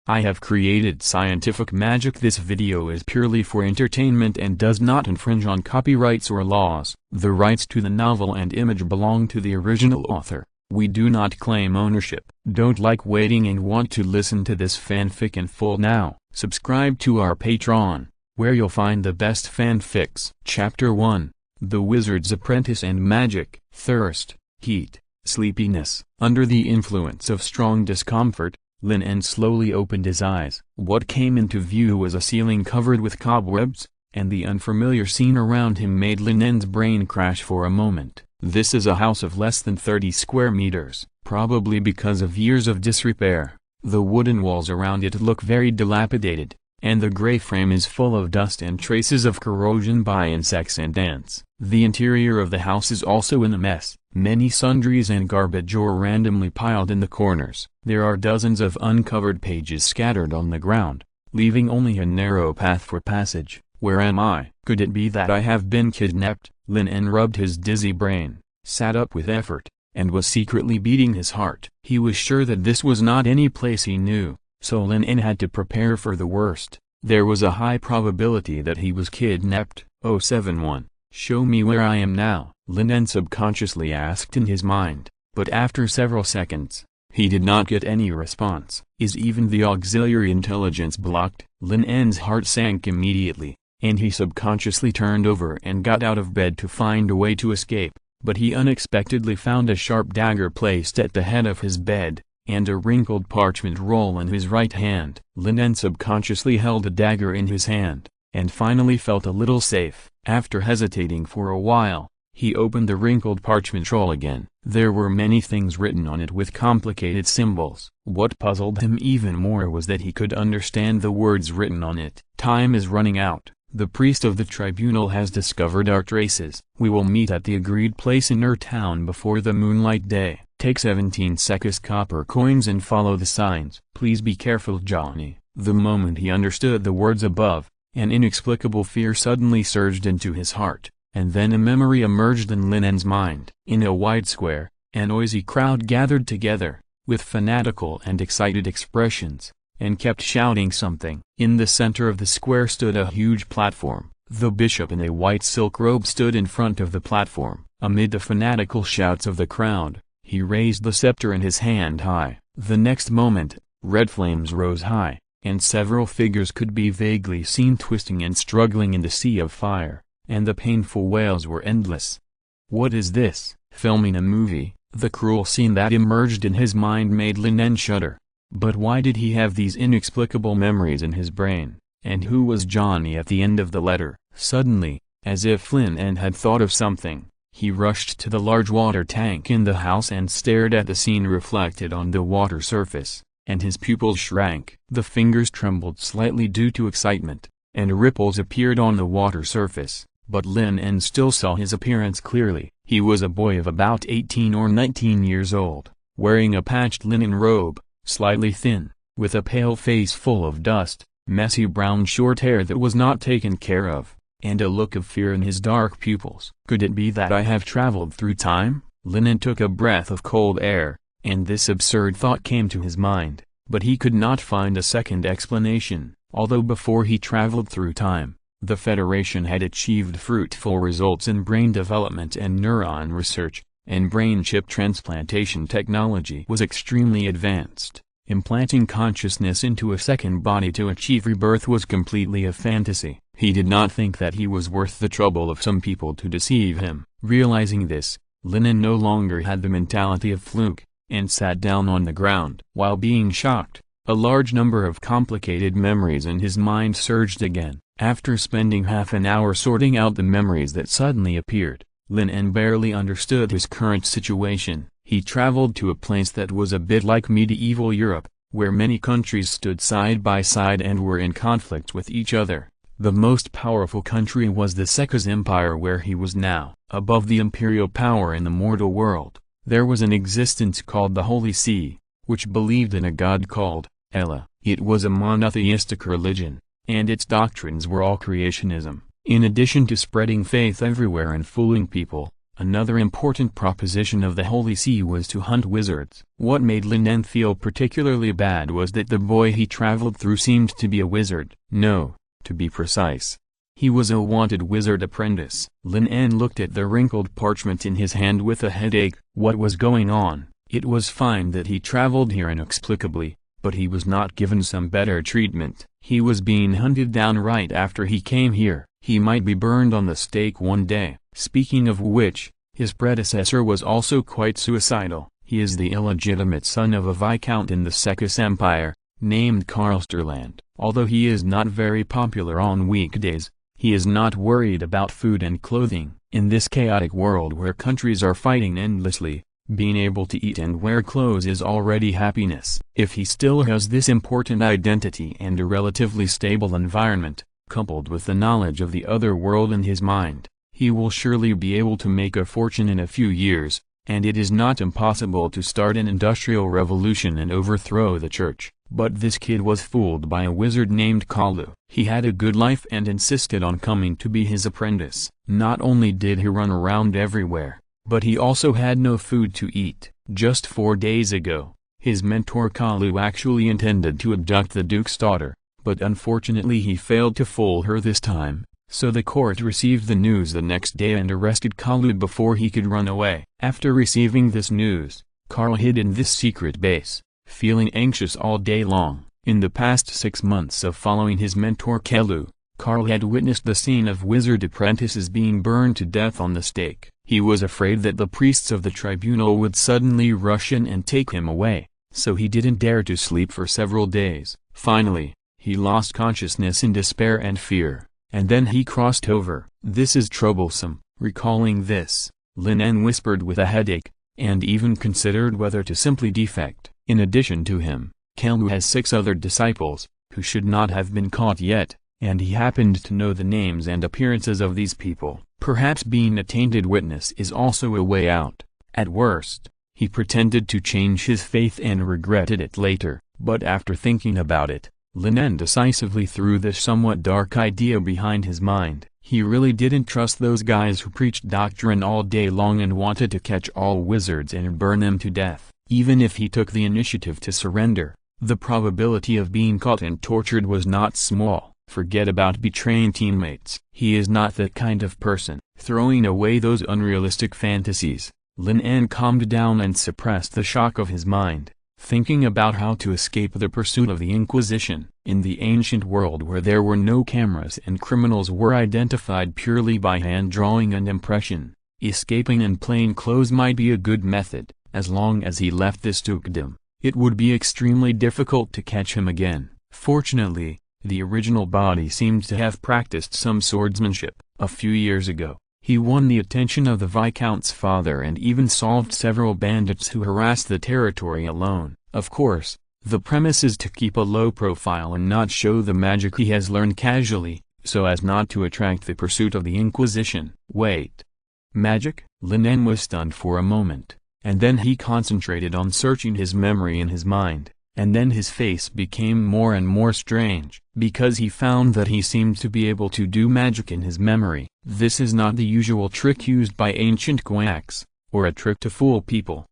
I have created scientific magic. This video is purely for entertainment and does not infringe on copyrights or laws. The rights to the novel and image belong to the original author. We do not claim ownership. Don't like waiting and want to listen to this fanfic in full now? Subscribe to our Patreon, where you'll find the best fanfics. Chapter 1. The Wizard's Apprentice and Magic. Thirst, heat, sleepiness. Under the influence of strong discomfort, Lin En slowly opened his eyes. What came into view was a ceiling covered with cobwebs, and the unfamiliar scene around him made Lin En's brain crash for a moment. This is a house of less than 30 square meters, probably because of years of disrepair. The wooden walls around it look very dilapidated, and the gray frame is full of dust and traces of corrosion by insects and ants. The interior of the house is also in a mess. Many sundries and garbage are randomly piled in the corners. There are dozens of uncovered pages scattered on the ground, leaving only a narrow path for passage. Where am I? Could it be that I have been kidnapped? Lin En rubbed his dizzy brain, sat up with effort, and was secretly beating his heart. He was sure that this was not any place he knew, so Lin En had to prepare for the worst. There was a high probability that he was kidnapped. 071. Show me where I am now, Lin En subconsciously asked in his mind, but after several seconds, he did not get any response. Is even the auxiliary intelligence blocked? Lin En's heart sank immediately, and he subconsciously turned over and got out of bed to find a way to escape, but he unexpectedly found a sharp dagger placed at the head of his bed, and a wrinkled parchment roll in his right hand. Lin En subconsciously held a dagger in his hand, and finally felt a little safe. After hesitating for a while, he opened the wrinkled parchment roll again. There were many things written on it with complicated symbols. What puzzled him even more was that he could understand the words written on it. Time is running out. The priest of the tribunal has discovered our traces. We will meet at the agreed place in Ur Town before the moonlight day. Take 17 seconds copper coins and follow the signs. Please be careful, Johnny. The moment he understood the words above, an inexplicable fear suddenly surged into his heart, and then a memory emerged in Lin En's mind. In a wide square, a noisy crowd gathered together, with fanatical and excited expressions, and kept shouting something. In the center of the square stood a huge platform. The bishop in a white silk robe stood in front of the platform. Amid the fanatical shouts of the crowd, he raised the scepter in his hand high. The next moment, red flames rose high, and several figures could be vaguely seen twisting and struggling in the sea of fire, and the painful wails were endless. What is this? Filming a movie? The cruel scene that emerged in his mind made Lin En shudder. But why did he have these inexplicable memories in his brain? And who was Johnny at the end of the letter? Suddenly, as if Lin En had thought of something, he rushed to the large water tank in the house and stared at the scene reflected on the water surface, and his pupils shrank. The fingers trembled slightly due to excitement, and ripples appeared on the water surface, but Lin En still saw his appearance clearly. He was a boy of about 18 or 19 years old, wearing a patched linen robe, slightly thin, with a pale face full of dust, messy brown short hair that was not taken care of, and a look of fear in his dark pupils. Could it be that I have traveled through time? Lin En took a breath of cold air, and this absurd thought came to his mind, but he could not find a second explanation. Although before he traveled through time, the Federation had achieved fruitful results in brain development and neuron research, and brain chip transplantation technology was extremely advanced. Implanting consciousness into a second body to achieve rebirth was completely a fantasy. He did not think that he was worth the trouble of some people to deceive him. Realizing this, Lin En no longer had the mentality of fluke, and sat down on the ground. While being shocked, a large number of complicated memories in his mind surged again. After spending half an hour sorting out the memories that suddenly appeared, Lin En barely understood his current situation. He traveled to a place that was a bit like medieval Europe, where many countries stood side by side and were in conflict with each other. The most powerful country was the Sekha's Empire, where he was now. Above the imperial power in the mortal world, there was an existence called the Holy See, which believed in a god called Ella. It was a monotheistic religion, and its doctrines were all creationism. In addition to spreading faith everywhere and fooling people, Another important proposition of the Holy See was to hunt wizards. What made Lin En feel particularly bad was that the boy he traveled through seemed to be a wizard. No, to be precise, he was a wanted wizard apprentice. Lin En looked at the wrinkled parchment in his hand with a headache. What was going on? It was fine that he traveled here inexplicably, but he was not given some better treatment. He was being hunted down right after he came here. He might be burned on the stake one day. Speaking of which, his predecessor was also quite suicidal. He is the illegitimate son of a viscount in the Second Empire, named Karlsterland. Although he is not very popular on weekdays, he is not worried about food and clothing. In this chaotic world where countries are fighting endlessly, being able to eat and wear clothes is already happiness. If he still has this important identity and a relatively stable environment, coupled with the knowledge of the other world in his mind, he will surely be able to make a fortune in a few years, and it is not impossible to start an industrial revolution and overthrow the church. But this kid was fooled by a wizard named Kalu. He had a good life and insisted on coming to be his apprentice. Not only did he run around everywhere, but he also had no food to eat. Just 4 days ago, his mentor Kalu actually intended to abduct the duke's daughter, but unfortunately he failed to fool her this time, so the court received the news the next day and arrested Kalu before he could run away. After receiving this news, Karl hid in this secret base, feeling anxious all day long. In the past 6 months of following his mentor Kalu, Karl had witnessed the scene of wizard apprentices being burned to death on the stake. He was afraid that the priests of the tribunal would suddenly rush in and take him away, so he didn't dare to sleep for several days. Finally, he lost consciousness in despair and fear, and then he crossed over. This is troublesome. Recalling this, Lin En whispered with a headache, and even considered whether to simply defect. In addition to him, Kalu has 6 other disciples, who should not have been caught yet, and he happened to know the names and appearances of these people. Perhaps being a tainted witness is also a way out. At worst, he pretended to change his faith and regretted it later, but after thinking about it, Lin En decisively threw this somewhat dark idea behind his mind. He really didn't trust those guys who preached doctrine all day long and wanted to catch all wizards and burn them to death. Even if he took the initiative to surrender, the probability of being caught and tortured was not small. Forget about betraying teammates. He is not that kind of person. Throwing away those unrealistic fantasies, Lin En calmed down and suppressed the shock of his mind, thinking about how to escape the pursuit of the Inquisition. In the ancient world where there were no cameras and criminals were identified purely by hand drawing and impression, escaping in plain clothes might be a good method. As long as he left this dukedom, it would be extremely difficult to catch him again. Fortunately, the original body seemed to have practiced some swordsmanship. A few years ago, he won the attention of the Viscount's father and even solved several bandits who harassed the territory alone. Of course, the premise is to keep a low profile and not show the magic he has learned casually, so as not to attract the pursuit of the Inquisition. Wait. Magic? Lin En was stunned for a moment, and then he concentrated on searching his memory in his mind, and then his face became more and more strange, because he found that he seemed to be able to do magic in his memory. This is not the usual trick used by ancient quacks, or a trick to fool people,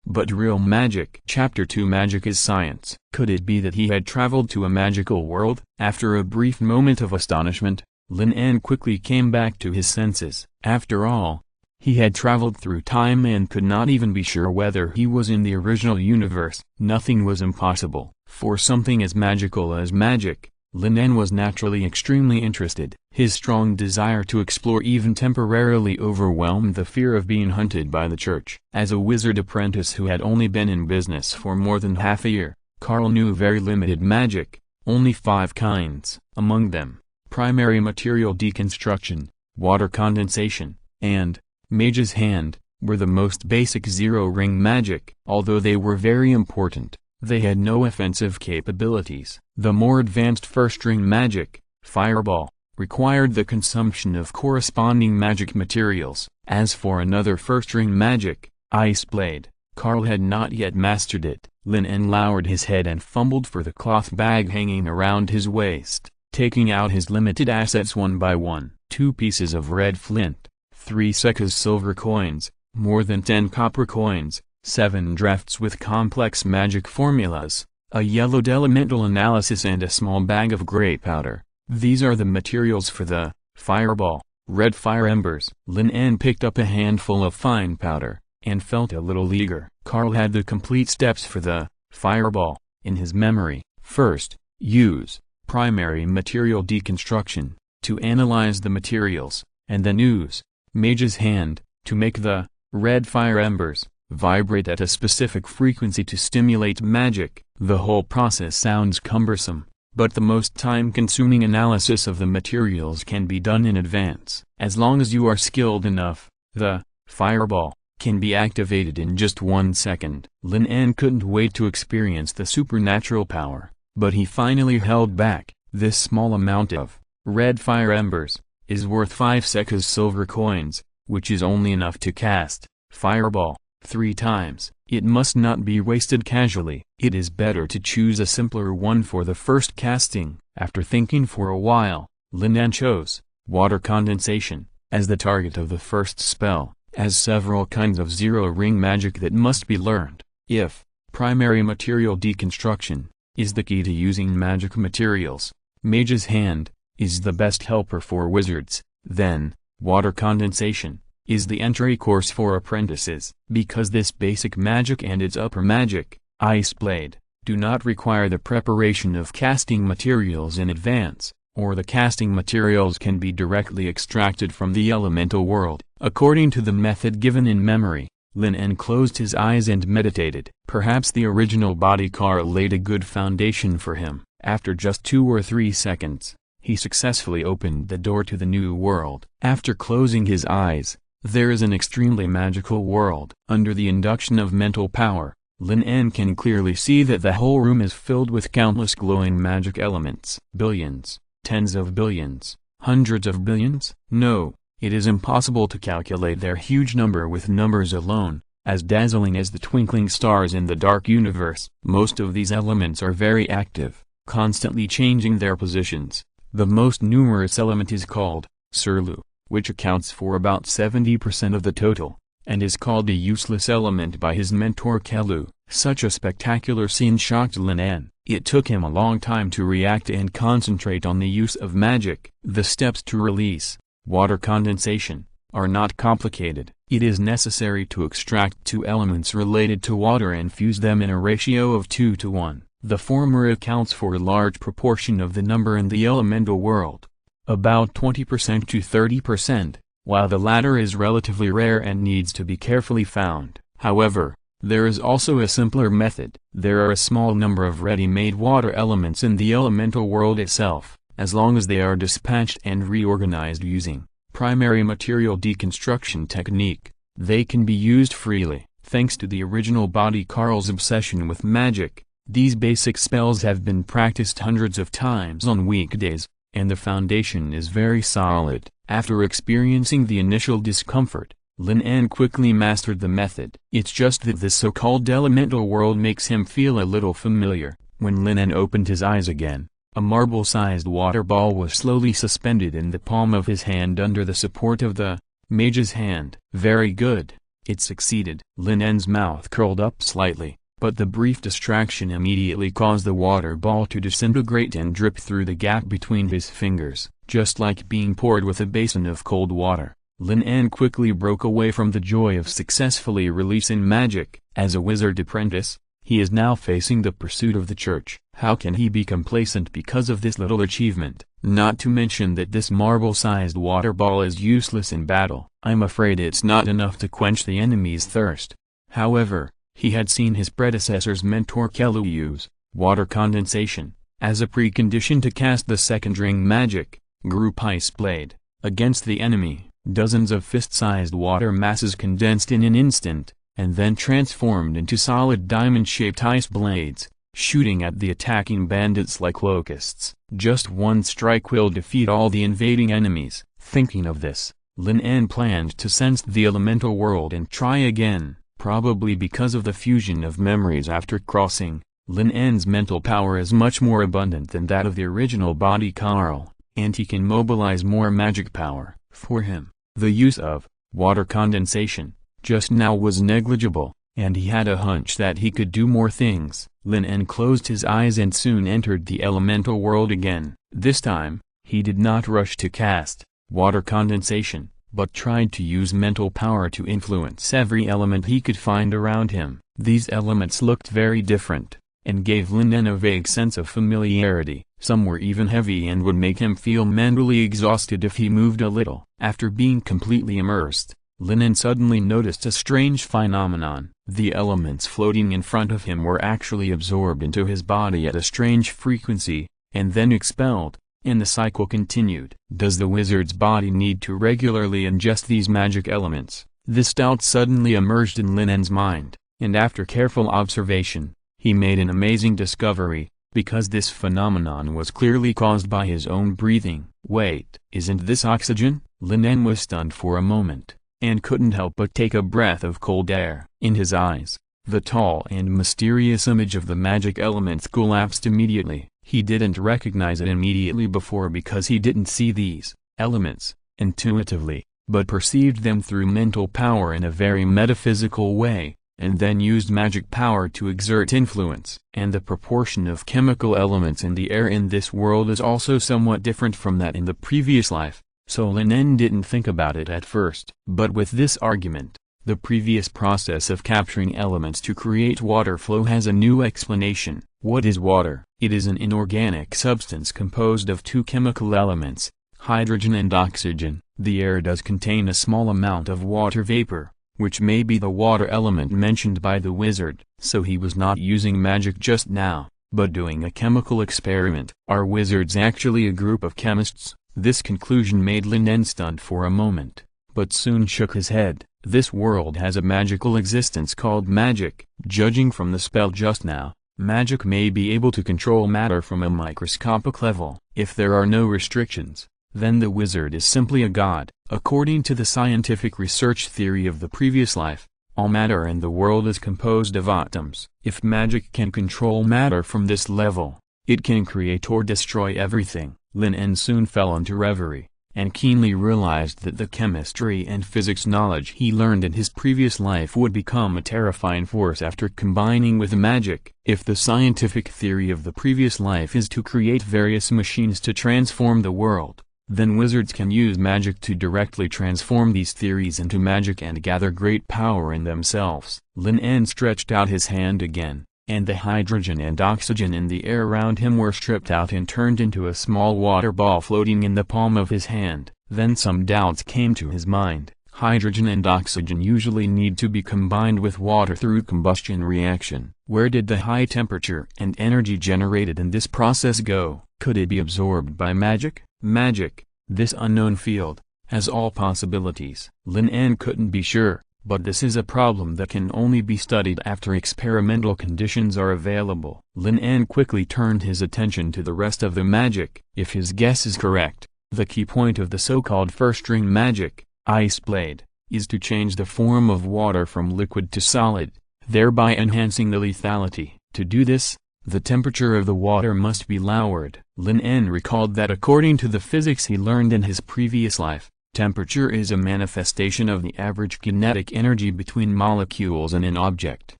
but real magic. Chapter 2 Magic is Science. Could it be that he had traveled to a magical world? After a brief moment of astonishment, Lin En quickly came back to his senses. After all, he had traveled through time and could not even be sure whether he was in the original universe. Nothing was impossible. For something as magical as magic, Lin En was naturally extremely interested. His strong desire to explore even temporarily overwhelmed the fear of being hunted by the church. As a wizard apprentice who had only been in business for more than half a year, Karl knew very limited magic, only 5 kinds. Among them, primary material deconstruction, water condensation, and Mage's Hand, were the most basic zero-ring magic. Although they were very important, they had no offensive capabilities. The more advanced first-ring magic, Fireball, required the consumption of corresponding magic materials. As for another first-ring magic, Ice Blade, Karl had not yet mastered it. Lin En lowered his head and fumbled for the cloth bag hanging around his waist, taking out his limited assets one by one. 2 pieces of red flint, 3 sekas silver coins, more than 10 copper coins, 7 drafts with complex magic formulas, a yellowed elemental analysis and a small bag of grey powder. These are the materials for the fireball. Red fire embers. Lin En picked up a handful of fine powder, and felt a little eager. Carl had the complete steps for the fireball in his memory. First, use primary material deconstruction to analyze the materials, and then use Mage's Hand to make the red fire embers vibrate at a specific frequency to stimulate magic. The whole process sounds cumbersome, but the most time-consuming analysis of the materials can be done in advance. As long as you are skilled enough, the fireball can be activated in just 1 second. Lin En couldn't wait to experience the supernatural power, but he finally held back. This small amount of red fire embers is worth 5 sekas silver coins, which is only enough to cast fireball 3 times. It must not be wasted casually. It is better to choose a simpler one for the first casting. After thinking for a while, Lin En chose water condensation as the target of the first spell, as several kinds of zero-ring magic that must be learned. If primary material deconstruction is the key to using magic materials, Mage's Hand is the best helper for wizards, then water condensation is the entry course for apprentices. Because this basic magic and its upper magic, Ice Blade, do not require the preparation of casting materials in advance, or the casting materials can be directly extracted from the elemental world. According to the method given in memory, Lin En closed his eyes and meditated. Perhaps the original body Carl laid a good foundation for him. After just 2 or 3 seconds, he successfully opened the door to the new world. After closing his eyes, there is an extremely magical world. Under the induction of mental power, Lin En can clearly see that the whole room is filled with countless glowing magic elements. Billions, tens of billions, hundreds of billions? No, it is impossible to calculate their huge number with numbers alone, as dazzling as the twinkling stars in the dark universe. Most of these elements are very active, constantly changing their positions. The most numerous element is called Surlu, which accounts for about 70% of the total, and is called a useless element by his mentor Kelu. Such a spectacular scene shocked Lin En. It took him a long time to react and concentrate on the use of magic. The steps to release water condensation are not complicated. It is necessary to extract 2 elements related to water and fuse them in a ratio of 2 to 1. The former accounts for a large proportion of the number in the elemental world, about 20% to 30%, while the latter is relatively rare and needs to be carefully found. However, there is also a simpler method. There are a small number of ready-made water elements in the elemental world itself. As long as they are dispatched and reorganized using primary material deconstruction technique, they can be used freely. Thanks to the original body Carl's obsession with magic, these basic spells have been practiced hundreds of times on weekdays, and the foundation is very solid. After experiencing the initial discomfort, Lin En quickly mastered the method. It's just that this so-called elemental world makes him feel a little familiar. When Lin En opened his eyes again, a marble-sized water ball was slowly suspended in the palm of his hand under the support of the Mage's Hand. Very good. It succeeded. Lin En's mouth curled up slightly, but the brief distraction immediately caused the water ball to disintegrate and drip through the gap between his fingers, just like being poured with a basin of cold water. Lin En quickly broke away from the joy of successfully releasing magic. As a wizard apprentice, he is now facing the pursuit of the church. How can he be complacent because of this little achievement? Not to mention that this marble-sized water ball is useless in battle. I'm afraid it's not enough to quench the enemy's thirst. However, he had seen his predecessor's mentor Kelu use water condensation as a precondition to cast the second ring magic, Group Ice Blade, against the enemy. Dozens of fist-sized water masses condensed in an instant, and then transformed into solid diamond-shaped ice blades, shooting at the attacking bandits like locusts. Just one strike will defeat all the invading enemies. Thinking of this, Lin En planned to sense the elemental world and try again. Probably because of the fusion of memories after crossing, Lin En's mental power is much more abundant than that of the original body Carl, and he can mobilize more magic power. For him, the use of Water condensation, just now, was negligible, and he had a hunch that he could do more things. Lin En closed his eyes and soon entered the elemental world again. This time, he did not rush to cast water condensation, but tried to use mental power to influence every element he could find around him. These elements looked very different, and gave Lin En a vague sense of familiarity. Some were even heavy and would make him feel mentally exhausted if he moved a little. After being completely immersed, Lin En suddenly noticed a strange phenomenon. The elements floating in front of him were actually absorbed into his body at a strange frequency, and then expelled, and the cycle continued. Does the wizard's body need to regularly ingest these magic elements? This doubt suddenly emerged in Lin En's mind, and after careful observation, he made an amazing discovery, because this phenomenon was clearly caused by his own breathing. Wait, isn't this oxygen? Lin En was stunned for a moment, and couldn't help but take a breath of cold air. In his eyes, the tall and mysterious image of the magic elements collapsed immediately. He didn't recognize it immediately before because he didn't see these elements intuitively, but perceived them through mental power in a very metaphysical way, and then used magic power to exert influence. And the proportion of chemical elements in the air in this world is also somewhat different from that in the previous life, so Lin En didn't think about it at first. But with this argument, the previous process of capturing elements to create water flow has a new explanation. What is water? It is an inorganic substance composed of two chemical elements, hydrogen and oxygen. The air does contain a small amount of water vapor, which may be the water element mentioned by the wizard. So he was not using magic just now, but doing a chemical experiment. Are wizards actually a group of chemists? This conclusion made Lin En stunned for a moment, but soon shook his head. This world has a magical existence called magic. Judging from the spell just now, magic may be able to control matter from a microscopic level. If there are no restrictions, then the wizard is simply a god. According to the scientific research theory of the previous life, all matter in the world is composed of atoms. If magic can control matter from this level, it can create or destroy everything. Lin En soon fell into reverie, and keenly realized that the chemistry and physics knowledge he learned in his previous life would become a terrifying force after combining with magic. If the scientific theory of the previous life is to create various machines to transform the world, then wizards can use magic to directly transform these theories into magic and gather great power in themselves. Lin En stretched out his hand again, and the hydrogen and oxygen in the air around him were stripped out and turned into a small water ball floating in the palm of his hand. Then some doubts came to his mind. Hydrogen and oxygen usually need to be combined with water through combustion reaction. Where did the high temperature and energy generated in this process go? Could it be absorbed by magic? Magic, this unknown field, has all possibilities. Lin En couldn't be sure, but this is a problem that can only be studied after experimental conditions are available. Lin En quickly turned his attention to the rest of the magic. If his guess is correct, the key point of the so-called first-ring magic, Ice Blade, is to change the form of water from liquid to solid, thereby enhancing the lethality. To do this, the temperature of the water must be lowered. Lin En recalled that according to the physics he learned in his previous life, temperature is a manifestation of the average kinetic energy between molecules in an object.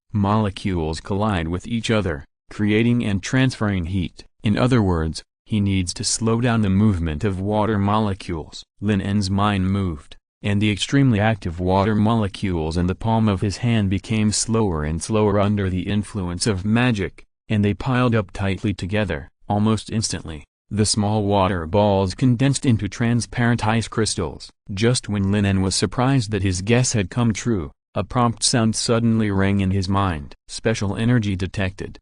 Molecules collide with each other, creating and transferring heat. In other words, he needs to slow down the movement of water molecules. Lin En's mind moved, and the extremely active water molecules in the palm of his hand became slower and slower under the influence of magic, and they piled up tightly together. Almost instantly, the small water balls condensed into transparent ice crystals. Just when Lin En was surprised that his guess had come true, a prompt sound suddenly rang in his mind. Special energy detected.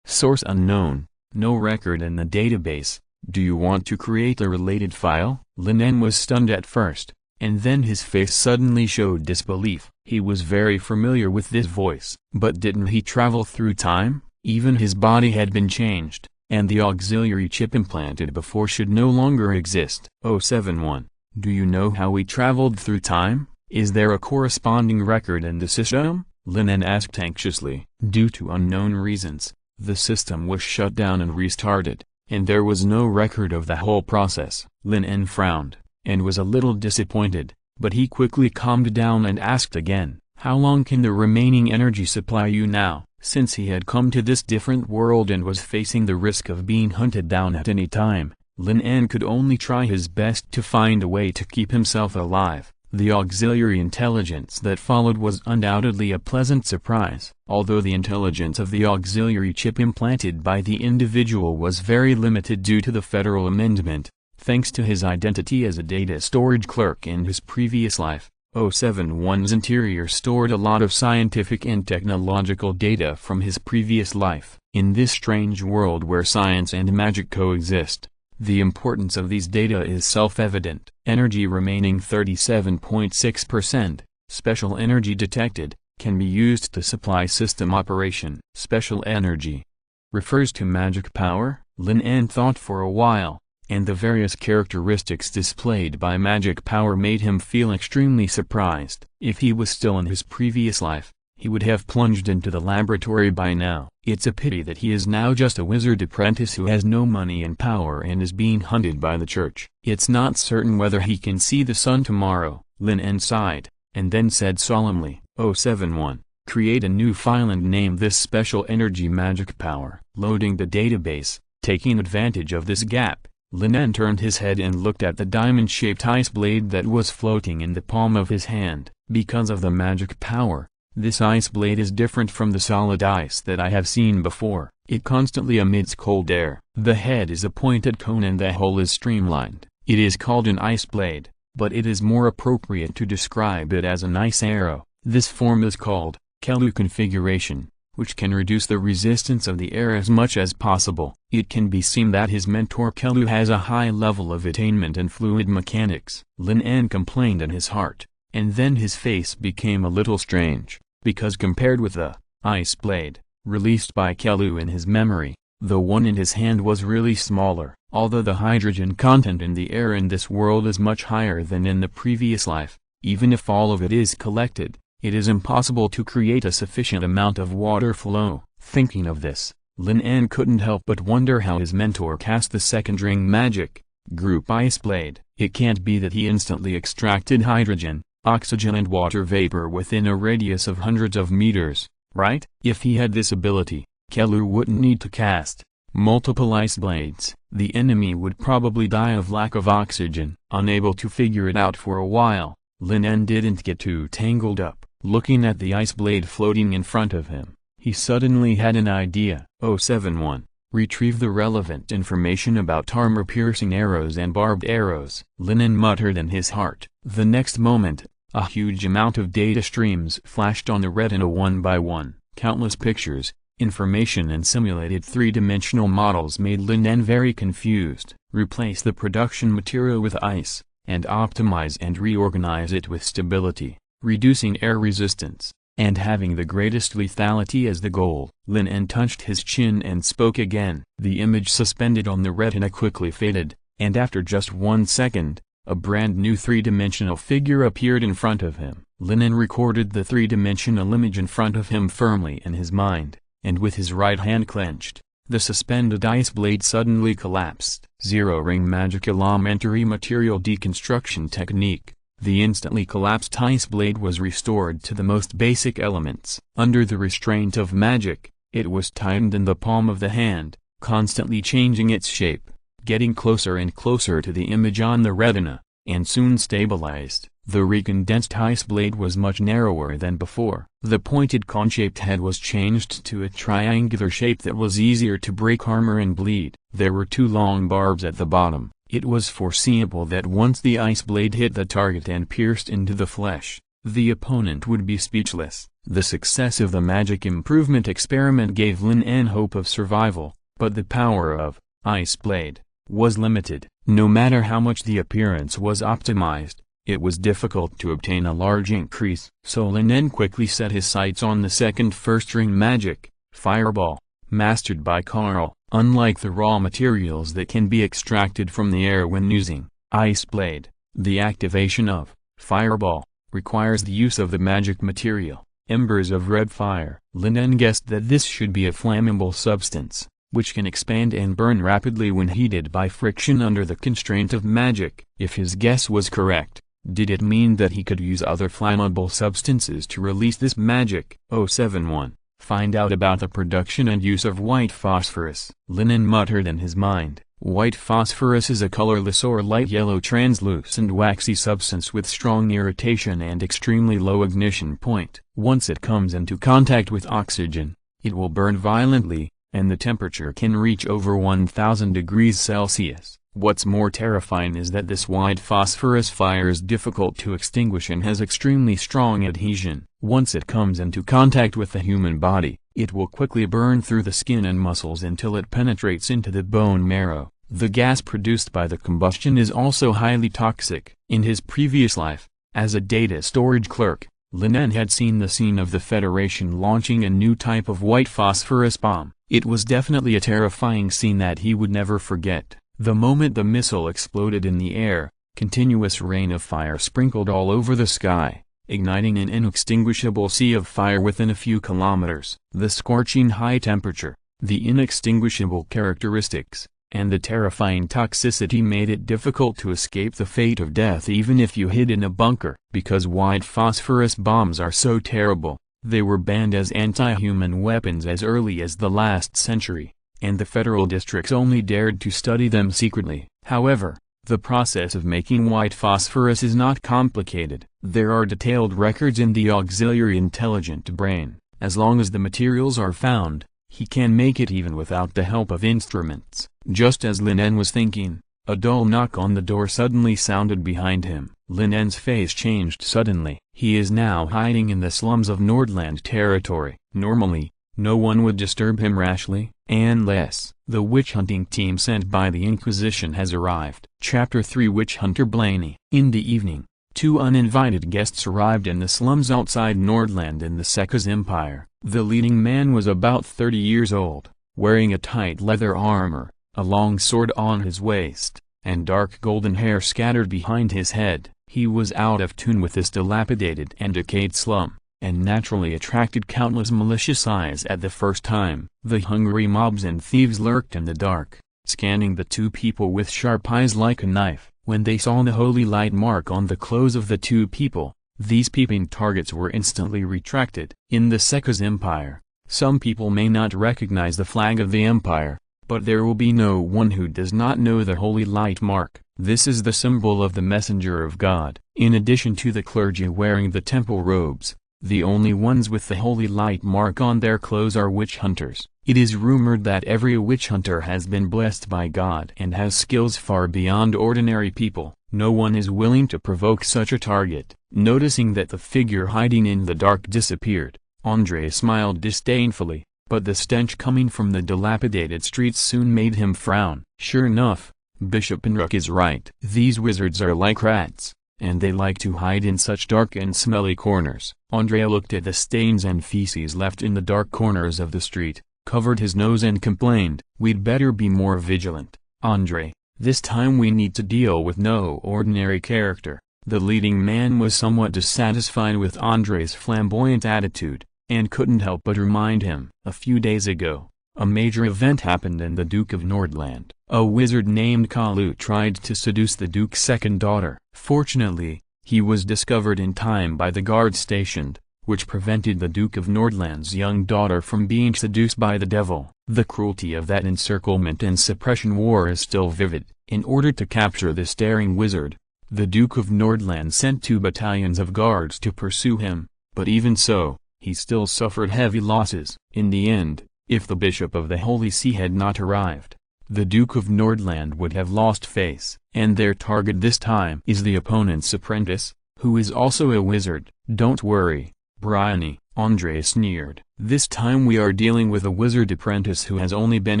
Source unknown. No record in the database. Do you want to create a related file? Lin En was stunned at first, and then his face suddenly showed disbelief. He was very familiar with this voice. But didn't he travel through time? Even his body had been changed, and the auxiliary chip implanted before should no longer exist. 071. Do you know how we traveled through time? Is there a corresponding record in the system? Lin En asked anxiously. Due to unknown reasons, the system was shut down and restarted, and there was no record of the whole process. Lin En frowned, and was a little disappointed, but he quickly calmed down and asked again, "How long can the remaining energy supply you now?" Since he had come to this different world and was facing the risk of being hunted down at any time, Lin En could only try his best to find a way to keep himself alive. The auxiliary intelligence that followed was undoubtedly a pleasant surprise. Although the intelligence of the auxiliary chip implanted by the individual was very limited due to the federal amendment, thanks to his identity as a data storage clerk in his previous life, 071's interior stored a lot of scientific and technological data from his previous life. In this strange world where science and magic coexist, the importance of these data is self-evident. Energy remaining 37.6%, special energy detected, can be used to supply system operation. Special energy refers to magic power. Lin En thought for a while, and the various characteristics displayed by magic power made him feel extremely surprised. If he was still in his previous life, he would have plunged into the laboratory by now. It's a pity that he is now just a wizard apprentice who has no money and power and is being hunted by the church. It's not certain whether he can see the sun tomorrow. Lin En sighed, and then said solemnly, 071, create a new file and name this special energy magic power. Loading the database, taking advantage of this gap, Lin En turned his head and looked at the diamond-shaped ice blade that was floating in the palm of his hand. Because of the magic power, this ice blade is different from the solid ice that I have seen before. It constantly emits cold air. The head is a pointed cone and the hull is streamlined. It is called an ice blade, but it is more appropriate to describe it as an ice arrow. This form is called Kelu configuration, which can reduce the resistance of the air as much as possible. It can be seen that his mentor Kelu has a high level of attainment in fluid mechanics. Lin En complained in his heart, and then his face became a little strange, because compared with the ice blade released by Kelu in his memory, the one in his hand was really smaller. Although the hydrogen content in the air in this world is much higher than in the previous life, even if all of it is collected, it is impossible to create a sufficient amount of water flow. Thinking of this, Lin En couldn't help but wonder how his mentor cast the second ring magic, group ice blade. It can't be that he instantly extracted hydrogen, oxygen and water vapor within a radius of hundreds of meters, right? If he had this ability, Kelu wouldn't need to cast multiple ice blades. The enemy would probably die of lack of oxygen. Unable to figure it out for a while, Lin En didn't get too tangled up. Looking at the ice blade floating in front of him, he suddenly had an idea. 071. Retrieve the relevant information about armor-piercing arrows and barbed arrows. Lin En muttered in his heart. The next moment, a huge amount of data streams flashed on the retina one by one. Countless pictures, information and simulated three-dimensional models made Lin En very confused. Replace the production material with ice, and optimize and reorganize it with stability, reducing air resistance, and having the greatest lethality as the goal. Lin En touched his chin and spoke again. The image suspended on the retina quickly faded, and after just 1 second, a brand new three-dimensional figure appeared in front of him. Lin En recorded the three-dimensional image in front of him firmly in his mind, and with his right hand clenched, the suspended ice blade suddenly collapsed. Zero-ring magic elementary material deconstruction technique. The instantly collapsed ice blade was restored to the most basic elements. Under the restraint of magic, it was tightened in the palm of the hand, constantly changing its shape, getting closer and closer to the image on the retina, and soon stabilized. The recondensed ice blade was much narrower than before. The pointed cone-shaped head was changed to a triangular shape that was easier to break armor and bleed. There were 2 long barbs at the bottom. It was foreseeable that once the ice blade hit the target and pierced into the flesh, the opponent would be speechless. The success of the magic improvement experiment gave Lin En hope of survival, but the power of ice blade was limited. No matter how much the appearance was optimized, it was difficult to obtain a large increase. So Lin En quickly set his sights on the second first-ring magic, Fireball, mastered by Carl. Unlike the raw materials that can be extracted from the air when using ice blade, the activation of Fireball requires the use of the magic material, embers of red fire. Lin En guessed that this should be a flammable substance, which can expand and burn rapidly when heated by friction under the constraint of magic. If his guess was correct, Did it mean that he could use other flammable substances to release this magic? 071. Find out about the production and use of white phosphorus. Lin En muttered in his mind. White phosphorus is a colorless or light yellow translucent waxy substance with strong irritation and extremely low ignition point. Once it comes into contact with oxygen, it will burn violently, and the temperature can reach over 1000 degrees Celsius. What's more terrifying is that this white phosphorus fire is difficult to extinguish and has extremely strong adhesion. Once it comes into contact with the human body, it will quickly burn through the skin and muscles until it penetrates into the bone marrow. The gas produced by the combustion is also highly toxic. In his previous life, as a data storage clerk, Lin En had seen the scene of the Federation launching a new type of white phosphorus bomb. It was definitely a terrifying scene that he would never forget. The moment the missile exploded in the air, continuous rain of fire sprinkled all over the sky, igniting an inextinguishable sea of fire within a few kilometers. The scorching high temperature, the inextinguishable characteristics, and the terrifying toxicity made it difficult to escape the fate of death even if you hid in a bunker. Because white phosphorus bombs are so terrible, they were banned as anti-human weapons as early as the last century, and the federal districts only dared to study them secretly. However, the process of making white phosphorus is not complicated. There are detailed records in the auxiliary intelligent brain. As long as the materials are found, he can make it even without the help of instruments. Just as Lin En was thinking, a dull knock on the door suddenly sounded behind him. Lin En's face changed suddenly. He is now hiding in the slums of Nordland territory. Normally, no one would disturb him rashly, unless the witch-hunting team sent by the Inquisition has arrived. Chapter 3 Witch Hunter Blaney. In the evening, two uninvited guests arrived in the slums outside Nordland in the Sekas Empire. The leading man was about 30 years old, wearing a tight leather armor, a long sword on his waist, and dark golden hair scattered behind his head. He was out of tune with this dilapidated and decayed slum, and naturally attracted countless malicious eyes at the first time. The hungry mobs and thieves lurked in the dark, scanning the two people with sharp eyes like a knife. When they saw the holy light mark on the clothes of the two people, these peeping targets were instantly retracted. In the Sekas Empire, some people may not recognize the flag of the empire, but there will be no one who does not know the holy light mark. This is the symbol of the messenger of God. In addition to the clergy wearing the temple robes, the only ones with the holy light mark on their clothes are witch hunters. It is rumored that every witch hunter has been blessed by God and has skills far beyond ordinary people. No one is willing to provoke such a target. Noticing that the figure hiding in the dark disappeared, Andrei smiled disdainfully, but the stench coming from the dilapidated streets soon made him frown. Sure enough, Bishop Enruk is right. These wizards are like rats, and they like to hide in such dark and smelly corners. Andrei looked at the stains and feces left in the dark corners of the street, covered his nose and complained, "We'd better be more vigilant, Andrei. This time we need to deal with no ordinary character." The leading man was somewhat dissatisfied with Andrei's flamboyant attitude, and couldn't help but remind him. A few days ago, a major event happened in the Duke of Nordland. A wizard named Kalu tried to seduce the Duke's second daughter. Fortunately, he was discovered in time by the guard stationed, which prevented the Duke of Nordland's young daughter from being seduced by the devil. The cruelty of that encirclement and suppression war is still vivid. In order to capture this daring wizard, the Duke of Nordland sent 2 battalions of guards to pursue him, but even so, he still suffered heavy losses. In the end, if the Bishop of the Holy See had not arrived, the Duke of Nordland would have lost face. And their target this time is the opponent's apprentice, who is also a wizard. "Don't worry, Bryony," Andrei sneered. "This time we are dealing with a wizard apprentice who has only been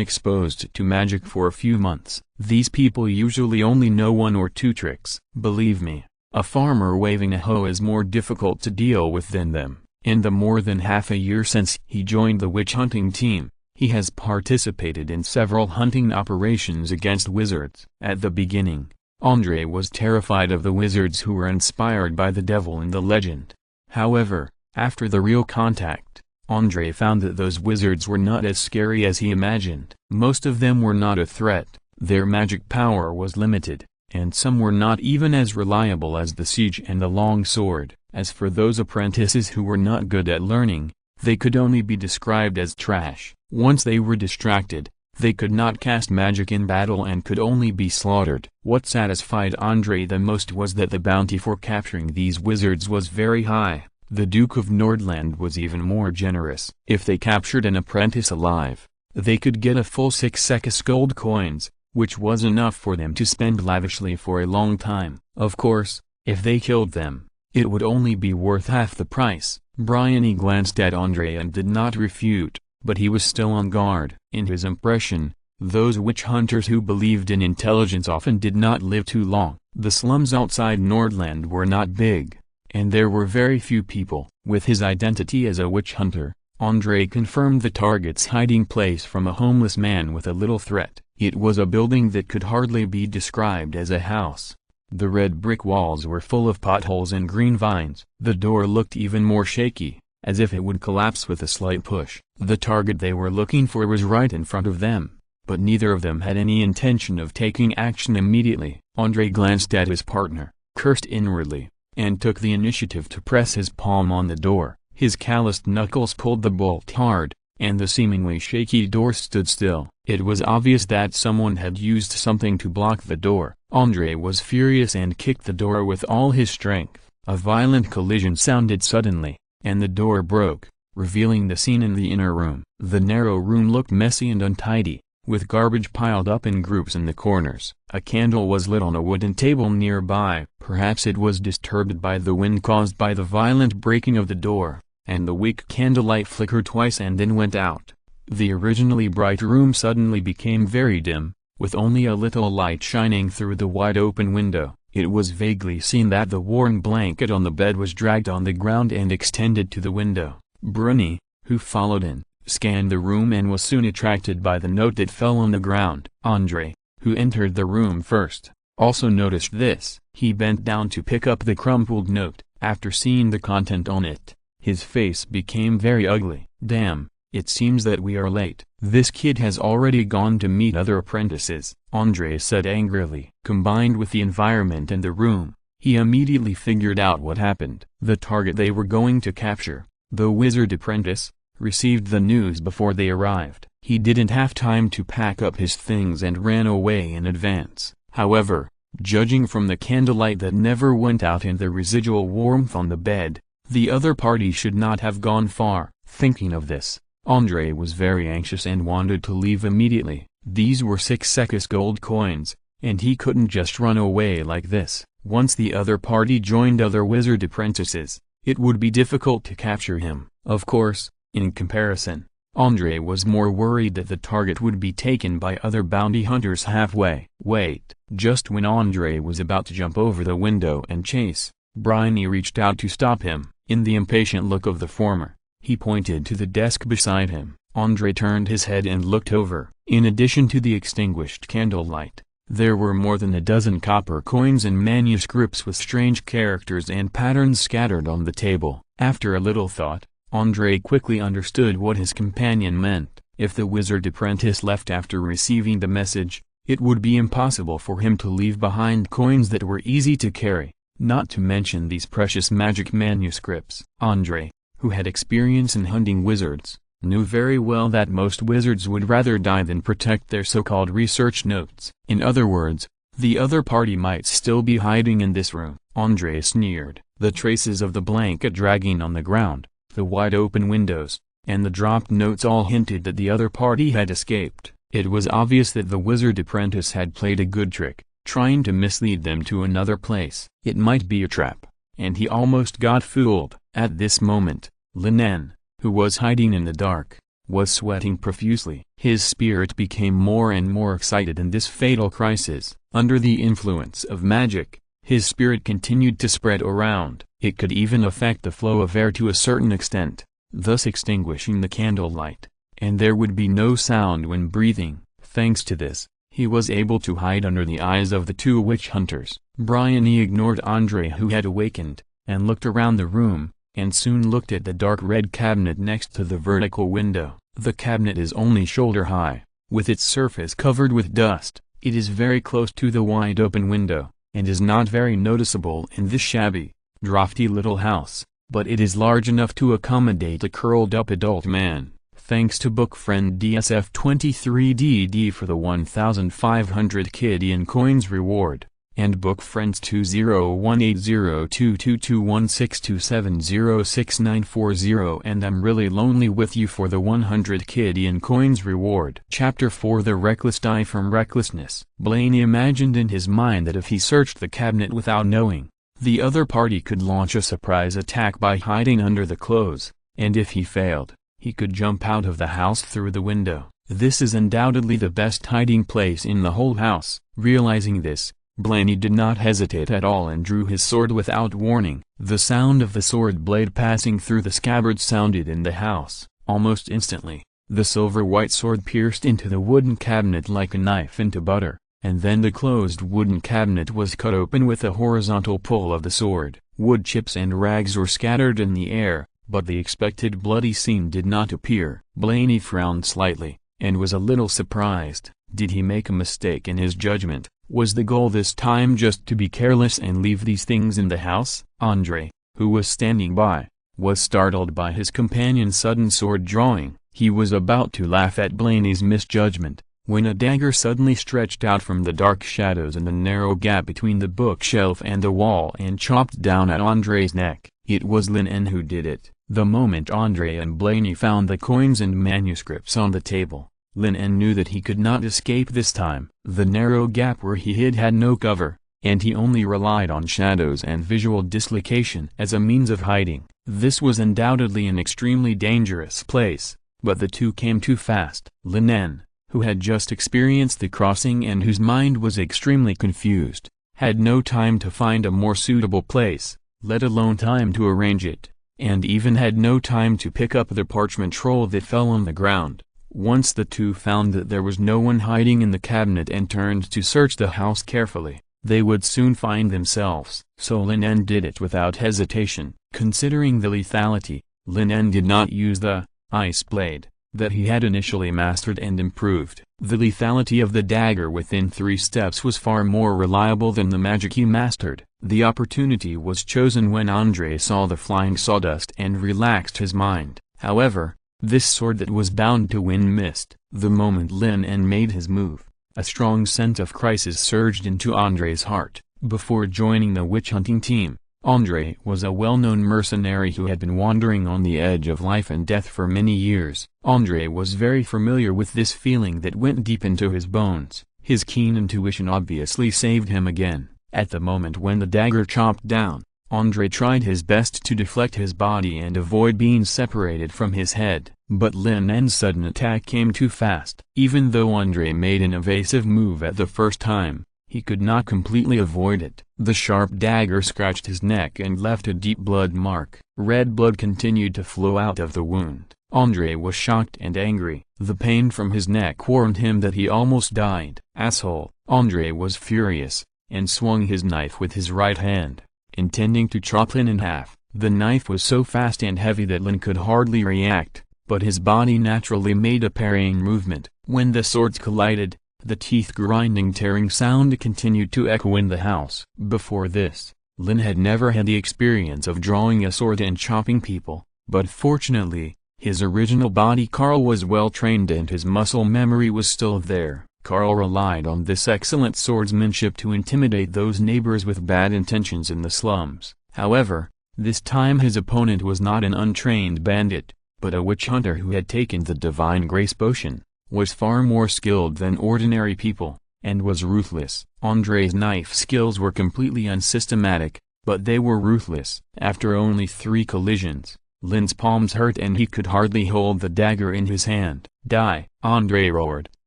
exposed to magic for a few months. These people usually only know 1 or 2 tricks. Believe me, a farmer waving a hoe is more difficult to deal with than them." In the more than half a year since he joined the witch-hunting team, he has participated in several hunting operations against wizards. At the beginning, Andrei was terrified of the wizards who were inspired by the devil in the legend. However, after the real contact, Andrei found that those wizards were not as scary as he imagined. Most of them were not a threat, their magic power was limited, and some were not even as reliable as the siege and the long sword. As for those apprentices who were not good at learning, they could only be described as trash. Once they were distracted, they could not cast magic in battle and could only be slaughtered. What satisfied Andrei the most was that the bounty for capturing these wizards was very high. The Duke of Nordland was even more generous. If they captured an apprentice alive, they could get a full 6 sekus gold coins, which was enough for them to spend lavishly for a long time. Of course, if they killed them, it would only be worth half the price. Bryony glanced at Andrei and did not refute, but he was still on guard. In his impression, those witch hunters who believed in intelligence often did not live too long. The slums outside Nordland were not big, and there were very few people. With his identity as a witch hunter, Andrei confirmed the target's hiding place from a homeless man with a little threat. It was a building that could hardly be described as a house. The red brick walls were full of potholes and green vines. The door looked even more shaky, as if it would collapse with a slight push. The target they were looking for was right in front of them, but neither of them had any intention of taking action immediately. Andrei glanced at his partner, cursed inwardly, and took the initiative to press his palm on the door. His calloused knuckles pulled the bolt hard, and the seemingly shaky door stood still. It was obvious that someone had used something to block the door. Andrei was furious and kicked the door with all his strength. A violent collision sounded suddenly, and the door broke, revealing the scene in the inner room. The narrow room looked messy and untidy, with garbage piled up in groups in the corners. A candle was lit on a wooden table nearby. Perhaps it was disturbed by the wind caused by the violent breaking of the door, and the weak candlelight flickered twice and then went out. The originally bright room suddenly became very dim, with only a little light shining through the wide-open window. It was vaguely seen that the worn blanket on the bed was dragged on the ground and extended to the window. Bruni, who followed in, scanned the room and was soon attracted by the note that fell on the ground. Andrei, who entered the room first, also noticed this. He bent down to pick up the crumpled note. After seeing the content on it, his face became very ugly. "Damn, it seems that we are late. This kid has already gone to meet other apprentices," Andrei said angrily. Combined with the environment in the room, he immediately figured out what happened. The target they were going to capture, the wizard apprentice, received the news before they arrived. He didn't have time to pack up his things and ran away in advance. However, judging from the candlelight that never went out and the residual warmth on the bed, the other party should not have gone far. Thinking of this, Andrei was very anxious and wanted to leave immediately. These were 6 sekus gold coins, and he couldn't just run away like this. Once the other party joined other wizard apprentices, it would be difficult to capture him. Of course, in comparison, Andrei was more worried that the target would be taken by other bounty hunters halfway. Wait! Just when Andrei was about to jump over the window and chase, Bryony reached out to stop him. In the impatient look of the former, he pointed to the desk beside him. Andrei turned his head and looked over. In addition to the extinguished candlelight, there were more than a dozen copper coins and manuscripts with strange characters and patterns scattered on the table. After a little thought, Andrei quickly understood what his companion meant. If the wizard apprentice left after receiving the message, it would be impossible for him to leave behind coins that were easy to carry, not to mention these precious magic manuscripts. Andrei, who had experience in hunting wizards, knew very well that most wizards would rather die than protect their so-called research notes. In other words, the other party might still be hiding in this room. Andrei sneered. The traces of the blanket dragging on the ground, the wide-open windows, and the dropped notes all hinted that the other party had escaped. It was obvious that the wizard apprentice had played a good trick, trying to mislead them to another place. It might be a trap, and he almost got fooled. At this moment, Lin En, who was hiding in the dark, was sweating profusely. His spirit became more and more excited in this fatal crisis. Under the influence of magic, his spirit continued to spread around. It could even affect the flow of air to a certain extent, thus extinguishing the candlelight, and there would be no sound when breathing. Thanks to this, he was able to hide under the eyes of the two witch hunters. Bryony ignored Andrei, who had awakened, and looked around the room, and soon looked at the dark red cabinet next to the vertical window. The cabinet is only shoulder high, with its surface covered with dust. It is very close to the wide-open window, and is not very noticeable in this shabby, drafty little house, but it is large enough to accommodate a curled-up adult man. Thanks to book friend DSF23DD for the 1,500 Kidian coins reward, and book friends 20180222162706940 and I'm really lonely with you for the 100 Kidian coins reward. Chapter 4 The Reckless Die from Recklessness. Blaney imagined in his mind that if he searched the cabinet without knowing, the other party could launch a surprise attack by hiding under the clothes, and if he failed, he could jump out of the house through the window. This is undoubtedly the best hiding place in the whole house. Realizing this, Blaney did not hesitate at all and drew his sword without warning. The sound of the sword blade passing through the scabbard sounded in the house. Almost instantly, the silver-white sword pierced into the wooden cabinet like a knife into butter, and then the closed wooden cabinet was cut open with a horizontal pull of the sword. Wood chips and rags were scattered in the air, but the expected bloody scene did not appear. Blaney frowned slightly, and was a little surprised. Did he make a mistake in his judgment? Was the goal this time just to be careless and leave these things in the house? Andre, who was standing by, was startled by his companion's sudden sword drawing. He was about to laugh at Blaney's misjudgment, when a dagger suddenly stretched out from the dark shadows in the narrow gap between the bookshelf and the wall and chopped down at Andre's neck. It was Lin En who did it. The moment Andre and Blaney found the coins and manuscripts on the table, Lin En knew that he could not escape this time. The narrow gap where he hid had no cover, and he only relied on shadows and visual dislocation as a means of hiding. This was undoubtedly an extremely dangerous place, but the two came too fast. Lin En, who had just experienced the crossing and whose mind was extremely confused, had no time to find a more suitable place, let alone time to arrange it, and even had no time to pick up the parchment roll that fell on the ground. Once the two found that there was no one hiding in the cabinet and turned to search the house carefully, they would soon find themselves. So Lin En did it without hesitation. Considering the lethality, Lin En did not use the ice blade that he had initially mastered and improved. The lethality of the dagger within 3 steps was far more reliable than the magic he mastered. The opportunity was chosen when Andre saw the flying sawdust and relaxed his mind. However, this sword that was bound to win missed. The moment Lin En made his move, a strong sense of crisis surged into Andre's heart. Before joining the witch-hunting team, Andre was a well-known mercenary who had been wandering on the edge of life and death for many years. Andre was very familiar with this feeling that went deep into his bones. His keen intuition obviously saved him again. At the moment when the dagger chopped down, Andre tried his best to deflect his body and avoid being separated from his head, but Lin En's sudden attack came too fast. Even though Andre made an evasive move at the first time, he could not completely avoid it. The sharp dagger scratched his neck and left a deep blood mark. Red blood continued to flow out of the wound. Andre was shocked and angry. The pain from his neck warned him that he almost died. Asshole! Andre was furious, and swung his knife with his right hand, intending to chop Lin in half. The knife was so fast and heavy that Lin could hardly react, but his body naturally made a parrying movement. When the swords collided, the teeth-grinding tearing sound continued to echo in the house. Before this, Lin had never had the experience of drawing a sword and chopping people, but fortunately, his original body Carl was well trained and his muscle memory was still there. Carl relied on this excellent swordsmanship to intimidate those neighbors with bad intentions in the slums. However, this time his opponent was not an untrained bandit, but a witch hunter who had taken the divine grace potion, was far more skilled than ordinary people, and was ruthless. Andre's knife skills were completely unsystematic, but they were ruthless. After only 3 collisions, Lin's palms hurt and he could hardly hold the dagger in his hand. Die! Andre roared,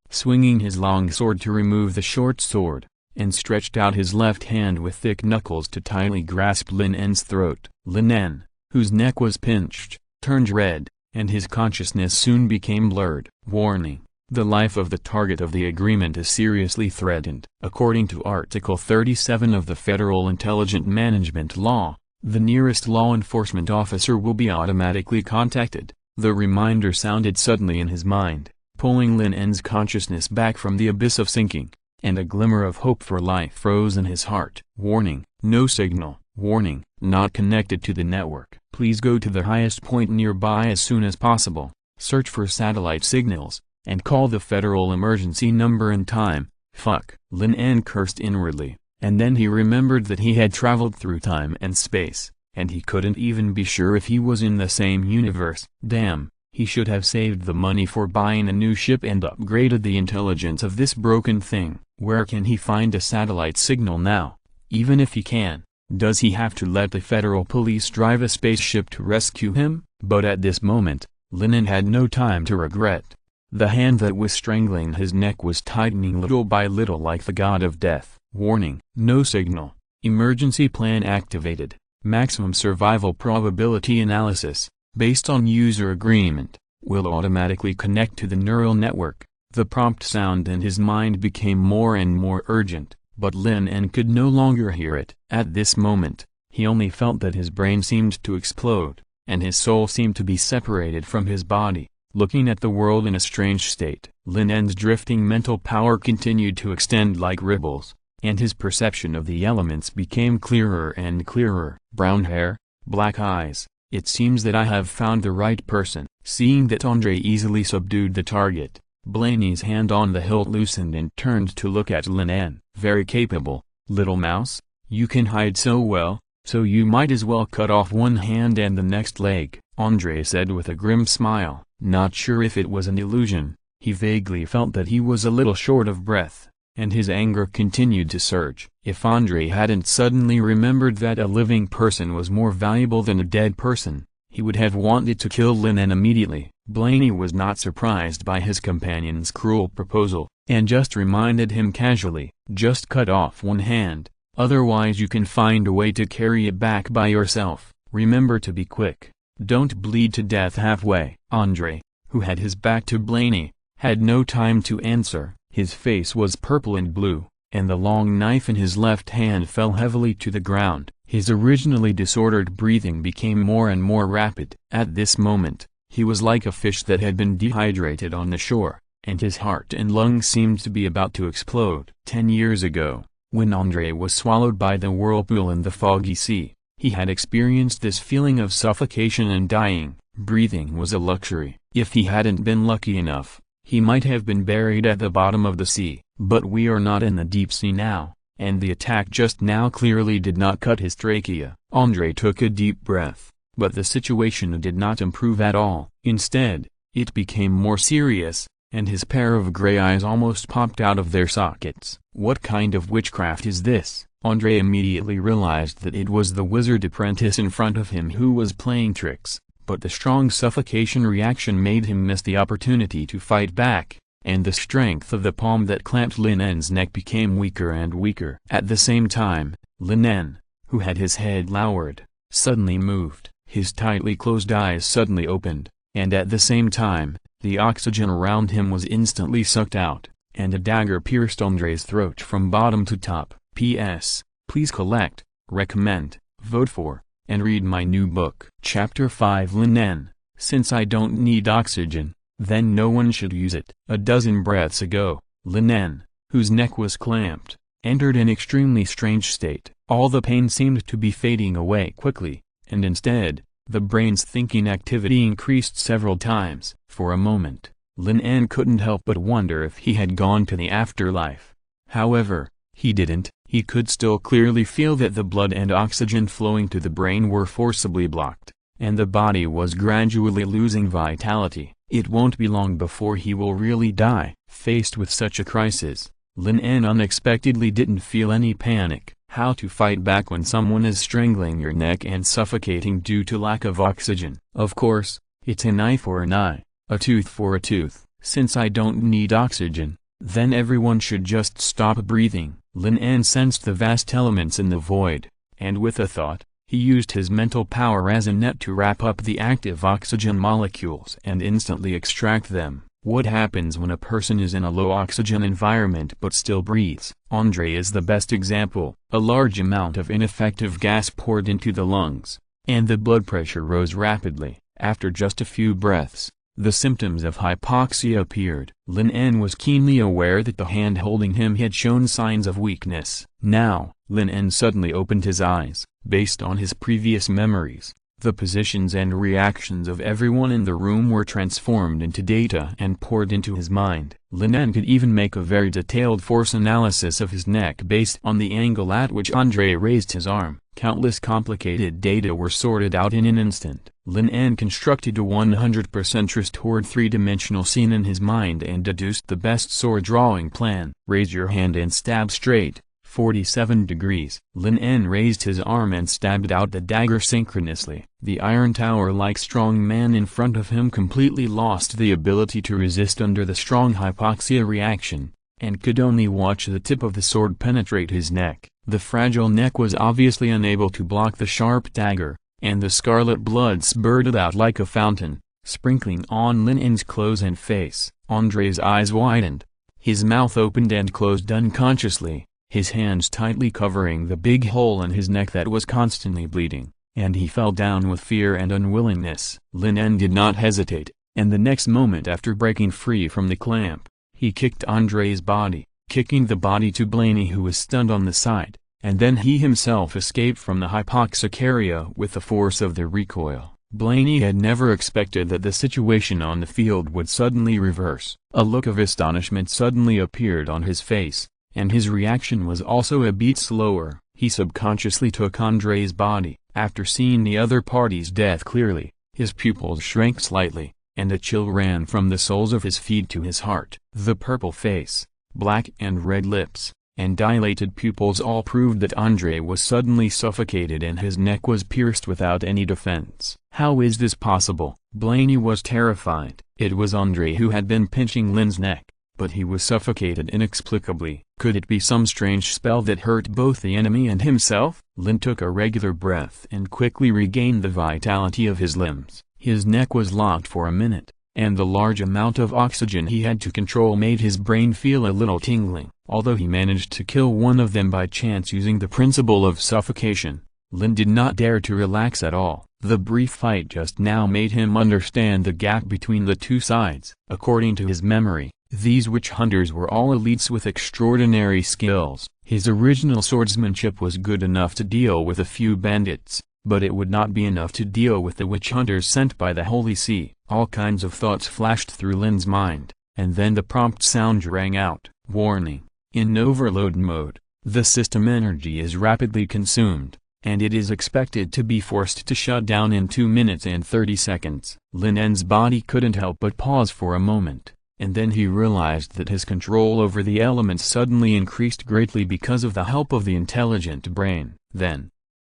swinging his long sword to remove the short sword, and stretched out his left hand with thick knuckles to tightly grasp Lin En's throat. Lin En, whose neck was pinched, turned red, and his consciousness soon became blurred. Warning: the life of the target of the agreement is seriously threatened. According to Article 37 of the Federal Intelligent Management Law, the nearest law enforcement officer will be automatically contacted. The reminder sounded suddenly in his mind, pulling Lin En's consciousness back from the abyss of sinking. and a glimmer of hope for life rose in his heart. Warning, no signal. Warning, not connected to the network. Please go to the highest point nearby as soon as possible, search for satellite signals, and call the federal emergency number in time. Fuck. Lin En cursed inwardly, and then he remembered that he had traveled through time and space, and he couldn't even be sure if he was in the same universe. Damn, he should have saved the money for buying a new ship and upgraded the intelligence of this broken thing. Where can he find a satellite signal now? Even if he can, does he have to let the federal police drive a spaceship to rescue him? But at this moment, Lin En had no time to regret. The hand that was strangling his neck was tightening little by little like the god of death. Warning, no signal. Emergency plan activated. Maximum survival probability analysis, based on user agreement, will automatically connect to the neural network. The prompt sound in his mind became more and more urgent, but Lin En could no longer hear it. At this moment, he only felt that his brain seemed to explode, and his soul seemed to be separated from his body, looking at the world in a strange state. Lin En's drifting mental power continued to extend like ripples, and his perception of the elements became clearer and clearer. Brown hair, black eyes, it seems that I have found the right person. Seeing that Andre easily subdued the target, Blaney's hand on the hilt loosened and turned to look at Lin En. Very capable, little mouse, you can hide so well, so you might as well cut off one hand and the next leg, Andre said with a grim smile. Not sure if it was an illusion, he vaguely felt that he was a little short of breath, and his anger continued to surge. If Andre hadn't suddenly remembered that a living person was more valuable than a dead person, he would have wanted to kill Lin En immediately. Blaney was not surprised by his companion's cruel proposal, and just reminded him casually, just cut off one hand, otherwise you can find a way to carry it back by yourself. Remember to be quick. Don't bleed to death halfway. Andre, who had his back to Blaney, had no time to answer. His face was purple and blue, and the long knife in his left hand fell heavily to the ground. His originally disordered breathing became more and more rapid. At this moment, he was like a fish that had been dehydrated on the shore, and his heart and lungs seemed to be about to explode. 10 years ago, when Andre was swallowed by the whirlpool in the foggy sea, he had experienced this feeling of suffocation and dying. Breathing was a luxury. If he hadn't been lucky enough, he might have been buried at the bottom of the sea. But we are not in the deep sea now, and the attack just now clearly did not cut his trachea. Andre took a deep breath, but the situation did not improve at all. Instead, it became more serious, and his pair of gray eyes almost popped out of their sockets. What kind of witchcraft is this? Andre immediately realized that it was the wizard apprentice in front of him who was playing tricks, but the strong suffocation reaction made him miss the opportunity to fight back, and the strength of the palm that clamped Lin En's neck became weaker and weaker. At the same time, Lin En, who had his head lowered, suddenly moved. His tightly closed eyes suddenly opened, and at the same time, the oxygen around him was instantly sucked out, and a dagger pierced Andre's throat from bottom to top. P.S. Please collect, recommend, vote for, and read my new book. Chapter 5. Lin En, since I don't need oxygen, then no one should use it. A dozen breaths ago, Lin En, whose neck was clamped, entered an extremely strange state. All the pain seemed to be fading away quickly, and instead, the brain's thinking activity increased several times. For a moment, Lin En couldn't help but wonder if he had gone to the afterlife. However, he didn't. He could still clearly feel that the blood and oxygen flowing to the brain were forcibly blocked, and the body was gradually losing vitality. It won't be long before he will really die. Faced with such a crisis, Lin En unexpectedly didn't feel any panic. How to fight back when someone is strangling your neck and suffocating due to lack of oxygen? Of course, it's an eye for an eye, a tooth for a tooth. Since I don't need oxygen, then everyone should just stop breathing. Lin En sensed the vast elements in the void, and with a thought, he used his mental power as a net to wrap up the active oxygen molecules and instantly extract them. What happens when a person is in a low oxygen environment but still breathes? Andre is the best example. A large amount of ineffective gas poured into the lungs, and the blood pressure rose rapidly. After just a few breaths, the symptoms of hypoxia appeared. Lin En was keenly aware that the hand holding him had shown signs of weakness. Now, Lin En suddenly opened his eyes. Based on his previous memories, the positions and reactions of everyone in the room were transformed into data and poured into his mind. Lin En could even make a very detailed force analysis of his neck based on the angle at which Andre raised his arm. Countless complicated data were sorted out in an instant. Lin En constructed a 100% restored three-dimensional scene in his mind and deduced the best sword drawing plan. Raise your hand and stab straight. 47 degrees. Lin En raised his arm and stabbed out the dagger synchronously. The iron tower-like strong man in front of him completely lost the ability to resist under the strong hypoxia reaction, and could only watch the tip of the sword penetrate his neck. The fragile neck was obviously unable to block the sharp dagger, and the scarlet blood spurted out like a fountain, sprinkling on Lin En's clothes and face. Andre's eyes widened. His mouth opened and closed unconsciously, his hands tightly covering the big hole in his neck that was constantly bleeding, and he fell down with fear and unwillingness. Lin En did not hesitate, and the next moment after breaking free from the clamp, he kicked Andre's body, kicking the body to Blaney who was stunned on the side, and then he himself escaped from the hypoxic area with the force of the recoil. Blaney had never expected that the situation on the field would suddenly reverse. A look of astonishment suddenly appeared on his face, and his reaction was also a beat slower. He subconsciously took Andre's body. After seeing the other party's death clearly, his pupils shrank slightly, and a chill ran from the soles of his feet to his heart. The purple face, black and red lips, and dilated pupils all proved that Andre was suddenly suffocated and his neck was pierced without any defense. How is this possible? Blaney was terrified. It was Andre who had been pinching Lin's neck, but he was suffocated inexplicably. Could it be some strange spell that hurt both the enemy and himself? Lin took a regular breath and quickly regained the vitality of his limbs. His neck was locked for a minute, and the large amount of oxygen he had to control made his brain feel a little tingling. Although he managed to kill one of them by chance using the principle of suffocation, Lin did not dare to relax at all. The brief fight just now made him understand the gap between the two sides. According to his memory, these witch hunters were all elites with extraordinary skills. His original swordsmanship was good enough to deal with a few bandits, but it would not be enough to deal with the witch hunters sent by the Holy See. All kinds of thoughts flashed through Lin's mind, and then the prompt sound rang out. Warning. In overload mode, the system energy is rapidly consumed, and it is expected to be forced to shut down in 2 minutes and 30 seconds. Lin En's body couldn't help but pause for a moment, and then he realized that his control over the elements suddenly increased greatly because of the help of the intelligent brain. Then,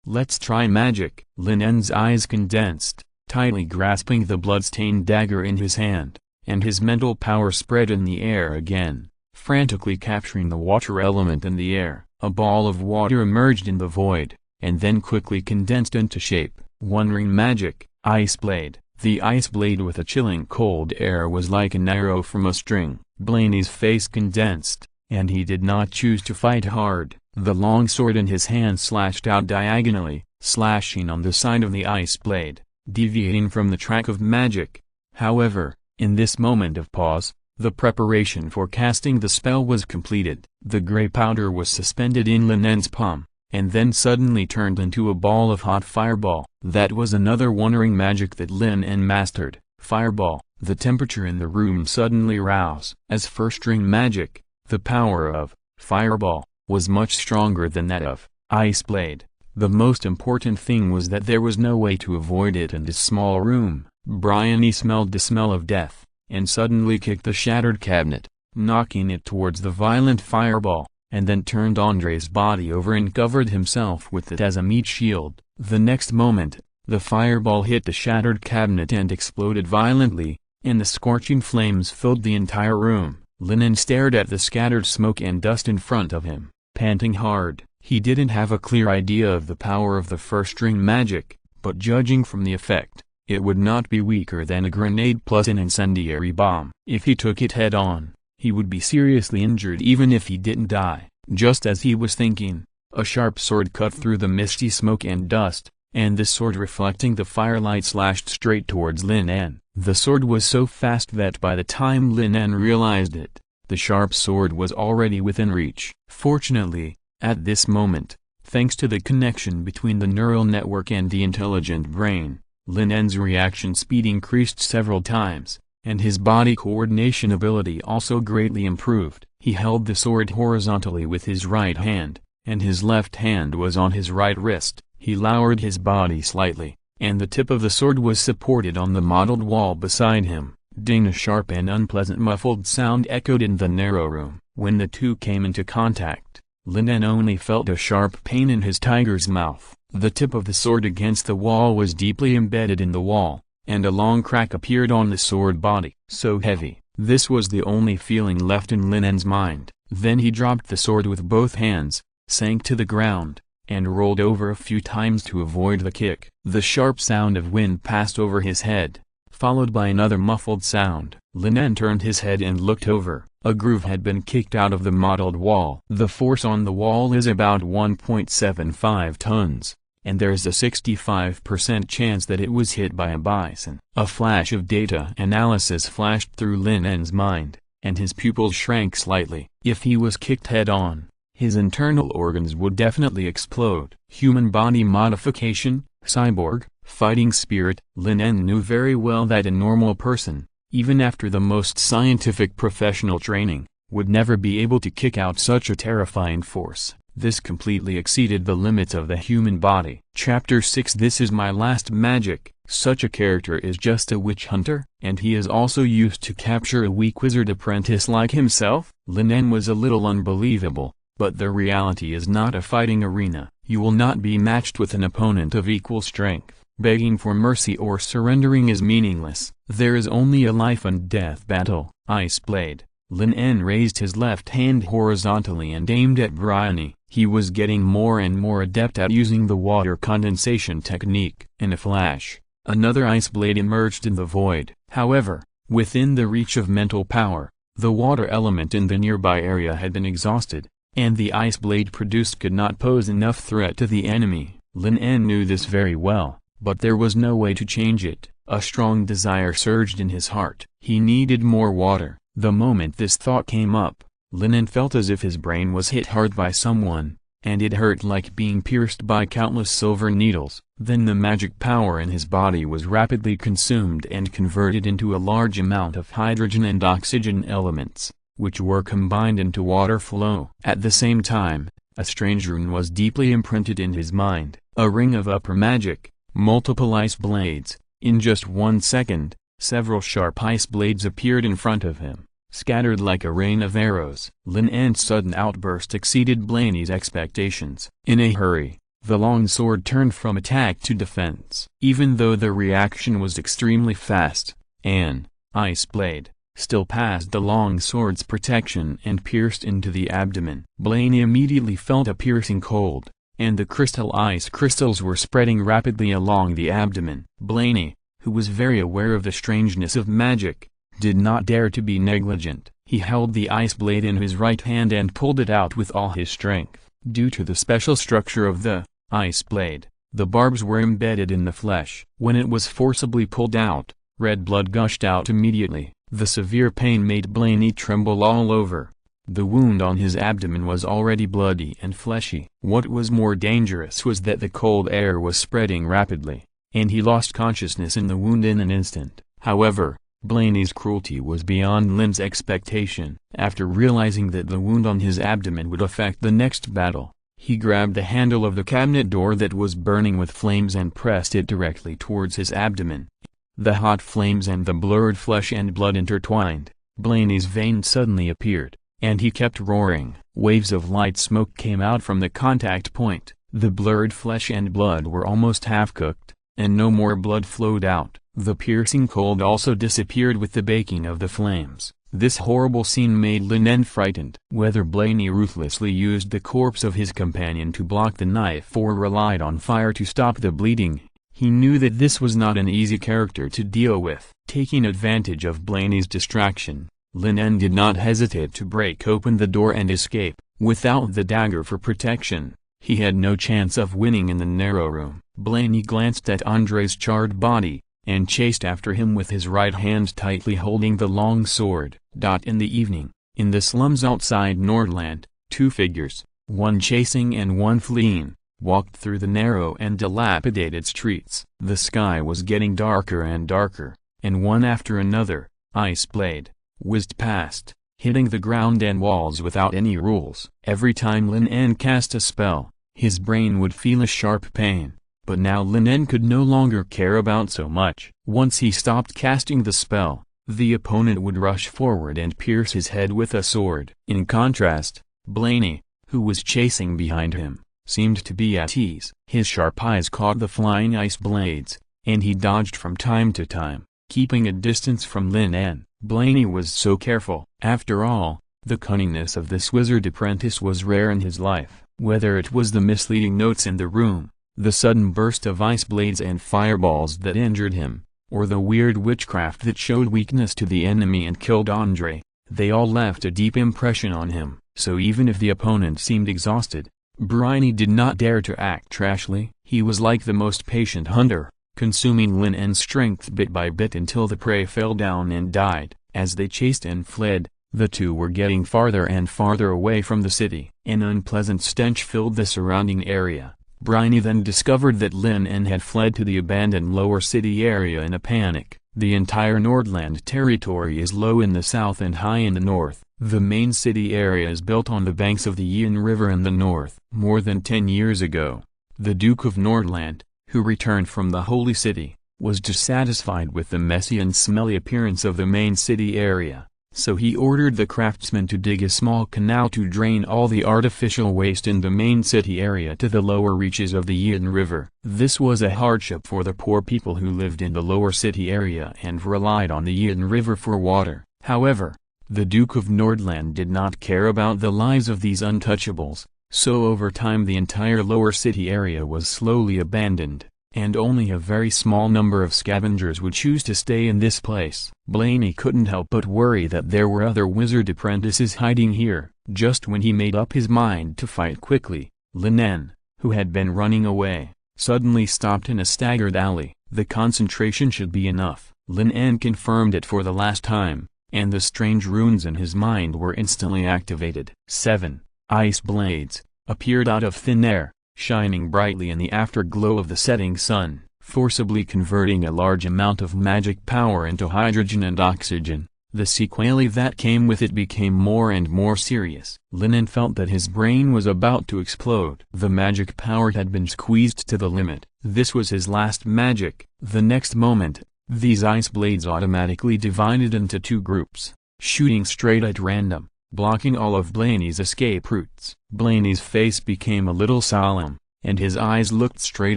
let's try magic. Lin En's eyes condensed, tightly grasping the blood-stained dagger in his hand, and his mental power spread in the air again, frantically capturing the water element in the air. A ball of water emerged in the void, and then quickly condensed into shape. Wondering magic. Ice blade. The ice blade with a chilling cold air was like an arrow from a string. Blaney's face condensed, and he did not choose to fight hard. The long sword in his hand slashed out diagonally, slashing on the side of the ice blade, deviating from the track of magic. However, in this moment of pause, the preparation for casting the spell was completed. The gray powder was suspended in Lin En's palm, and then suddenly turned into a ball of hot fireball. That was another wondering magic that Lin En mastered. Fireball. The temperature in the room suddenly rose. As first-ring magic, the power of fireball was much stronger than that of ice blade. The most important thing was that there was no way to avoid it in this small room. Bryony smelled the smell of death, and suddenly kicked the shattered cabinet, knocking it towards the violent fireball, and then turned Andre's body over and covered himself with it as a meat shield. The next moment, the fireball hit the shattered cabinet and exploded violently, and the scorching flames filled the entire room. Lin En stared at the scattered smoke and dust in front of him, panting hard. He didn't have a clear idea of the power of the first-ring magic, but judging from the effect, it would not be weaker than a grenade plus an incendiary bomb. If he took it head-on, he would be seriously injured even if he didn't die. Just as he was thinking, a sharp sword cut through the misty smoke and dust, and the sword reflecting the firelight slashed straight towards Lin En. The sword was so fast that by the time Lin En realized it, the sharp sword was already within reach. Fortunately, at this moment, thanks to the connection between the neural network and the intelligent brain, Lin En's reaction speed increased several times, and his body coordination ability also greatly improved. He held the sword horizontally with his right hand, and his left hand was on his right wrist. He lowered his body slightly, and the tip of the sword was supported on the mottled wall beside him. Ding! A sharp and unpleasant muffled sound echoed in the narrow room. When the two came into contact, Lin En only felt a sharp pain in his tiger's mouth. The tip of the sword against the wall was deeply embedded in the wall, and a long crack appeared on the sword body. So heavy, this was the only feeling left in Lin En's mind. Then he dropped the sword with both hands, sank to the ground, and rolled over a few times to avoid the kick. The sharp sound of wind passed over his head, followed by another muffled sound. Lin En turned his head and looked over. A groove had been kicked out of the mottled wall. The force on the wall is about 1.75 tons, and there's a 65% chance that it was hit by a bison. A flash of data analysis flashed through Lin En's mind, and his pupils shrank slightly. If he was kicked head-on, his internal organs would definitely explode. Human body modification, cyborg, fighting spirit. Lin En knew very well that a normal person, even after the most scientific professional training, would never be able to kick out such a terrifying force. This completely exceeded the limits of the human body. Chapter 6. This is my last magic. Such a character is just a witch hunter, and he is also used to capture a weak wizard apprentice like himself. Lin En was a little unbelievable, but the reality is not a fighting arena. You will not be matched with an opponent of equal strength. Begging for mercy or surrendering is meaningless. There is only a life and death battle. Ice Blade. Lin En raised his left hand horizontally and aimed at Bryony. He was getting more and more adept at using the water condensation technique. In a flash, another ice blade emerged in the void. However, within the reach of mental power, the water element in the nearby area had been exhausted, and the ice blade produced could not pose enough threat to the enemy. Lin En knew this very well, but there was no way to change it. A strong desire surged in his heart. He needed more water. The moment this thought came up, Lin En felt as if his brain was hit hard by someone, and it hurt like being pierced by countless silver needles. Then the magic power in his body was rapidly consumed and converted into a large amount of hydrogen and oxygen elements, which were combined into water flow. At the same time, a strange rune was deeply imprinted in his mind, a ring of upper magic, multiple ice blades. In just 1 second, several sharp ice blades appeared in front of him, scattered like a rain of arrows. Lin En's sudden outburst exceeded Blaney's expectations. In a hurry, the long sword turned from attack to defense. Even though the reaction was extremely fast, an ice blade still passed the long sword's protection and pierced into the abdomen. Blaney immediately felt a piercing cold, and the crystal ice crystals were spreading rapidly along the abdomen. Blaney, who was very aware of the strangeness of magic, did not dare to be negligent. He held the ice blade in his right hand and pulled it out with all his strength. Due to the special structure of the ice blade, the barbs were embedded in the flesh. When it was forcibly pulled out, red blood gushed out immediately. The severe pain made Blaney tremble all over. The wound on his abdomen was already bloody and fleshy. What was more dangerous was that the cold air was spreading rapidly, and he lost consciousness in the wound in an instant. However, Blaney's cruelty was beyond Lin's expectation. After realizing that the wound on his abdomen would affect the next battle, he grabbed the handle of the cabinet door that was burning with flames and pressed it directly towards his abdomen. The hot flames and the blurred flesh and blood intertwined. Blaney's vein suddenly appeared, and he kept roaring. Waves of light smoke came out from the contact point. The blurred flesh and blood were almost half-cooked, and no more blood flowed out. The piercing cold also disappeared with the baking of the flames. This horrible scene made Lin En frightened. Whether Blaney ruthlessly used the corpse of his companion to block the knife or relied on fire to stop the bleeding, he knew that this was not an easy character to deal with. Taking advantage of Blaney's distraction, Lin En did not hesitate to break open the door and escape. Without the dagger for protection, he had no chance of winning in the narrow room. Blaney glanced at Andre's charred body, and chased after him with his right hand tightly holding the long sword. In the evening, in the slums outside Nordland, two figures, one chasing and one fleeing, walked through the narrow and dilapidated streets. The sky was getting darker and darker, and one after another, Ice Blade, whizzed past, hitting the ground and walls without any rules. Every time Lin En cast a spell, his brain would feel a sharp pain, but now Lin En could no longer care about so much. Once he stopped casting the spell, the opponent would rush forward and pierce his head with a sword. In contrast, Blaney, who was chasing behind him, seemed to be at ease. His sharp eyes caught the flying ice blades, and he dodged from time to time, keeping a distance from Lin En. Blaney was so careful. After all, the cunningness of this wizard apprentice was rare in his life. Whether it was the misleading notes in the room, the sudden burst of ice blades and fireballs that injured him, or the weird witchcraft that showed weakness to the enemy and killed Andre, they all left a deep impression on him. So even if the opponent seemed exhausted, Bryony did not dare to act trashly. He was like the most patient hunter, consuming Lin En's strength bit by bit until the prey fell down and died. As they chased and fled, the two were getting farther and farther away from the city. An unpleasant stench filled the surrounding area. Bryony then discovered that Lin En had fled to the abandoned lower city area in a panic. The entire Nordland territory is low in the south and high in the north. The main city area is built on the banks of the Yin River in the north. More than 10 years ago, the Duke of Nordland, who returned from the Holy City, was dissatisfied with the messy and smelly appearance of the main city area, so he ordered the craftsmen to dig a small canal to drain all the artificial waste in the main city area to the lower reaches of the Yin River. This was a hardship for the poor people who lived in the lower city area and relied on the Yin River for water. However, the Duke of Nordland did not care about the lives of these untouchables, so over time the entire lower city area was slowly abandoned, and only a very small number of scavengers would choose to stay in this place. Blaney couldn't help but worry that there were other wizard apprentices hiding here. Just when he made up his mind to fight quickly, Lin En, who had been running away, suddenly stopped in a staggered alley. The concentration should be enough. Lin En confirmed it for the last time, and the strange runes in his mind were instantly activated. 7 ice blades appeared out of thin air, shining brightly in the afterglow of the setting sun, forcibly converting a large amount of magic power into hydrogen and oxygen. The sequelae that came with it became more and more serious. Lin En felt that his brain was about to explode. The magic power had been squeezed to the limit. This was his last magic. The next moment, these ice blades automatically divided into two groups, shooting straight at random, blocking all of Blaney's escape routes. Blaney's face became a little solemn, and his eyes looked straight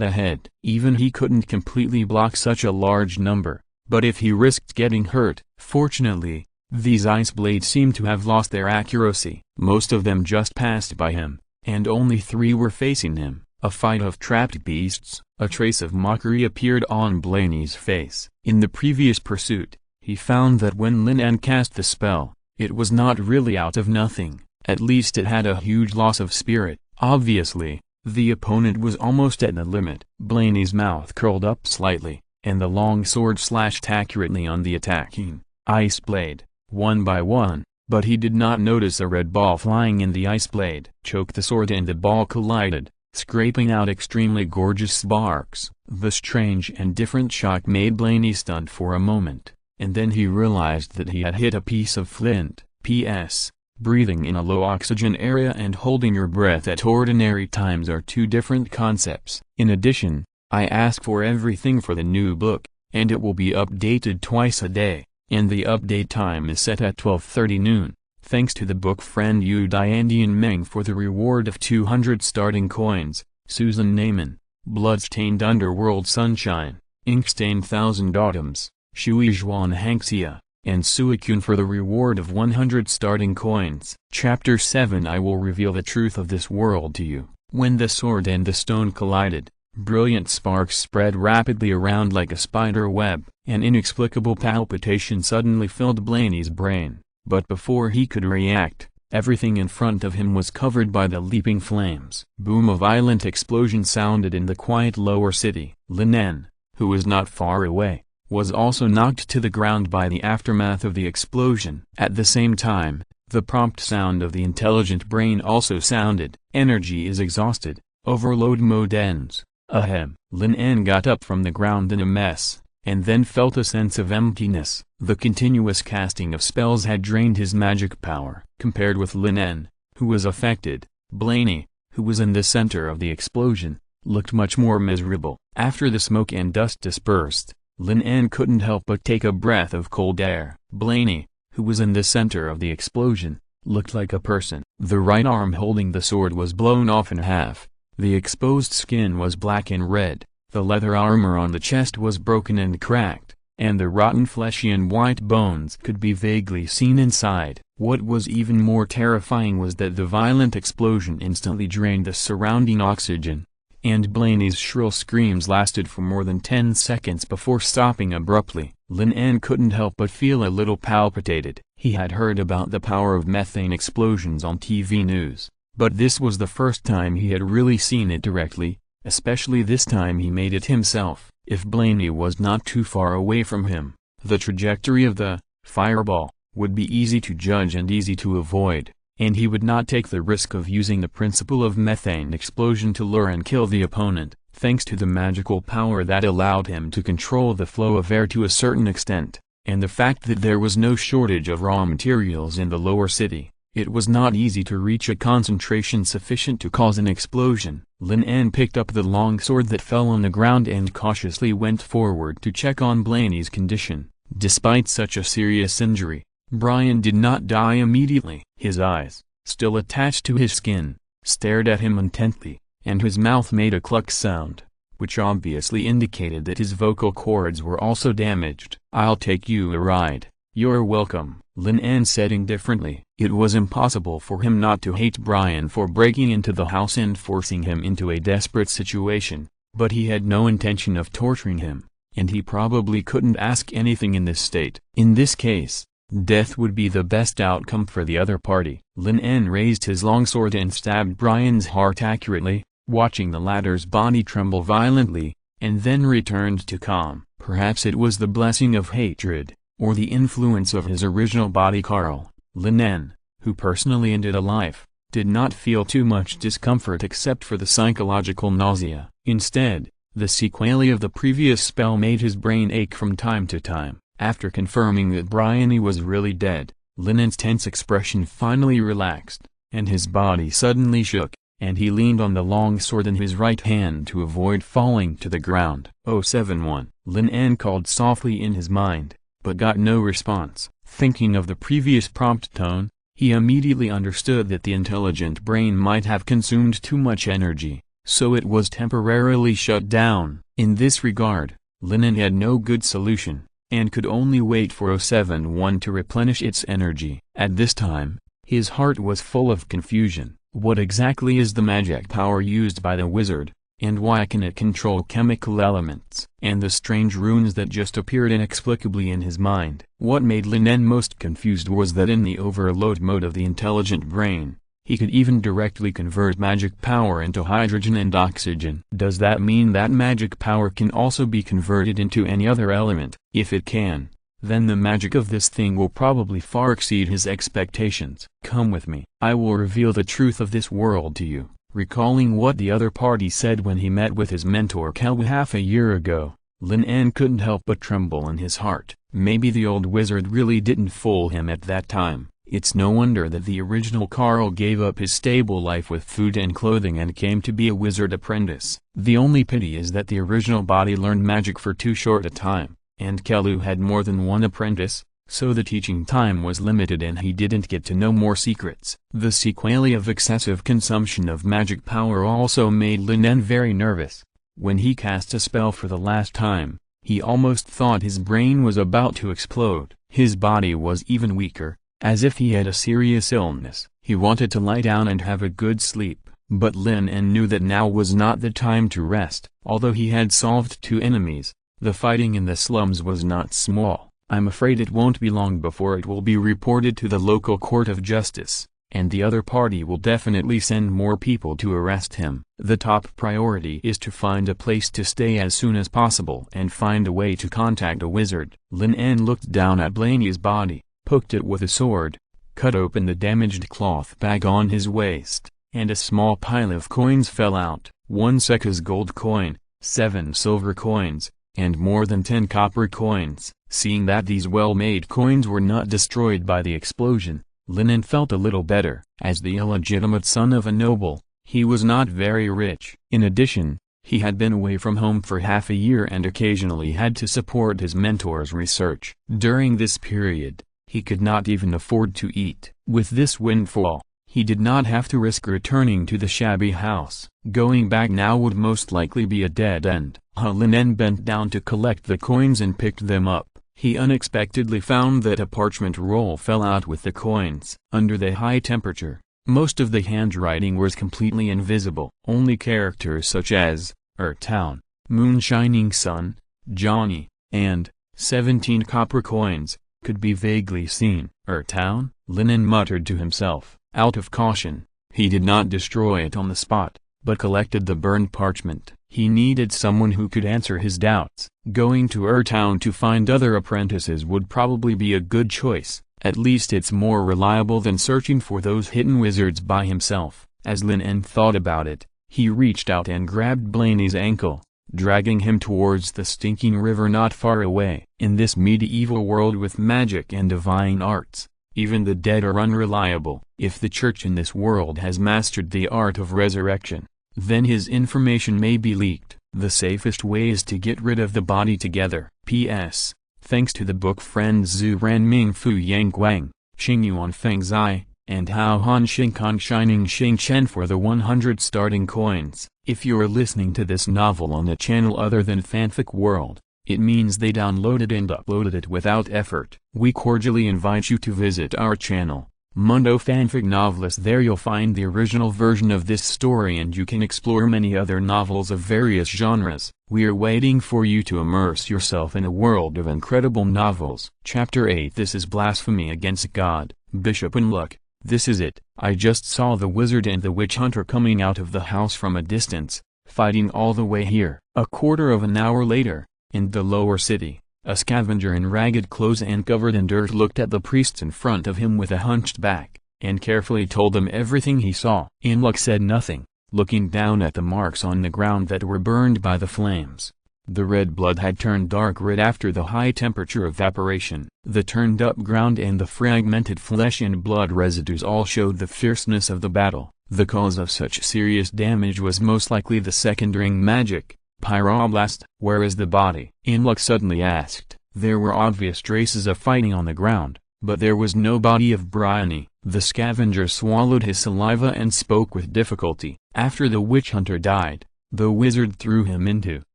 ahead. Even he couldn't completely block such a large number, but if he risked getting hurt. Fortunately, these ice blades seemed to have lost their accuracy. Most of them just passed by him, and only 3 were facing him. A fight of trapped beasts. A trace of mockery appeared on Blaney's face. In the previous pursuit, he found that when Lin En cast the spell, it was not really out of nothing. At least it had a huge loss of spirit. Obviously, the opponent was almost at the limit. Blaney's mouth curled up slightly, and the long sword slashed accurately on the attacking ice blade, one by one, but he did not notice a red ball flying in the ice blade. Choked the sword and the ball collided, scraping out extremely gorgeous sparks. The strange and different shock made Blaney stunned for a moment, and then he realized that he had hit a piece of flint. P.S. Breathing in a low oxygen area and holding your breath at ordinary times are two different concepts. In addition, I ask for everything for the new book, and it will be updated twice a day, and the update time is set at 12:30 noon. Thanks to the book friend Yu Diandian Meng for the reward of 200 starting coins, Susan Naiman, Bloodstained Underworld Sunshine, Inkstained Thousand Autumns, Shui Zhuan Hangxia, and Suikun for the reward of 100 starting coins. Chapter 7 I will reveal the truth of this world to you. When the sword and the stone collided, brilliant sparks spread rapidly around like a spider web. An inexplicable palpitation suddenly filled Blaney's brain, but before he could react, everything in front of him was covered by the leaping flames. Boom! A violent explosion sounded in the quiet lower city. Lin En, who was not far away, was also knocked to the ground by the aftermath of the explosion. At the same time, the prompt sound of the intelligent brain also sounded. Energy is exhausted. Overload mode ends. Ahem. Lin En got up from the ground in a mess, and then felt a sense of emptiness. The continuous casting of spells had drained his magic power. Compared with Lin En, who was affected, Blaney, who was in the center of the explosion, looked much more miserable. After the smoke and dust dispersed, Lin En couldn't help but take a breath of cold air. Blaney, who was in the center of the explosion, looked like a person. The right arm holding the sword was blown off in half. The exposed skin was black and red, the leather armor on the chest was broken and cracked, and the rotten fleshy and white bones could be vaguely seen inside. What was even more terrifying was that the violent explosion instantly drained the surrounding oxygen, and Blaney's shrill screams lasted for more than 10 seconds before stopping abruptly. Lin En couldn't help but feel a little palpitated. He had heard about the power of methane explosions on TV news, but this was the first time he had really seen it directly, especially this time he made it himself. If Blaney was not too far away from him, the trajectory of the fireball would be easy to judge and easy to avoid, and he would not take the risk of using the principle of methane explosion to lure and kill the opponent. Thanks to the magical power that allowed him to control the flow of air to a certain extent, and the fact that there was no shortage of raw materials in the lower city, it was not easy to reach a concentration sufficient to cause an explosion. Lin En picked up the long sword that fell on the ground and cautiously went forward to check on Blaney's condition. Despite such a serious injury, Brian did not die immediately. His eyes, still attached to his skin, stared at him intently, and his mouth made a cluck sound, which obviously indicated that his vocal cords were also damaged. "I'll take you a ride." "You're welcome," Lin En said indifferently. It was impossible for him not to hate Brian for breaking into the house and forcing him into a desperate situation, but he had no intention of torturing him, and he probably couldn't ask anything in this state. In this case, death would be the best outcome for the other party. Lin En raised his long sword and stabbed Brian's heart accurately, watching the latter's body tremble violently, and then returned to calm. Perhaps it was the blessing of hatred, or the influence of his original body. Carl, Lin En, who personally ended a life, did not feel too much discomfort except for the psychological nausea. Instead, the sequelae of the previous spell made his brain ache from time to time. After confirming that Brian was really dead, Lin En's tense expression finally relaxed, and his body suddenly shook, and he leaned on the long sword in his right hand to avoid falling to the ground. 071. Lin En called softly in his mind, but got no response. Thinking of the previous prompt tone, he immediately understood that the intelligent brain might have consumed too much energy, so it was temporarily shut down. In this regard, Lin En had no good solution, and could only wait for 071 to replenish its energy. At this time, his heart was full of confusion. What exactly is the magic power used by the wizard, and why can it control chemical elements? And the strange runes that just appeared inexplicably in his mind. What made Lin En most confused was that in the overload mode of the intelligent brain, he could even directly convert magic power into hydrogen and oxygen. Does that mean that magic power can also be converted into any other element? If it can, then the magic of this thing will probably far exceed his expectations. Come with me. I will reveal the truth of this world to you. Recalling what the other party said when he met with his mentor Kel half a year ago, Lin En couldn't help but tremble in his heart. Maybe the old wizard really didn't fool him at that time. It's no wonder that the original Carl gave up his stable life with food and clothing and came to be a wizard apprentice. The only pity is that the original body learned magic for too short a time, and Kelu had more than one apprentice, so the teaching time was limited and he didn't get to know more secrets. The sequelae of excessive consumption of magic power also made Lin En very nervous. When he cast a spell for the last time, he almost thought his brain was about to explode. His body was even weaker, as if he had a serious illness. He wanted to lie down and have a good sleep, but Lin En knew that now was not the time to rest. Although he had solved 2 enemies, the fighting in the slums was not small. I'm afraid it won't be long before it will be reported to the local court of justice, and the other party will definitely send more people to arrest him. The top priority is to find a place to stay as soon as possible and find a way to contact a wizard. Lin En looked down at Blaney's body, poked it with a sword, cut open the damaged cloth bag on his waist, and a small pile of coins fell out. 1 Seca's gold coin, 7 silver coins, and more than 10 copper coins. Seeing that these well-made coins were not destroyed by the explosion, Lin En felt a little better. As the illegitimate son of a noble, he was not very rich. In addition, he had been away from home for half a year and occasionally had to support his mentor's research. During this period, he could not even afford to eat. With this windfall, he did not have to risk returning to the shabby house. Going back now would most likely be a dead end. Lin En bent down to collect the coins and picked them up. He unexpectedly found that a parchment roll fell out with the coins. Under the high temperature, most of the handwriting was completely invisible. Only characters such as, Town, Moon Shining Sun, Johnny, and 17 copper coins, could be vaguely seen. Town? Lin En muttered to himself. Out of caution, he did not destroy it on the spot, but collected the burned parchment. He needed someone who could answer his doubts. Going to Town to find other apprentices would probably be a good choice. At least it's more reliable than searching for those hidden wizards by himself. As Lin En thought about it, he reached out and grabbed Blaney's ankle, dragging him towards the stinking river not far away. In this medieval world with magic and divine arts, even the dead are unreliable. If the church in this world has mastered the art of resurrection, then his information may be leaked. The safest way is to get rid of the body together. P.S. Thanks to the book friends Zhu Ran Ming Fu Yang Guang, Xing Yuan Feng Zai, and Hao Han Xing Kong Shining Xing Chen for the 100 starting coins. If you're listening to this novel on a channel other than Fanfic World, it means they downloaded and uploaded it without effort. We cordially invite you to visit our channel, Mundo Fanfic Novelist. There you'll find the original version of this story and you can explore many other novels of various genres. We are waiting for you to immerse yourself in a world of incredible novels. Chapter 8. This is blasphemy against God. Bishop Unluck. This is it. I just saw the wizard and the witch hunter coming out of the house from a distance, fighting all the way here. A quarter of an hour later, in the lower city, a scavenger in ragged clothes and covered in dirt looked at the priests in front of him with a hunched back, and carefully told them everything he saw. Unluck said nothing, looking down at the marks on the ground that were burned by the flames. The red blood had turned dark red after the high temperature evaporation. The turned up ground and the fragmented flesh and blood residues all showed the fierceness of the battle. The cause of such serious damage was most likely the second ring magic, pyroblast. Where is the body? Unluck suddenly asked. There were obvious traces of fighting on the ground, but there was no body of Bryony. The scavenger swallowed his saliva and spoke with difficulty. After the witch hunter died, the wizard threw him into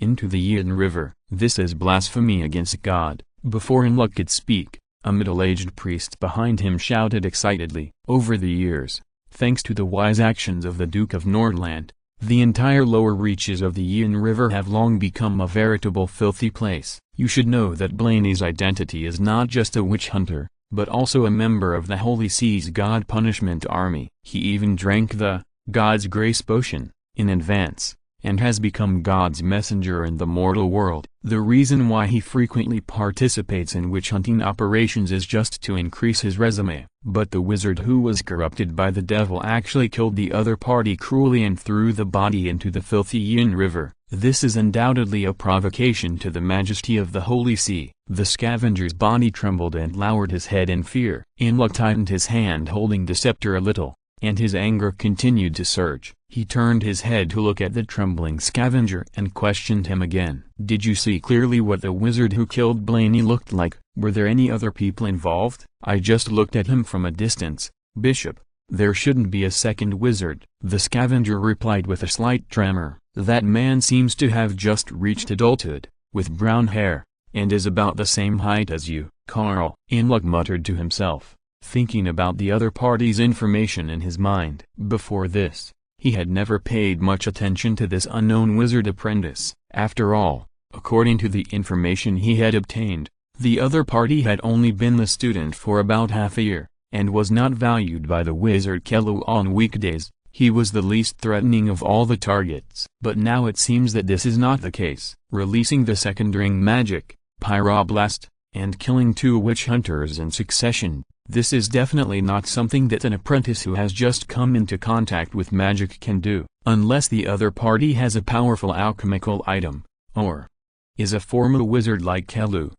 the Yin River. This is blasphemy against God. Before Unluck could speak, a middle-aged priest behind him shouted excitedly. Over the years, thanks to the wise actions of the Duke of Nordland, the entire lower reaches of the Yin River have long become a veritable filthy place. You should know that Blaney's identity is not just a witch hunter, but also a member of the Holy See's God Punishment Army. He even drank the God's Grace potion in advance, and has become God's messenger in the mortal world. The reason why he frequently participates in witch-hunting operations is just to increase his resume. But the wizard who was corrupted by the devil actually killed the other party cruelly and threw the body into the filthy Yin River. This is undoubtedly a provocation to the majesty of the Holy See. The scavenger's body trembled and lowered his head in fear. Unluck tightened his hand holding the scepter a little, and his anger continued to surge. He turned his head to look at the trembling scavenger and questioned him again. Did you see clearly what the wizard who killed Blaney looked like? Were there any other people involved? I just looked at him from a distance, Bishop. There shouldn't be a second wizard. The scavenger replied with a slight tremor. That man seems to have just reached adulthood, with brown hair, and is about the same height as you, Carl. Unluck muttered to himself, thinking about the other party's information in his mind. Before this, he had never paid much attention to this unknown wizard apprentice. After all, according to the information he had obtained, the other party had only been the student for about half a year, and was not valued by the wizard Kelu on weekdays. He was the least threatening of all the targets. But now it seems that this is not the case. Releasing the second-ring magic, pyroblast, and killing 2 witch hunters in succession, this is definitely not something that an apprentice who has just come into contact with magic can do, unless the other party has a powerful alchemical item, or is a former wizard like Kelu.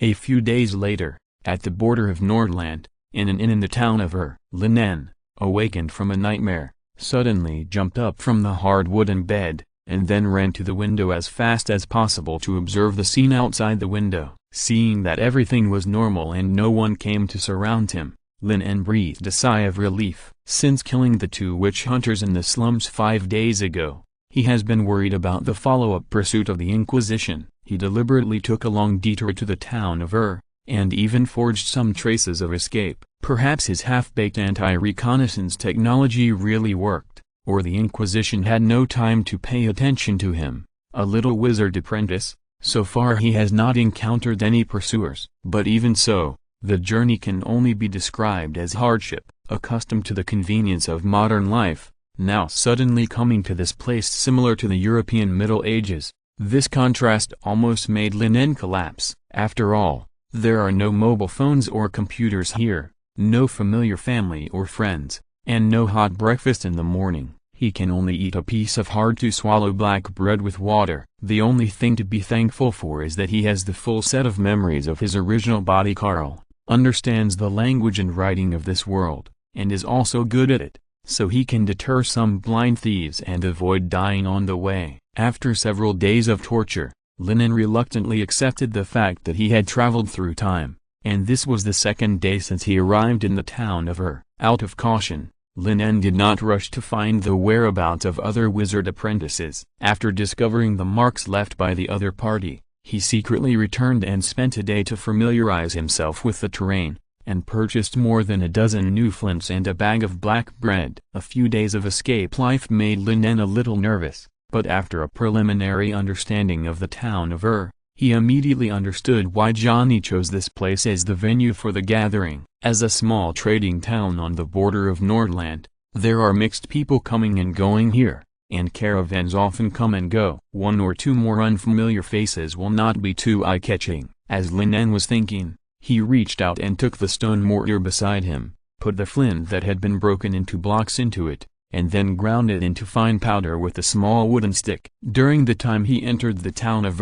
A few days later, at the border of Nordland, in an inn in the town of Lin En, awakened from a nightmare, suddenly jumped up from the hard wooden bed, and then ran to the window as fast as possible to observe the scene outside the window. Seeing that everything was normal and no one came to surround him, Lin En breathed a sigh of relief. Since killing the 2 witch hunters in the slums 5 days ago, he has been worried about the follow-up pursuit of the Inquisition. He deliberately took a long detour to the town of and even forged some traces of escape. Perhaps his half-baked anti-reconnaissance technology really worked, or the Inquisition had no time to pay attention to him. A little wizard apprentice, so far he has not encountered any pursuers. But even so, the journey can only be described as hardship. Accustomed to the convenience of modern life, now suddenly coming to this place similar to the European Middle Ages, this contrast almost made Lin En collapse. After all, there are no mobile phones or computers here, no familiar family or friends, and no hot breakfast in the morning. He can only eat a piece of hard-to-swallow black bread with water. The only thing to be thankful for is that he has the full set of memories of his original body. Carl understands the language and writing of this world, and is also good at it, so he can deter some blind thieves and avoid dying on the way. After several days of torture, Lin En reluctantly accepted the fact that he had traveled through time, and this was the 2nd day since he arrived in the town of Out of caution, Lin En did not rush to find the whereabouts of other wizard apprentices. After discovering the marks left by the other party, he secretly returned and spent a day to familiarize himself with the terrain, and purchased more than a dozen new flints and a bag of black bread. A few days of escape life made Lin En a little nervous, but after a preliminary understanding of the town of he immediately understood why Johnny chose this place as the venue for the gathering. As a small trading town on the border of Nordland, there are mixed people coming and going here, and caravans often come and go. 1 or 2 more unfamiliar faces will not be too eye-catching. As Lin En was thinking, he reached out and took the stone mortar beside him, put the flint that had been broken into blocks into it, and then ground it into fine powder with a small wooden stick. During the time he entered the town of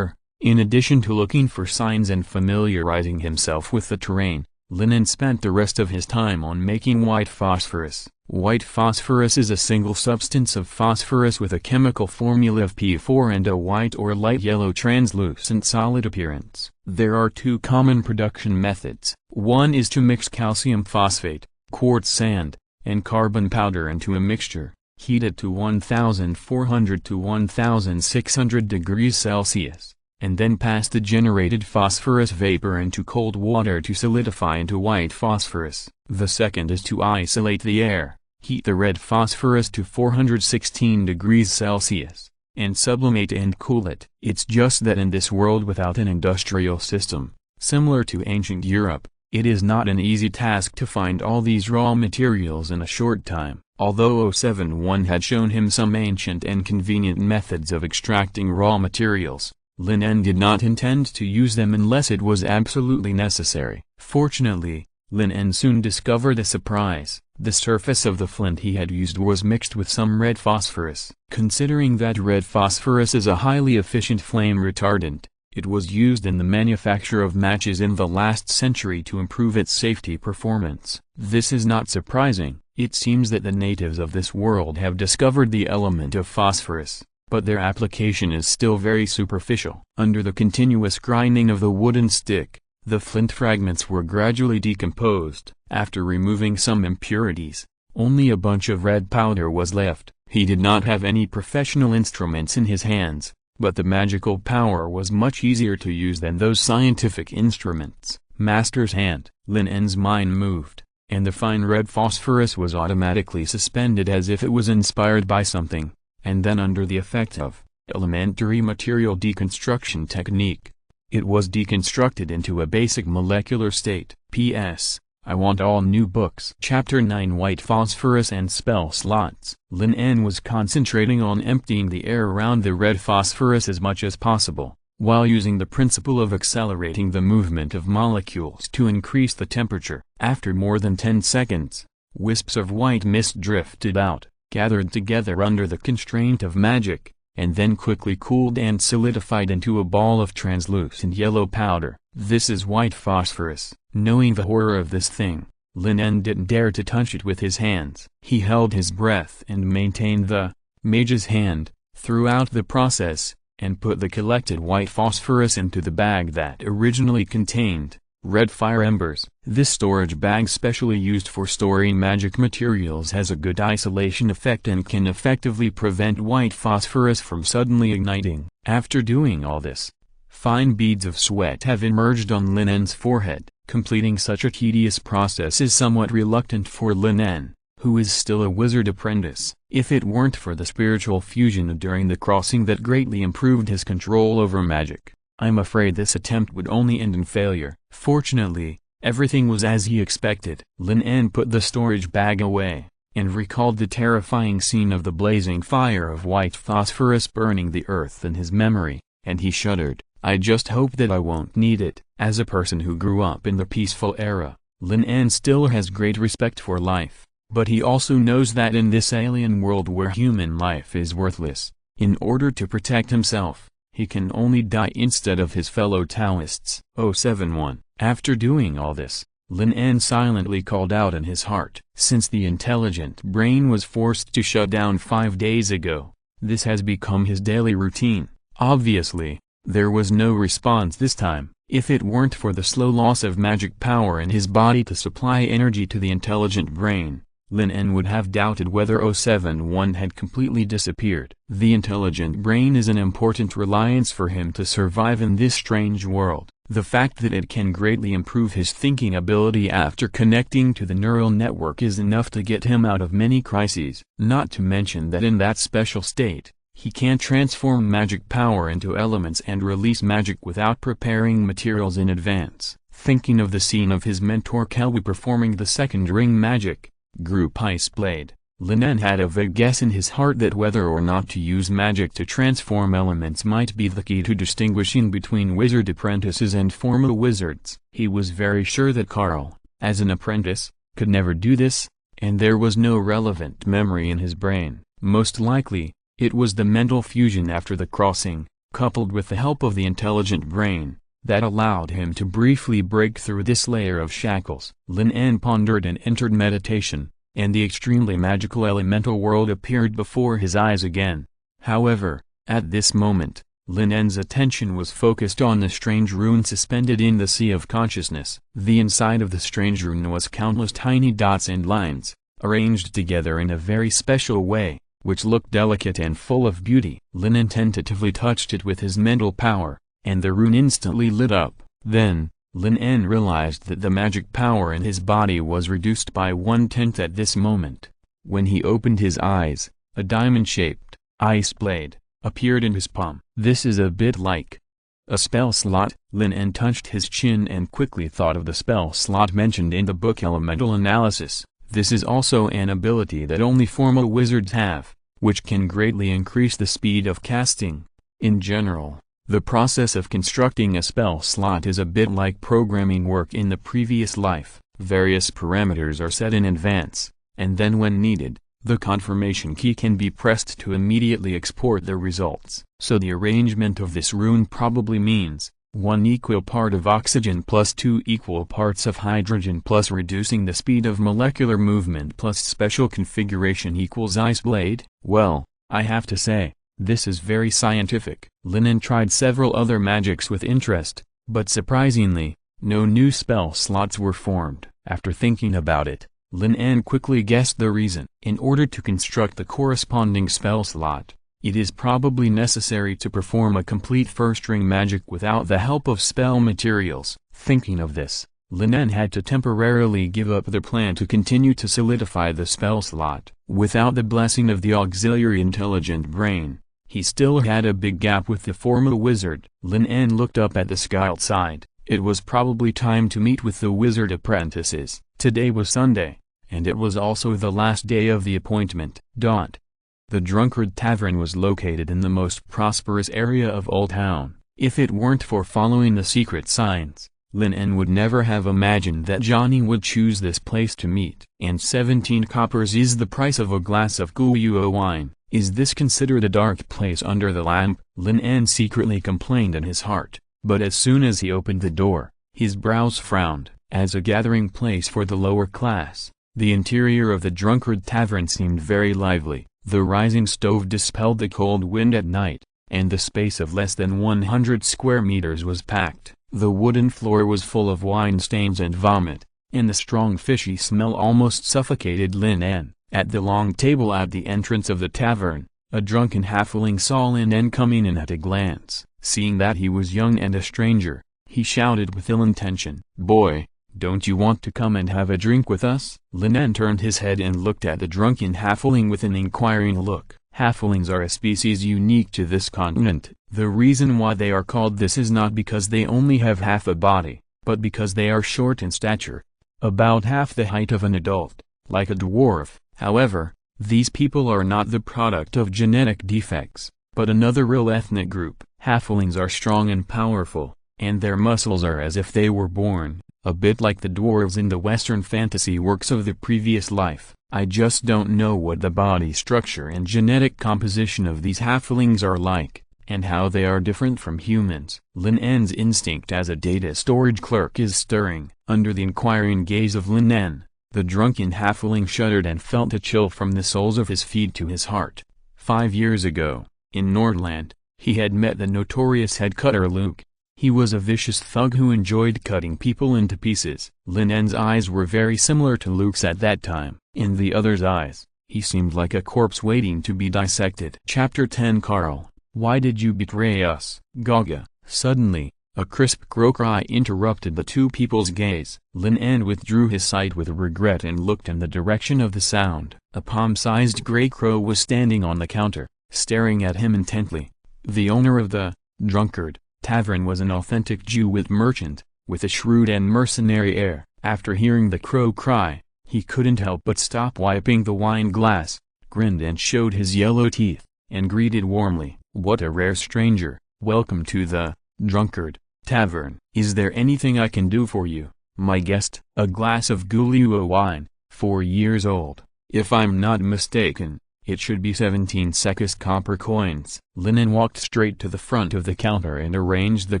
in addition to looking for signs and familiarizing himself with the terrain, Lin En spent the rest of his time on making white phosphorus. White phosphorus is a single substance of phosphorus with a chemical formula of P4 and a white or light yellow translucent solid appearance. There are 2 common production methods. One is to mix calcium phosphate, quartz sand, and carbon powder into a mixture, heat it to 1400 to 1600 degrees Celsius, and then pass the generated phosphorus vapor into cold water to solidify into white phosphorus. The second is to isolate the air, heat the red phosphorus to 416 degrees Celsius, and sublimate and cool it. It's just that in this world without an industrial system, similar to ancient Europe, it is not an easy task to find all these raw materials in a short time. Although 071 had shown him some ancient and convenient methods of extracting raw materials, Lin En did not intend to use them unless it was absolutely necessary. Fortunately, Lin En soon discovered a surprise. The surface of the flint he had used was mixed with some red phosphorus. Considering that red phosphorus is a highly efficient flame retardant, it was used in the manufacture of matches in the last century to improve its safety performance. This is not surprising. It seems that the natives of this world have discovered the element of phosphorus, but their application is still very superficial. Under the continuous grinding of the wooden stick, the flint fragments were gradually decomposed. After removing some impurities, only a bunch of red powder was left. He did not have any professional instruments in his hands, but the magical power was much easier to use than those scientific instruments. Master's hand. Lin En's mind moved, and the fine red phosphorus was automatically suspended as if it was inspired by something, and then under the effect of elementary material deconstruction technique, it was deconstructed into a basic molecular state. P.S. I want all new books. Chapter 9 White Phosphorus and Spell Slots. Lin En was concentrating on emptying the air around the red phosphorus as much as possible, while using the principle of accelerating the movement of molecules to increase the temperature. After more than 10 seconds, wisps of white mist drifted out, gathered together under the constraint of magic, and then quickly cooled and solidified into a ball of translucent yellow powder. This is white phosphorus. Knowing the horror of this thing, Lin En didn't dare to touch it with his hands. He held his breath and maintained the mage's hand throughout the process, and put the collected white phosphorus into the bag that originally contained red fire embers. This storage bag, specially used for storing magic materials, has a good isolation effect and can effectively prevent white phosphorus from suddenly igniting. After doing all this, fine beads of sweat have emerged on Lin En's forehead. Completing such a tedious process is somewhat reluctant for Lin En, who is still a wizard apprentice. If it weren't for the spiritual fusion during the crossing that greatly improved his control over magic, I'm afraid this attempt would only end in failure. Fortunately, everything was as he expected. Lin En put the storage bag away, and recalled the terrifying scene of the blazing fire of white phosphorus burning the earth in his memory, and he shuddered. I just hope that I won't need it. As a person who grew up in the peaceful era, Lin En still has great respect for life, but he also knows that in this alien world where human life is worthless, in order to protect himself, he can only die instead of his fellow Taoists. 071. After doing all this, Lin En silently called out in his heart. Since the intelligent brain was forced to shut down 5 days ago, this has become his daily routine. Obviously, there was no response this time. If it weren't for the slow loss of magic power in his body to supply energy to the intelligent brain, Lin En would have doubted whether 071 had completely disappeared. The intelligent brain is an important reliance for him to survive in this strange world. The fact that it can greatly improve his thinking ability after connecting to the neural network is enough to get him out of many crises. Not to mention that in that special state, he can transform magic power into elements and release magic without preparing materials in advance. Thinking of the scene of his mentor Kelby performing the second ring magic, group Ice Blade, Lin En had a vague guess in his heart that whether or not to use magic to transform elements might be the key to distinguishing between wizard apprentices and formal wizards. He was very sure that Carl, as an apprentice, could never do this, and there was no relevant memory in his brain. Most likely, it was the mental fusion after the crossing, coupled with the help of the intelligent brain, that allowed him to briefly break through this layer of shackles. Lin En pondered and entered meditation, and the extremely magical elemental world appeared before his eyes again. However, at this moment, Lin En's attention was focused on the strange rune suspended in the sea of consciousness. The inside of the strange rune was countless tiny dots and lines, arranged together in a very special way, which looked delicate and full of beauty. Lin En tentatively touched it with his mental power, and the rune instantly lit up. Then, Lin En realized that the magic power in his body was reduced by 1/10 at this moment. When he opened his eyes, a diamond-shaped ice blade appeared in his palm. This is a bit like a spell slot. Lin En touched his chin and quickly thought of the spell slot mentioned in the book Elemental Analysis. This is also an ability that only formal wizards have, which can greatly increase the speed of casting. In general, the process of constructing a spell slot is a bit like programming work in the previous life. Various parameters are set in advance, and then when needed, the confirmation key can be pressed to immediately export the results. So the arrangement of this rune probably means 1 equal part of oxygen plus 2 equal parts of hydrogen plus reducing the speed of molecular movement plus special configuration equals ice blade. Well, I have to say, this is very scientific. Lin En tried several other magics with interest, but surprisingly, no new spell slots were formed. After thinking about it, Lin En quickly guessed the reason. In order to construct the corresponding spell slot, it is probably necessary to perform a complete first-ring magic without the help of spell materials. Thinking of this, Lin En had to temporarily give up the plan to continue to solidify the spell slot. Without the blessing of the auxiliary intelligent brain, he still had a big gap with the formal wizard. Lin En looked up at the sky outside, It was probably time to meet with the wizard apprentices. Today was Sunday, and it was also the last day of the appointment. The Drunkard Tavern was located in the most prosperous area of Old Town. If it weren't for following the secret signs, Lin En would never have imagined that Johnny would choose this place to meet. And 17 coppers is the price of a glass of Guyuo wine. Is this considered a dark place under the lamp? Lin En secretly complained in his heart, but as soon as he opened the door, his brows frowned. As a gathering place for the lower class, the interior of the Drunkard Tavern seemed very lively. The rising stove dispelled the cold wind at night, and the space of less than 100 square meters was packed. The wooden floor was full of wine stains and vomit, and the strong fishy smell almost suffocated Lin En. At the long table at the entrance of the tavern, a drunken halfling saw Lin En coming in at a glance. Seeing that he was young and a stranger, he shouted with ill intention, "Boy, don't you want to come and have a drink with us?" Lin En turned his head and looked at the drunken halfling with an inquiring look. Halflings are a species unique to this continent. The reason why they are called this is not because they only have half a body, but because they are short in stature, about half the height of an adult, like a dwarf. However, these people are not the product of genetic defects, but another real ethnic group. Halflings are strong and powerful, and their muscles are as if they were born, a bit like the dwarves in the Western fantasy works of the previous life. I just don't know what the body structure and genetic composition of these halflings are like, and how they are different from humans. Lin En's instinct as a data storage clerk is stirring. Under the inquiring gaze of Lin En, the drunken halfling shuddered and felt a chill from the soles of his feet to his heart. 5 years ago, in Nordland, he had met the notorious head cutter Luke. He was a vicious thug who enjoyed cutting people into pieces. Lin En's eyes were very similar to Luke's at that time. In the other's eyes, he seemed like a corpse waiting to be dissected. Chapter 10 Carl, why did you betray us? Gaga. Suddenly, a crisp crow cry interrupted the two people's gaze. Lin En withdrew his sight with regret and looked in the direction of the sound. A palm-sized gray crow was standing on the counter, staring at him intently. The owner of the Drunkard Tavern was an authentic Jewite merchant, with a shrewd and mercenary air. After hearing the crow cry, he couldn't help but stop wiping the wine glass, grinned and showed his yellow teeth, and greeted warmly, "What a rare stranger, welcome to the Drunkard Tavern. Is there anything I can do for you, my guest?" A glass of Guyuo wine, 4 years old. If I'm not mistaken, it should be 17 Sekis copper coins. Lin En walked straight to the front of the counter and arranged the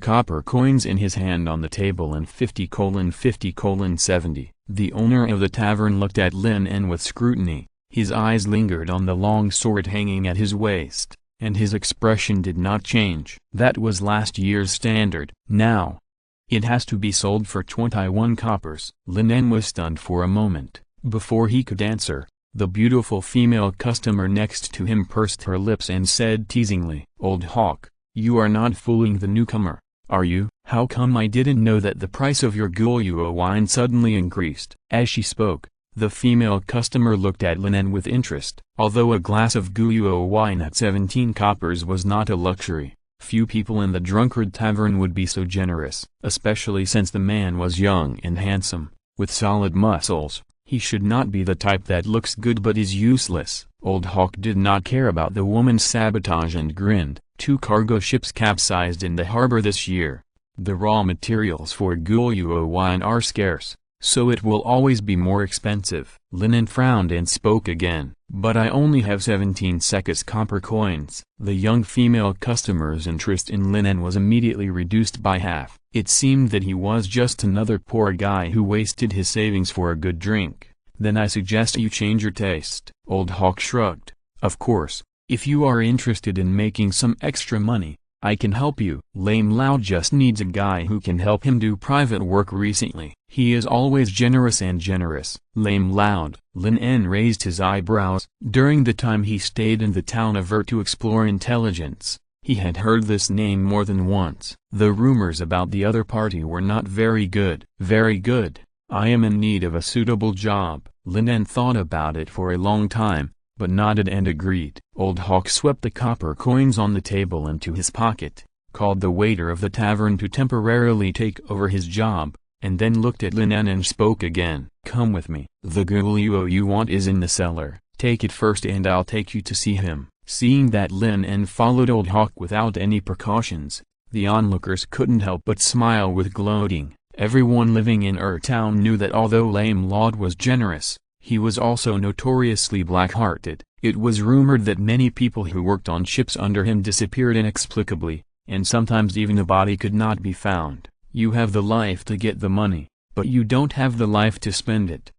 copper coins in his hand on the table in 50:50:70. The owner of the tavern looked at Lin En with scrutiny. His eyes lingered on the long sword hanging at his waist, and his expression did not change. That was last year's standard. Now, it has to be sold for 21 coppers. Lin En was stunned for a moment. Before he could answer, the beautiful female customer next to him pursed her lips and said teasingly, "Old hawk, you are not fooling the newcomer, are you? How come I didn't know that the price of your Guyuo wine suddenly increased?" As she spoke, the female customer looked at Lin En with interest. Although a glass of Guyuo wine at 17 coppers was not a luxury, few people in the Drunkard Tavern would be so generous, especially since the man was young and handsome, with solid muscles. He should not be the type that looks good but is useless. Old Hawk did not care about the woman's sabotage and grinned. 2 cargo ships capsized in the harbor this year. The raw materials for Guyuo wine are scarce, so it will always be more expensive. Lin En frowned and spoke again. "But I only have 17 Sekis copper coins." The young female customer's interest in Lin En was immediately reduced by half. It seemed that he was just another poor guy who wasted his savings for a good drink. "Then I suggest you change your taste." Old Hawk shrugged. "Of course, if you are interested in making some extra money, I can help you." Lame Loud just needs a guy who can help him do private work recently. He is always generous and generous. Lame Loud. Lin En raised his eyebrows. During the time he stayed in the town of to explore intelligence, he had heard this name more than once. The rumors about the other party were not very good. "Very good. I am in need of a suitable job." Lin En thought about it for a long time, but nodded and agreed. Old Hawk swept the copper coins on the table into his pocket. called the waiter of the tavern to temporarily take over his job, and then looked at Lin En and spoke again. "Come with me. The girl you want is in the cellar. Take it first and I'll take you to see him." Seeing that Lin En followed Old Hawk without any precautions, the onlookers couldn't help but smile with gloating. Everyone living in Town knew that although Lame Laud was generous, he was also notoriously black-hearted. It was rumored that many people who worked on ships under him disappeared inexplicably, and sometimes even a body could not be found. You have the life to get the money, but you don't have the life to spend it.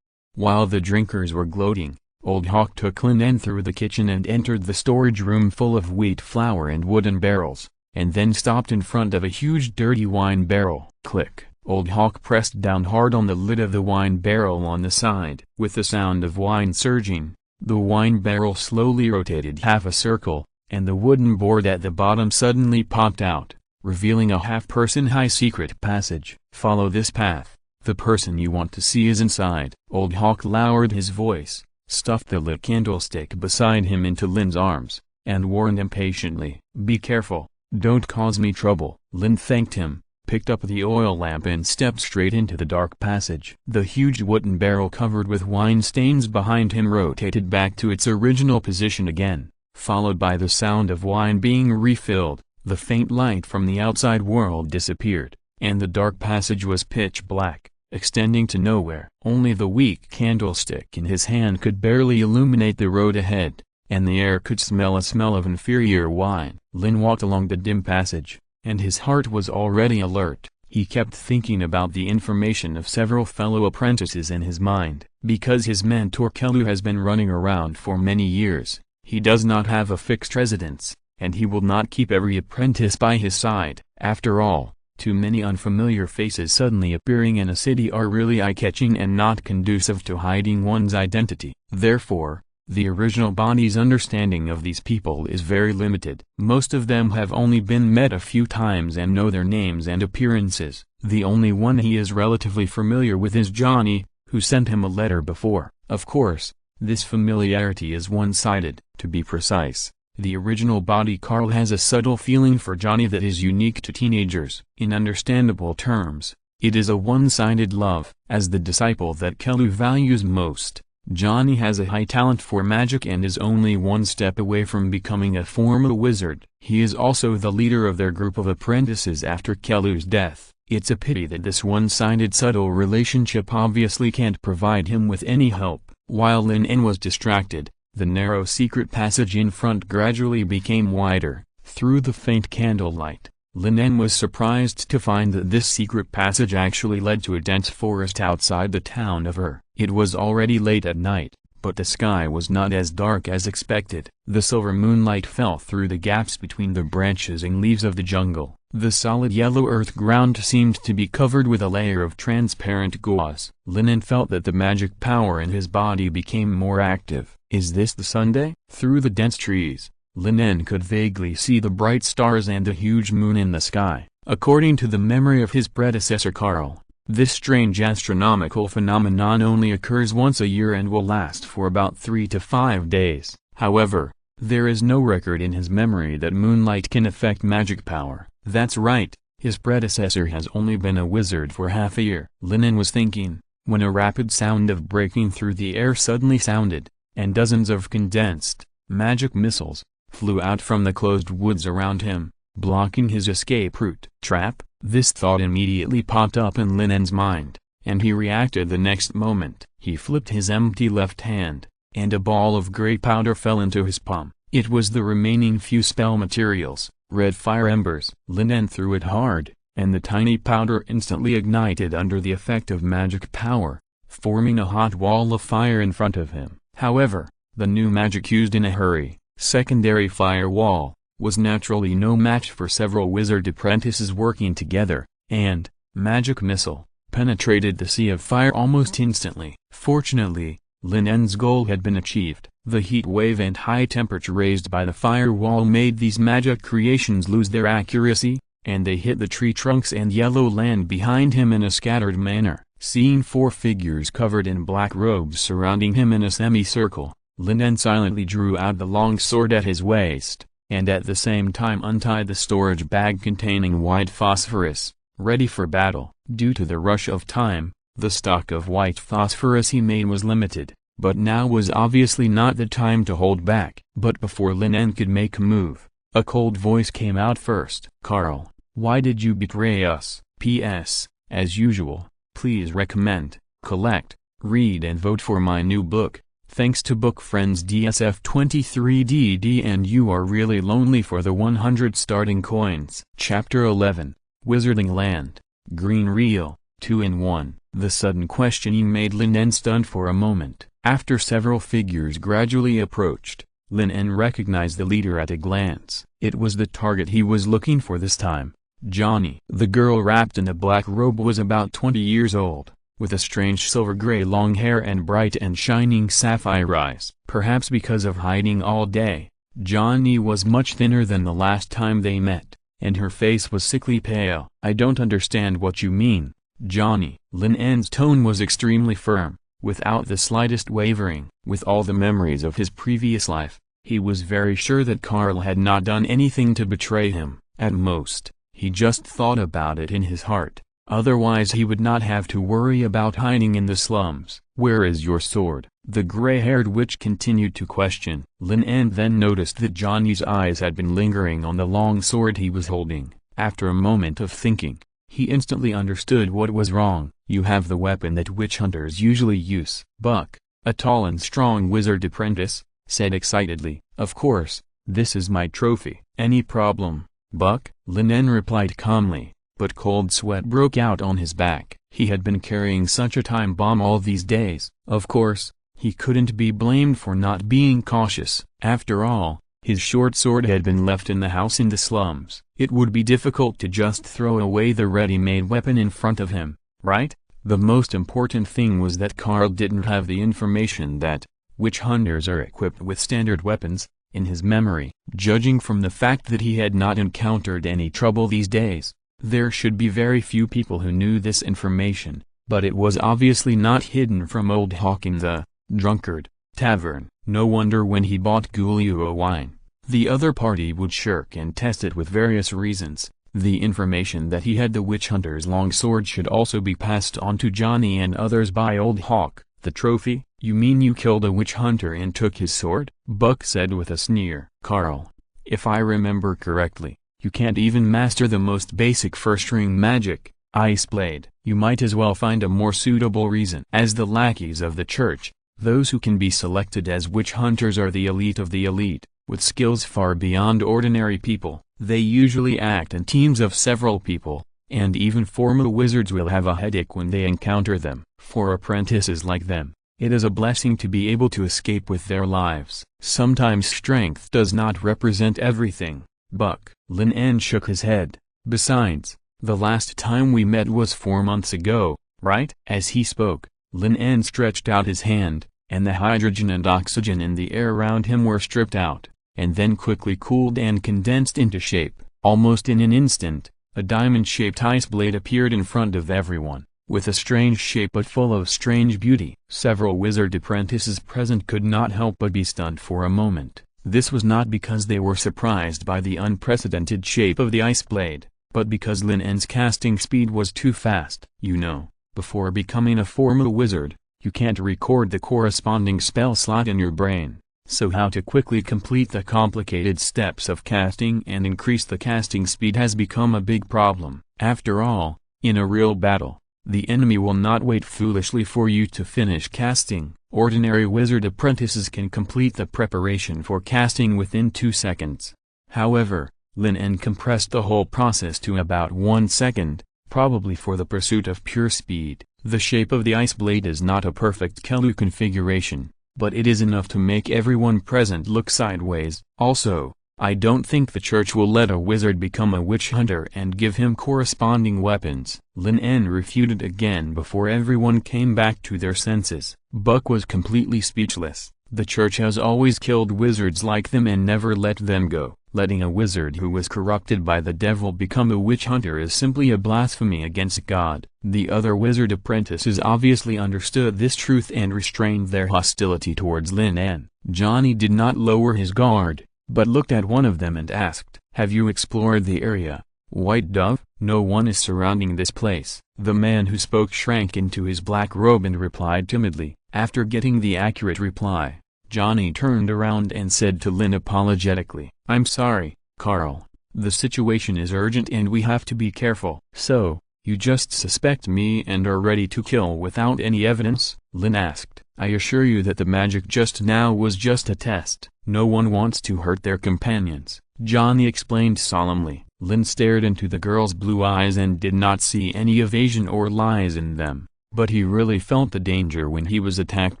While the drinkers were gloating, Old Hawk took Lin En through the kitchen and entered the storage room full of wheat flour and wooden barrels, and then stopped in front of a huge dirty wine barrel. Click. Old Hawk pressed down hard on the lid of the wine barrel on the side. With the sound of wine surging, the wine barrel slowly rotated half a circle, and the wooden board at the bottom suddenly popped out, revealing a half-person high secret passage. "Follow this path. The person you want to see is inside." Old Hawk lowered his voice, stuffed the lit candlestick beside him into Lin's arms, and warned impatiently, "Be careful, don't cause me trouble." Lin thanked him, picked up the oil lamp and stepped straight into the dark passage. The huge wooden barrel covered with wine stains behind him rotated back to its original position again, followed by the sound of wine being refilled. The faint light from the outside world disappeared, and the dark passage was pitch black, extending to nowhere. Only the weak candlestick in his hand could barely illuminate the road ahead, and the air could smell a smell of inferior wine. Lin walked along the dim passage, and his heart was already alert. He kept thinking about the information of several fellow apprentices in his mind. Because his mentor Kelu has been running around for many years, he does not have a fixed residence, and he will not keep every apprentice by his side. After all, too many unfamiliar faces suddenly appearing in a city are really eye-catching and not conducive to hiding one's identity. Therefore, the original body's understanding of these people is very limited. Most of them have only been met a few times and know their names and appearances. The only one he is relatively familiar with is Johnny, who sent him a letter before. Of course, this familiarity is one-sided. To be precise, the original body Carl has a subtle feeling for Johnny that is unique to teenagers. In understandable terms, it is a one-sided love. As the disciple that Kelu values most, Johnny has a high talent for magic and is only one step away from becoming a formal wizard. He is also the leader of their group of apprentices after Kelu's death. It's a pity that this one-sided subtle relationship obviously can't provide him with any help. While Lin En was distracted, the narrow secret passage in front gradually became wider. Through the faint candlelight, Lin En was surprised to find that this secret passage actually led to a dense forest outside the town of It was already late at night, but the sky was not as dark as expected. The silver moonlight fell through the gaps between the branches and leaves of the jungle. The solid yellow earth ground seemed to be covered with a layer of transparent gauze. Lin En felt that the magic power in his body became more active. Is this the Sunday? Through the dense trees, Lin En could vaguely see the bright stars and the huge moon in the sky. According to the memory of his predecessor Carl, this strange astronomical phenomenon only occurs once a year and will last for about 3 to 5 days. However, there is no record in his memory that moonlight can affect magic power. That's right, his predecessor has only been a wizard for half a year. Lin En was thinking, when a rapid sound of breaking through the air suddenly sounded, and dozens of condensed, magic missiles flew out from the closed woods around him, blocking his escape route. Trap? This thought immediately popped up in Lin En's mind, and he reacted the next moment. He flipped his empty left hand, and a ball of gray powder fell into his palm. It was the remaining few spell materials, red fire embers. Lin En threw it hard, and the tiny powder instantly ignited under the effect of magic power, forming a hot wall of fire in front of him. However, the new magic used in a hurry, secondary firewall, was naturally no match for several wizard apprentices working together, and, magic missile, penetrated the sea of fire almost instantly. Fortunately, Lin En's goal had been achieved. The heat wave and high temperature raised by the firewall made these magic creations lose their accuracy, and they hit the tree trunks and yellow land behind him in a scattered manner. Seeing 4 figures covered in black robes surrounding him in a semicircle, Lin En silently drew out the long sword at his waist, and at the same time untied the storage bag containing white phosphorus, ready for battle. Due to the rush of time, the stock of white phosphorus he made was limited, but now was obviously not the time to hold back. But before Lin En could make a move, a cold voice came out first. "Carl, why did you betray us? P.S. As usual, please recommend, collect, read and vote for my new book. Thanks to Book Friends DSF23DD, and you are really lonely for the 100 starting coins." Chapter 11, Wizarding Land, Green Reel, 2-in-1. The sudden questioning made Lin En stunned for a moment. After several figures gradually approached, Lin En recognized the leader at a glance. It was the target he was looking for this time, Johnny. The girl wrapped in a black robe was about 20 years old, with a strange silver-gray long hair and bright and shining sapphire eyes. Perhaps because of hiding all day, Johnny was much thinner than the last time they met, and her face was sickly pale. "I don't understand what you mean, Johnny." Lin En's tone was extremely firm, without the slightest wavering. With all the memories of his previous life, he was very sure that Carl had not done anything to betray him. At most, he just thought about it in his heart. Otherwise he would not have to worry about hiding in the slums. "Where is your sword?" the gray-haired witch continued to question. Lin En then noticed that Johnny's eyes had been lingering on the long sword he was holding. After a moment of thinking, he instantly understood what was wrong. "You have the weapon that witch hunters usually use." Buck, a tall and strong wizard apprentice, said excitedly. "Of course, this is my trophy." "Any problem, Buck?" Lin En replied calmly, but cold sweat broke out on his back. He had been carrying such a time bomb all these days. Of course, he couldn't be blamed for not being cautious. After all, his short sword had been left in the house in the slums. It would be difficult to just throw away the ready-made weapon in front of him, right? The most important thing was that Carl didn't have the information that witch hunters are equipped with standard weapons in his memory. Judging from the fact that he had not encountered any trouble these days, there should be very few people who knew this information, but it was obviously not hidden from old Hawk in the drunkard tavern. No wonder when he bought Gulliu wine, the other party would shirk and test it with various reasons. The information that he had the witch hunter's long sword should also be passed on to Johnny and others by old Hawk. "The trophy? You mean you killed a witch hunter and took his sword?" Buck said with a sneer. "Carl, if I remember correctly, you can't even master the most basic first-ring magic, Ice Blade. You might as well find a more suitable reason." As the lackeys of the church, those who can be selected as witch hunters are the elite of the elite, with skills far beyond ordinary people. They usually act in teams of several people, and even former wizards will have a headache when they encounter them. For apprentices like them, it is a blessing to be able to escape with their lives. Sometimes strength does not represent everything, Buck. Lin En shook his head. "Besides, the last time we met was 4 months ago, right?" As he spoke, Lin En stretched out his hand, and the hydrogen and oxygen in the air around him were stripped out, and then quickly cooled and condensed into shape. Almost in an instant, a diamond-shaped ice blade appeared in front of everyone, with a strange shape but full of strange beauty. Several wizard apprentices present could not help but be stunned for a moment. This was not because they were surprised by the unprecedented shape of the ice blade, but because Lin En's casting speed was too fast. "You know, before becoming a formal wizard, you can't record the corresponding spell slot in your brain. So how to quickly complete the complicated steps of casting and increase the casting speed has become a big problem. After all, in a real battle, the enemy will not wait foolishly for you to finish casting. Ordinary wizard apprentices can complete the preparation for casting within 2 seconds. However, Lin En compressed the whole process to about 1 second, probably for the pursuit of pure speed. The shape of the ice blade is not a perfect Kelu configuration, but it is enough to make everyone present look sideways. Also, I don't think the church will let a wizard become a witch hunter and give him corresponding weapons. Lin En refuted again before everyone came back to their senses. Buck was completely speechless. The church has always killed wizards like them and never let them go. Letting a wizard who was corrupted by the devil become a witch hunter is simply a blasphemy against God. The other wizard apprentices obviously understood this truth and restrained their hostility towards Lin En. Johnny did not lower his guard, but looked at one of them and asked, "Have you explored the area, White Dove?" "No one is surrounding this place." The man who spoke shrank into his black robe and replied timidly. After getting the accurate reply, Johnny turned around and said to Lin apologetically, "I'm sorry, Carl. The situation is urgent and we have to be careful." "So, you just suspect me and are ready to kill without any evidence?" Lin asked. "I assure you that the magic just now was just a test. No one wants to hurt their companions," Johnny explained solemnly. Lin stared into the girl's blue eyes and did not see any evasion or lies in them, but he really felt the danger when he was attacked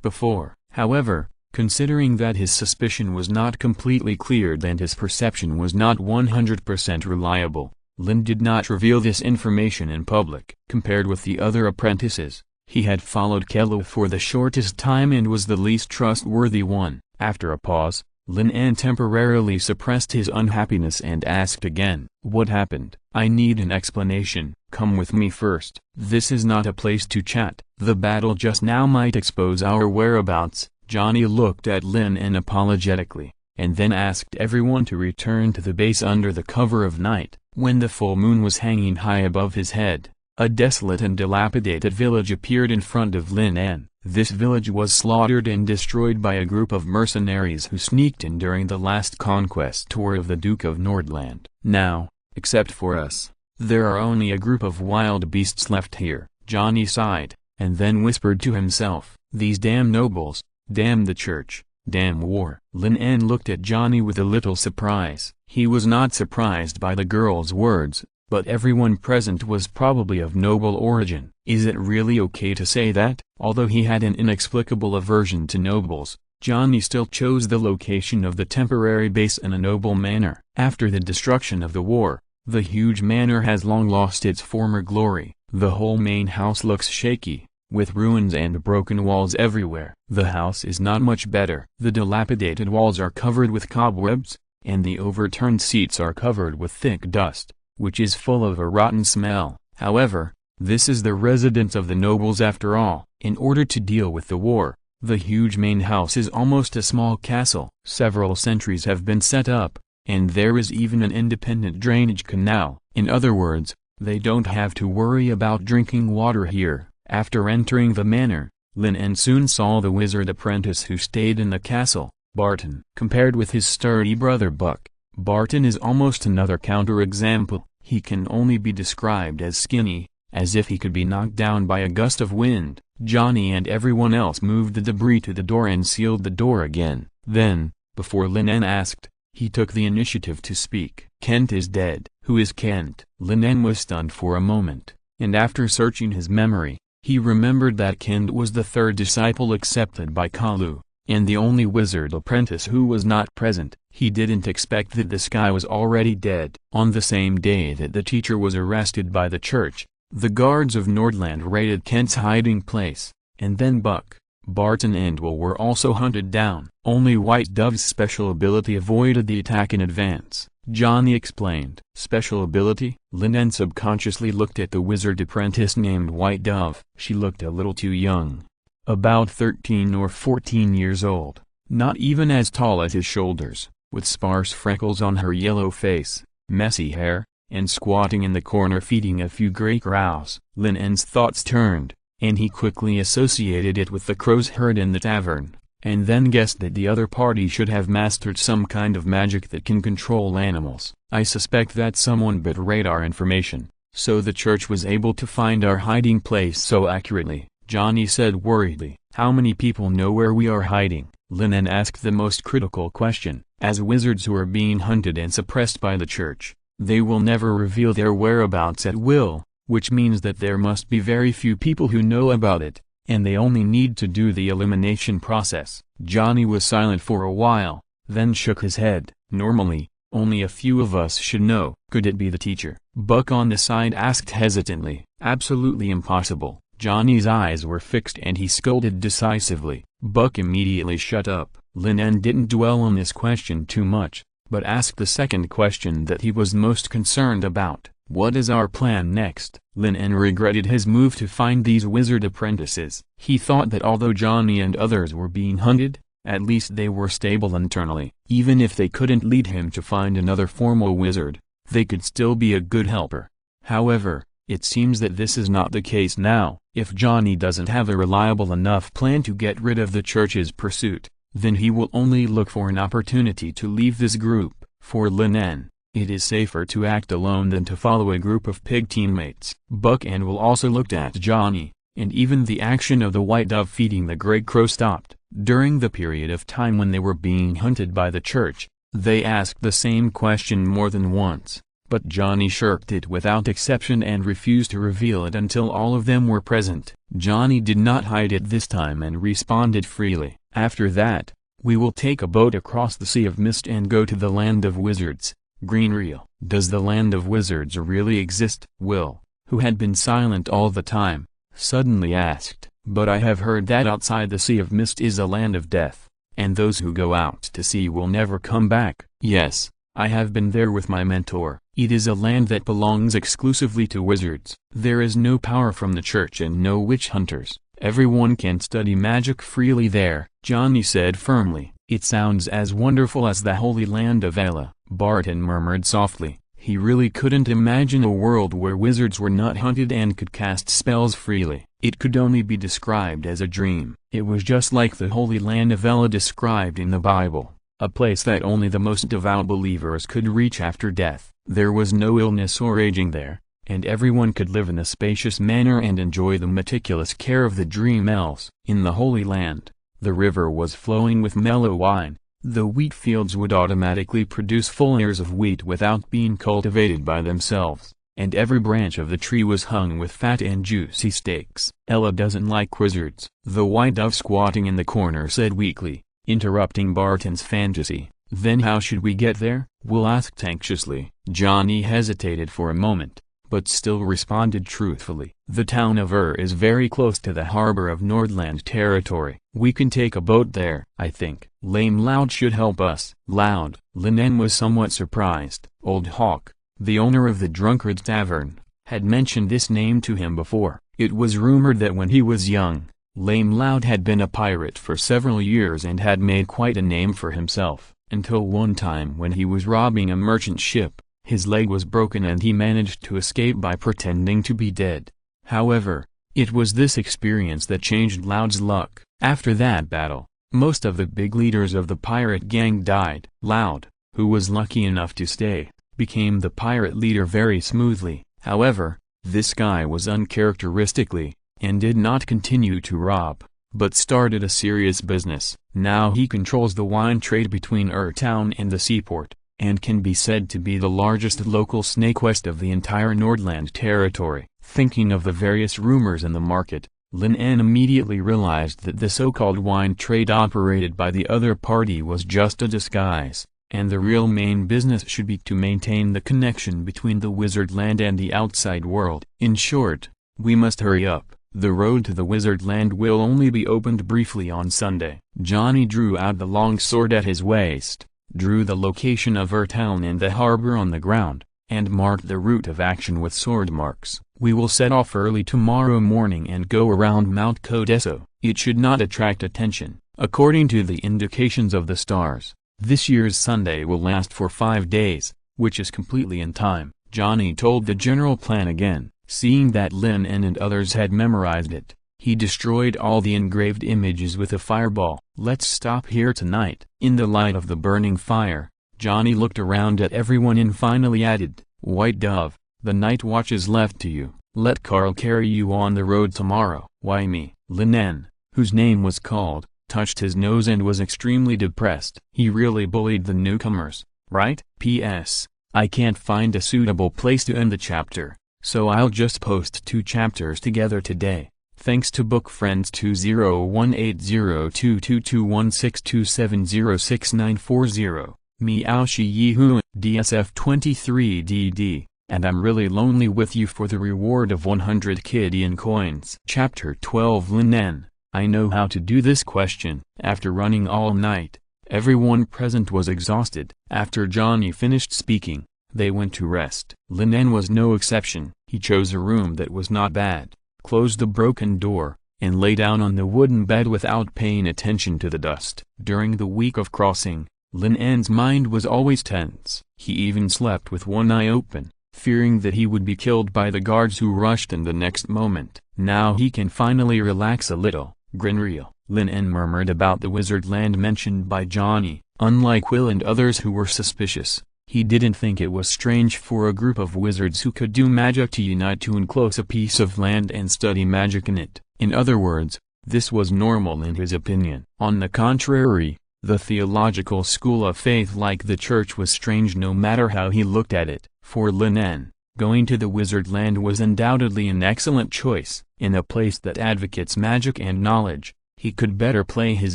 before. However, considering that his suspicion was not completely cleared and his perception was not 100% reliable, Lin did not reveal this information in public. Compared with the other apprentices, he had followed Kelo for the shortest time and was the least trustworthy one. After a pause, Lin En temporarily suppressed his unhappiness and asked again, "What happened?" "I need an explanation. Come with me first." "This is not a place to chat. The battle just now might expose our whereabouts." Johnny looked at Lin En apologetically, and then asked everyone to return to the base under the cover of night. When the full moon was hanging high above his head, a desolate and dilapidated village appeared in front of Lin En. This village was slaughtered and destroyed by a group of mercenaries who sneaked in during the last conquest tour of the Duke of Nordland. Now, except for us, there are only a group of wild beasts left here. Johnny sighed, and then whispered to himself, "These damn nobles, damn the church, damn war." Lin En looked at Johnny with a little surprise. He was not surprised by the girl's words, but everyone present was probably of noble origin. Is it really okay to say that? Although he had an inexplicable aversion to nobles, Johnny still chose the location of the temporary base in a noble manner. After the destruction of the war, the huge manor has long lost its former glory. The whole main house looks shaky, with ruins and broken walls everywhere. The house is not much better. The dilapidated walls are covered with cobwebs, and the overturned seats are covered with thick dust, which is full of a rotten smell. However, this is the residence of the nobles after all. In order to deal with the war, the huge main house is almost a small castle. Several sentries have been set up, and there is even an independent drainage canal. In other words, they don't have to worry about drinking water here. After entering the manor, Lin En soon saw the wizard apprentice who stayed in the castle, Barton. Compared with his sturdy brother Buck, Barton is almost another counterexample. He can only be described as skinny, as if he could be knocked down by a gust of wind. Johnny and everyone else moved the debris to the door and sealed the door again. Then, before Lin En asked, he took the initiative to speak. "Kent is dead." "Who is Kent?" Lin En was stunned for a moment, and after searching his memory, he remembered that Kent was the third disciple accepted by Kalu, and the only wizard apprentice who was not present. He didn't expect that this guy was already dead. On the same day that the teacher was arrested by the church, the guards of Nordland raided Kent's hiding place, and then Buck, Barton and Will were also hunted down. Only White Dove's special ability avoided the attack in advance, Johnny explained. "Special ability?" Lin En subconsciously looked at the wizard apprentice named White Dove. She looked a little too young. About 13 or 14 years old, not even as tall as his shoulders, with sparse freckles on her yellow face, messy hair, and squatting in the corner feeding a few gray crows. Lin En's thoughts turned, and he quickly associated it with the crows heard in the tavern, and then guessed that the other party should have mastered some kind of magic that can control animals. "I suspect that someone betrayed our information, so the church was able to find our hiding place so accurately," Johnny said worriedly. "How many people know where we are hiding?" Lin En asked the most critical question. As wizards who are being hunted and suppressed by the church, they will never reveal their whereabouts at will, which means that there must be very few people who know about it, and they only need to do the elimination process. Johnny was silent for a while, then shook his head. "Normally, only a few of us should know." "Could it be the teacher?" Buck on the side asked hesitantly. "Absolutely impossible." Johnny's eyes were fixed and he scolded decisively. Buck immediately shut up. Lin En didn't dwell on this question too much, but asked the second question that he was most concerned about. "What is our plan next?" Lin En regretted his move to find these wizard apprentices. He thought that although Johnny and others were being hunted, At least they were stable internally. Even if they couldn't lead him to find another formal wizard, they could still be a good helper. However, it seems that this is not the case now. If Johnny doesn't have a reliable enough plan to get rid of the church's pursuit, then he will only look for an opportunity to leave this group. For Lin En, it is safer to act alone than to follow a group of pig teammates. Buck and Will also looked at Johnny, and even the action of the white dove feeding the gray crow stopped. During the period of time when they were being hunted by the church, they asked the same question more than once, but Johnny shirked it without exception and refused to reveal it until all of them were present. Johnny did not hide it this time and responded freely. After that, we will take a boat across the Sea of Mist and go to the Land of Wizards. Green Reel. Does the Land of Wizards really exist? Will, who had been silent all the time, suddenly asked. But I have heard that outside the Sea of Mist is a land of death, and those who go out to sea will never come back. Yes, I have been there with my mentor. It is a land that belongs exclusively to wizards. There is no power from the church and no witch hunters. Everyone can study magic freely there, Johnny said firmly. It sounds as wonderful as the Holy Land of Ella, Barton murmured softly. He really couldn't imagine a world where wizards were not hunted and could cast spells freely. It could only be described as a dream. It was just like the Holy Land of Ella described in the Bible, a place that only the most devout believers could reach after death. There was no illness or aging there, and everyone could live in a spacious manner and enjoy the meticulous care of the dream elves. In the Holy Land, the river was flowing with mellow wine. The wheat fields would automatically produce full ears of wheat without being cultivated by themselves, and every branch of the tree was hung with fat and juicy steaks. Ella doesn't like wizards, the white dove squatting in the corner said weakly, interrupting Barton's fantasy. Then how should we get there? Will asked anxiously. Johnny hesitated for a moment, but still responded truthfully. The town of is very close to the harbor of Nordland territory. We can take a boat there. I think Lame Loud should help us. Loud. Lin En was somewhat surprised. Old Hawk, the owner of the Drunkard's Tavern, had mentioned this name to him before. It was rumored that when he was young, Lame Loud had been a pirate for several years and had made quite a name for himself, until one time when he was robbing a merchant ship. His leg was broken and he managed to escape by pretending to be dead. However, it was this experience that changed Loud's luck. After that battle, most of the big leaders of the pirate gang died. Loud, who was lucky enough to stay, became the pirate leader very smoothly. However, this guy was uncharacteristically, and did not continue to rob, but started a serious business. Now he controls the wine trade between Town and the seaport, and can be said to be the largest local snake west of the entire Nordland territory. Thinking of the various rumors in the market, Lin En immediately realized that the so-called wine trade operated by the other party was just a disguise, and the real main business should be to maintain the connection between the wizard land and the outside world. In short, we must hurry up. The road to the wizard land will only be opened briefly on Sunday. Johnny drew out the long sword at his waist, drew the location of Town and the harbor on the ground, and marked the route of action with sword marks. We will set off early tomorrow morning and go around Mount Codeso. It should not attract attention. According to the indications of the stars, this year's Sunday will last for 5 days, which is completely in time. Johnny told the general plan again. Seeing that Lin En and others had memorized it, he destroyed all the engraved images with a fireball. Let's stop here tonight. In the light of the burning fire, Johnny looked around at everyone and finally added, White Dove, the night watch is left to you. Let Carl carry you on the road tomorrow. Why me? Lin En, whose name was called, touched his nose and was extremely depressed. He really bullied the newcomers, right? P.S. I can't find a suitable place to end the chapter, so I'll just post 2 chapters together today. Thanks to book friends 20180222162706940, Meow Shi Yihu, DSF23DD, and I'm really lonely with you for the reward of 100 Kidian coins. Chapter 12 Lin En, I know how to do this question. After running all night, everyone present was exhausted. After Johnny finished speaking, they went to rest. Lin En was no exception. He chose a room that was not bad, closed the broken door, and lay down on the wooden bed without paying attention to the dust. During the week of crossing, Lin En's mind was always tense. He even slept with one eye open, fearing that he would be killed by the guards who rushed in the next moment. Now he can finally relax a little. Grinreal, Lin En murmured about the wizard land mentioned by Johnny. Unlike Will and others who were suspicious, he didn't think it was strange for a group of wizards who could do magic to unite to enclose a piece of land and study magic in it. In other words, this was normal in his opinion. On the contrary, the theological school of faith like the church was strange no matter how he looked at it. For Lin En, going to the wizard land was undoubtedly an excellent choice. In a place that advocates magic and knowledge, he could better play his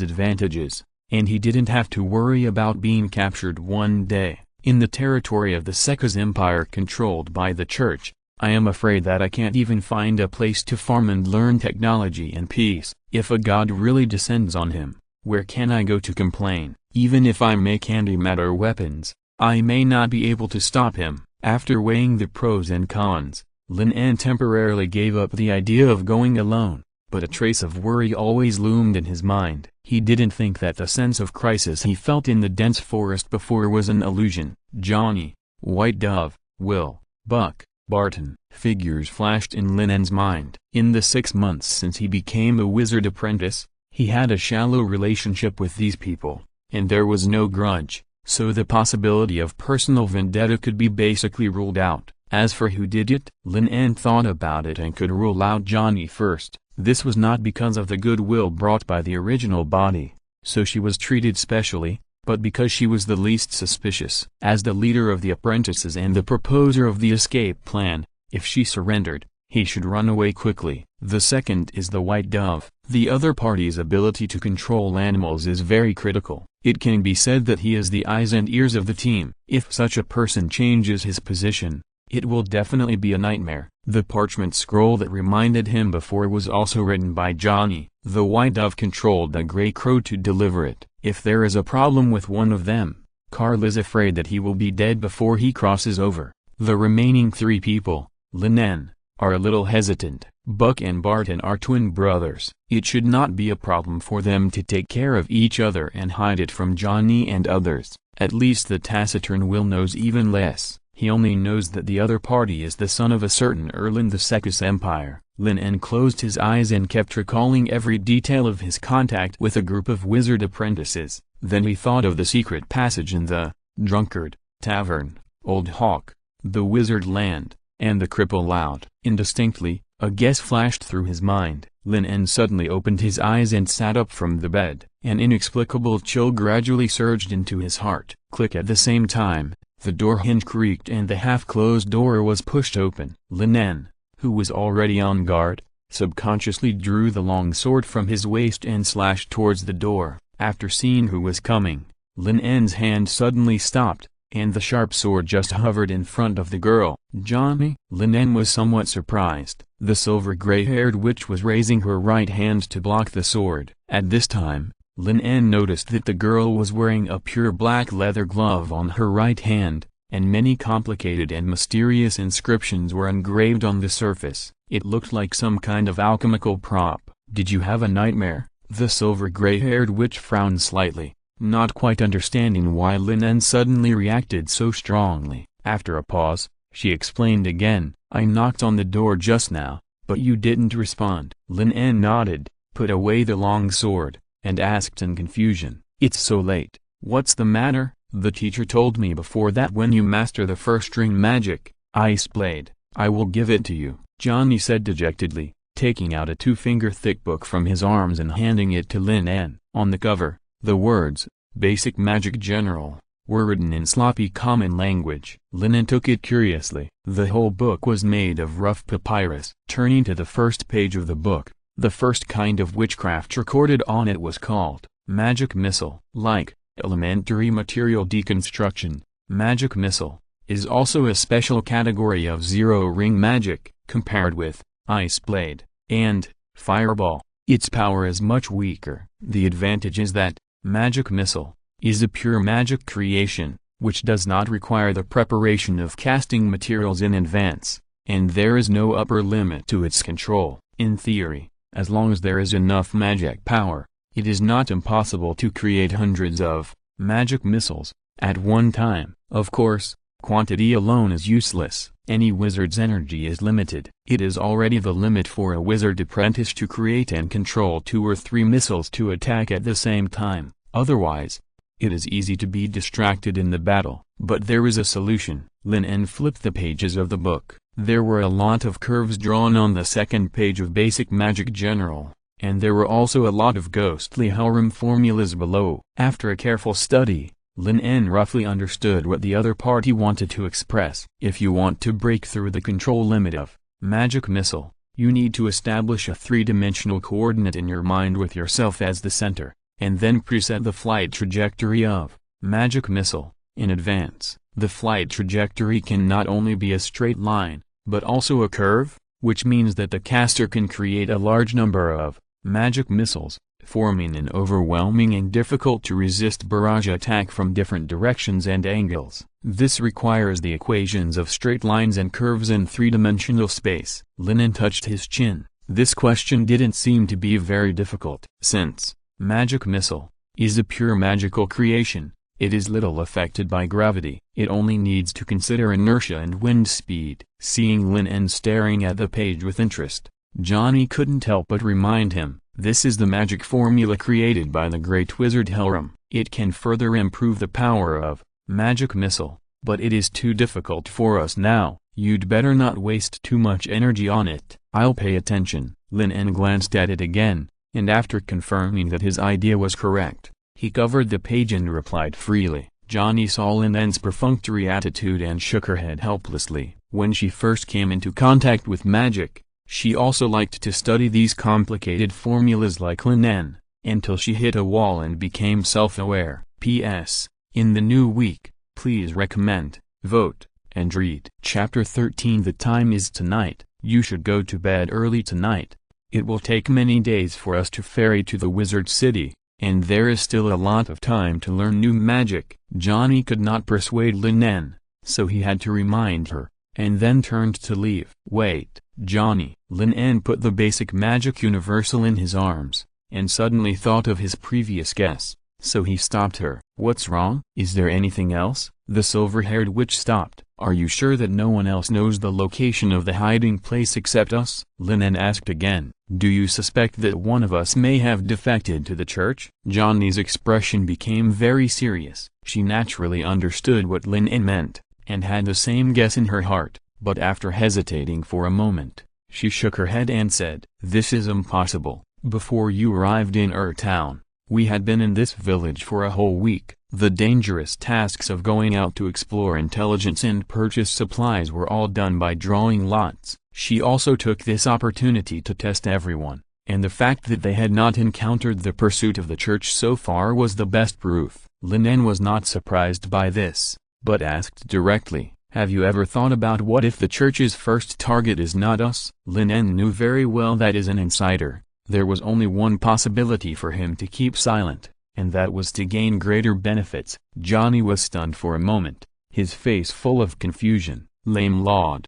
advantages, and he didn't have to worry about being captured one day. In the territory of the Sekka's empire controlled by the church, I am afraid that I can't even find a place to farm and learn technology in peace. If a god really descends on him, where can I go to complain? Even if I make antimatter weapons, I may not be able to stop him. After weighing the pros and cons, Lin En temporarily gave up the idea of going alone, but a trace of worry always loomed in his mind. He didn't think that the sense of crisis he felt in the dense forest before was an illusion. Johnny, White Dove, Will, Buck, Barton, figures flashed in Lin En's mind. In the 6 months since he became a wizard apprentice, he had a shallow relationship with these people, and there was no grudge, so the possibility of personal vendetta could be basically ruled out. As for who did it, Lin En thought about it and could rule out Johnny first. This was not because of the goodwill brought by the original body, so she was treated specially, but because she was the least suspicious. As the leader of the apprentices and the proposer of the escape plan, if she surrendered, he should run away quickly. The second is the White Dove. The other party's ability to control animals is very critical. It can be said that he is the eyes and ears of the team. If such a person changes his position, it will definitely be a nightmare. The parchment scroll that reminded him before was also written by Johnny. The White Dove controlled the Grey Crow to deliver it. If there is a problem with one of them, Carl is afraid that he will be dead before he crosses over. The remaining 3 people, Lin En, are a little hesitant. Buck and Barton are twin brothers. It should not be a problem for them to take care of each other and hide it from Johnny and others. At least the taciturn Will knows even less. He only knows that the other party is the son of a certain Earl in the Sekka's empire. Lin En closed his eyes and kept recalling every detail of his contact with a group of wizard apprentices. Then he thought of the secret passage in the Drunkard Tavern, Old Hawk, the wizard land, and the cripple loud. Indistinctly, a guess flashed through his mind. Lin En suddenly opened his eyes and sat up from the bed. An inexplicable chill gradually surged into his heart. Click. At the same time, the door hinge creaked and the half-closed door was pushed open. Lin En, who was already on guard, subconsciously drew the long sword from his waist and slashed towards the door. After seeing who was coming, Lin En's hand suddenly stopped, and the sharp sword just hovered in front of the girl. Johnny? Lin En was somewhat surprised. The silver-gray-haired witch was raising her right hand to block the sword. At this time, Lin En noticed that the girl was wearing a pure black leather glove on her right hand, and many complicated and mysterious inscriptions were engraved on the surface. It looked like some kind of alchemical prop. Did you have a nightmare? The silver-gray-haired witch frowned slightly, not quite understanding why Lin En suddenly reacted so strongly. After a pause, she explained again, I knocked on the door just now, but you didn't respond. Lin En nodded, put away the long sword, and asked in confusion, it's so late. What's the matter? The teacher told me before that when you master the first ring magic, Ice Blade, I will give it to you. Johnny said dejectedly, taking out a 2-finger thick book from his arms and handing it to Lin En. On the cover, the words, Basic Magic General, were written in sloppy common language. Lin En took it curiously. The whole book was made of rough papyrus. Turning to the first page of the book, the first kind of witchcraft recorded on it was called Magic Missile. Like elementary material deconstruction, Magic Missile is also a special category of zero-ring magic, compared with Ice Blade and Fireball. Its power is much weaker. The advantage is that Magic Missile is a pure magic creation, which does not require the preparation of casting materials in advance, and there is no upper limit to its control. In theory, As long as there is enough magic power, it is not impossible to create hundreds of magic missiles at one time. Of course, quantity alone is useless. Any wizard's energy is limited. It is already the limit for a wizard apprentice to create and control 2 or 3 missiles to attack at the same time. Otherwise, it is easy to be distracted in the battle. But there is a solution. Lin En flipped the pages of the book. There were a lot of curves drawn on the second page of Basic Magic General, and there were also a lot of ghostly Helram formulas below. After a careful study, Lin En roughly understood what the other party wanted to express. If you want to break through the control limit of magic missile, you need to establish a 3-dimensional coordinate in your mind with yourself as the center, and then preset the flight trajectory of magic missile in advance. The flight trajectory can not only be a straight line, but also a curve, which means that the caster can create a large number of magic missiles, forming an overwhelming and difficult-to-resist barrage attack from different directions and angles. This requires the equations of straight lines and curves in 3-dimensional space. Lin En touched his chin. This question didn't seem to be very difficult. Since magic missile is a pure magical creation, it is little affected by gravity. It only needs to consider inertia and wind speed. Seeing Lin En staring at the page with interest, Johnny couldn't help but remind him, this is the magic formula created by the great wizard Helram. It can further improve the power of magic missile, but it is too difficult for us now. You'd better not waste too much energy on it. I'll pay attention. Lin En glanced at it again, and after confirming that his idea was correct, he covered the page and replied freely. Johnny saw Lin En's perfunctory attitude and shook her head helplessly. When she first came into contact with magic, she also liked to study these complicated formulas like Lin En, until she hit a wall and became self-aware. P.S. In the new week, please recommend, vote, and read Chapter 13. The time is tonight. You should go to bed early tonight. It will take many days for us to ferry to the wizard city, and there is still a lot of time to learn new magic. Johnny could not persuade Lin En, so he had to remind her, and then turned to leave. Wait, Johnny. Lin En put the basic magic universal in his arms, and suddenly thought of his previous guess, so he stopped her. What's wrong? Is there anything else? The silver-haired witch stopped. Are you sure that no one else knows the location of the hiding place except us? Lin En asked again. Do you suspect that one of us may have defected to the church? Johnny's expression became very serious. She naturally understood what Lin En meant, and had the same guess in her heart, but after hesitating for a moment, she shook her head and said, This is impossible. Before you arrived in Town, we had been in this village for a whole week. The dangerous tasks of going out to explore intelligence and purchase supplies were all done by drawing lots. She also took this opportunity to test everyone, and the fact that they had not encountered the pursuit of the church so far was the best proof. Lin En was not surprised by this, but asked directly, Have you ever thought about what if the church's first target is not us? Lin En knew very well that as an insider, there was only one possibility for him to keep silent, and that was to gain greater benefits. Johnny was stunned for a moment, his face full of confusion. Lame Laud.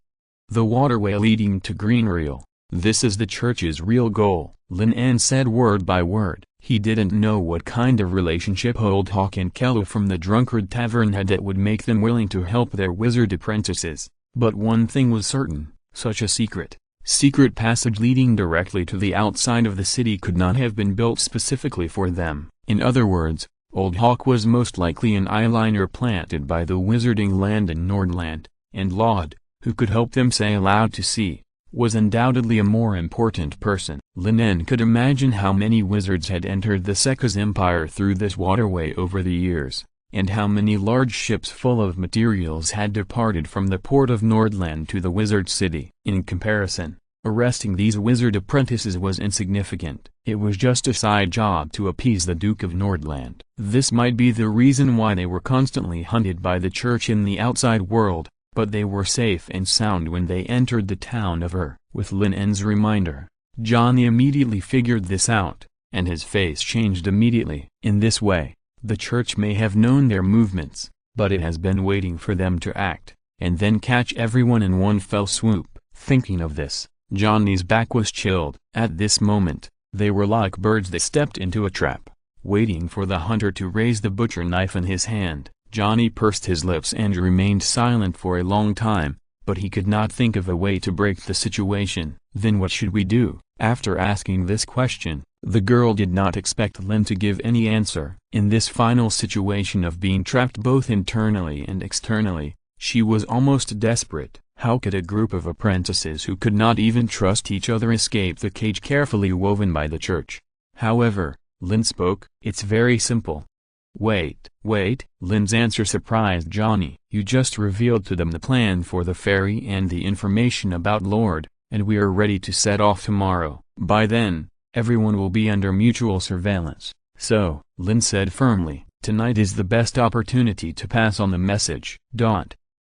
The waterway leading to Greenreel. This is the church's real goal. Lin En said word by word. He didn't know what kind of relationship Old Hawk and Kello from the Drunkard Tavern had that would make them willing to help their wizard apprentices. But one thing was certain, such a secret passage leading directly to the outside of the city could not have been built specifically for them. In other words, Old Hawk was most likely an eyeliner planted by the wizarding land in Nordland, and Laud, who could help them sail out to sea, was undoubtedly a more important person. Lin En could imagine how many wizards had entered the Sekka's empire through this waterway over the years, and how many large ships full of materials had departed from the port of Nordland to the wizard city. In comparison, arresting these wizard apprentices was insignificant. It was just a side job to appease the Duke of Nordland. This might be the reason why they were constantly hunted by the church in the outside world, but they were safe and sound when they entered the town of With Lin En's reminder, Johnny immediately figured this out, and his face changed immediately. In this way, the church may have known their movements, but it has been waiting for them to act, and then catch everyone in one fell swoop. Thinking of this, Johnny's back was chilled. At this moment, they were like birds that stepped into a trap, waiting for the hunter to raise the butcher knife in his hand. Johnny pursed his lips and remained silent for a long time, but he could not think of a way to break the situation. Then what should we do? After asking this question, the girl did not expect Lin to give any answer. In this final situation of being trapped both internally and externally, she was almost desperate. How could a group of apprentices who could not even trust each other escape the cage carefully woven by the church? However, Lin spoke. It's very simple. Wait. Lin's answer surprised Johnny. You just revealed to them the plan for the ferry and the information about Lord, and we are ready to set off tomorrow. By then, everyone will be under mutual surveillance. So, Lin said firmly, tonight is the best opportunity to pass on the message.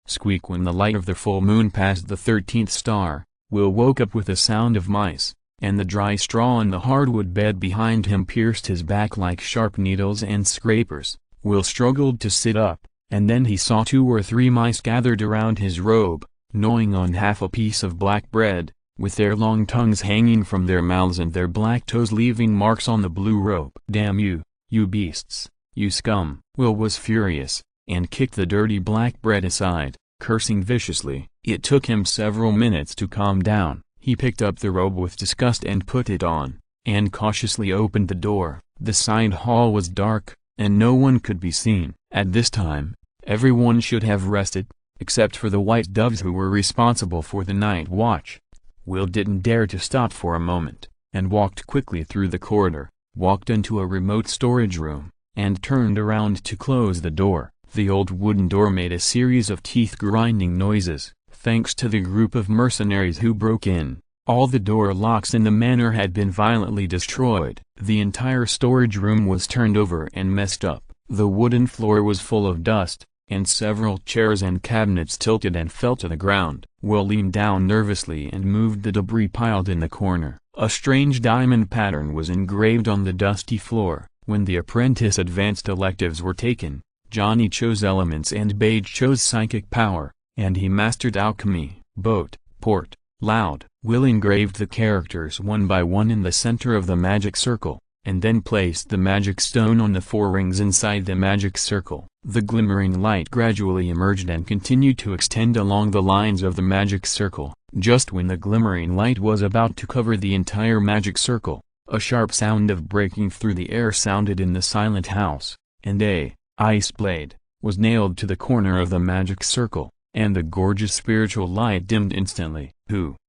Squeak. When the light of the full moon passed the 13th star, Will woke up with a sound of mice, and the dry straw on the hardwood bed behind him pierced his back like sharp needles and scrapers. Will struggled to sit up, and then he saw 2 or 3 mice gathered around his robe, gnawing on half a piece of black bread, with their long tongues hanging from their mouths and their black toes leaving marks on the blue robe. Damn you, you beasts, you scum! Will was furious, and kicked the dirty black bread aside, cursing viciously. It took him several minutes to calm down. He picked up the robe with disgust and put it on, and cautiously opened the door. The side hall was dark, and no one could be seen. At this time, everyone should have rested, except for the white doves who were responsible for the night watch. Will didn't dare to stop for a moment, and walked quickly through the corridor, walked into a remote storage room, and turned around to close the door. The old wooden door made a series of teeth-grinding noises. Thanks to the group of mercenaries who broke in, all the door locks in the manor had been violently destroyed. The entire storage room was turned over and messed up. The wooden floor was full of dust, and several chairs and cabinets tilted and fell to the ground. Will leaned down nervously and moved the debris piled in the corner. A strange diamond pattern was engraved on the dusty floor. When the apprentice advanced electives were taken, Johnny chose elements and Bage chose psychic power, and he mastered alchemy. Boat, port, loud. Will engraved the characters one by one in the center of the magic circle, and then placed the magic stone on the 4 rings inside the magic circle. The glimmering light gradually emerged and continued to extend along the lines of the magic circle. Just when the glimmering light was about to cover the entire magic circle, a sharp sound of breaking through the air sounded in the silent house, and a ice blade was nailed to the corner of the magic circle, and the gorgeous spiritual light dimmed instantly.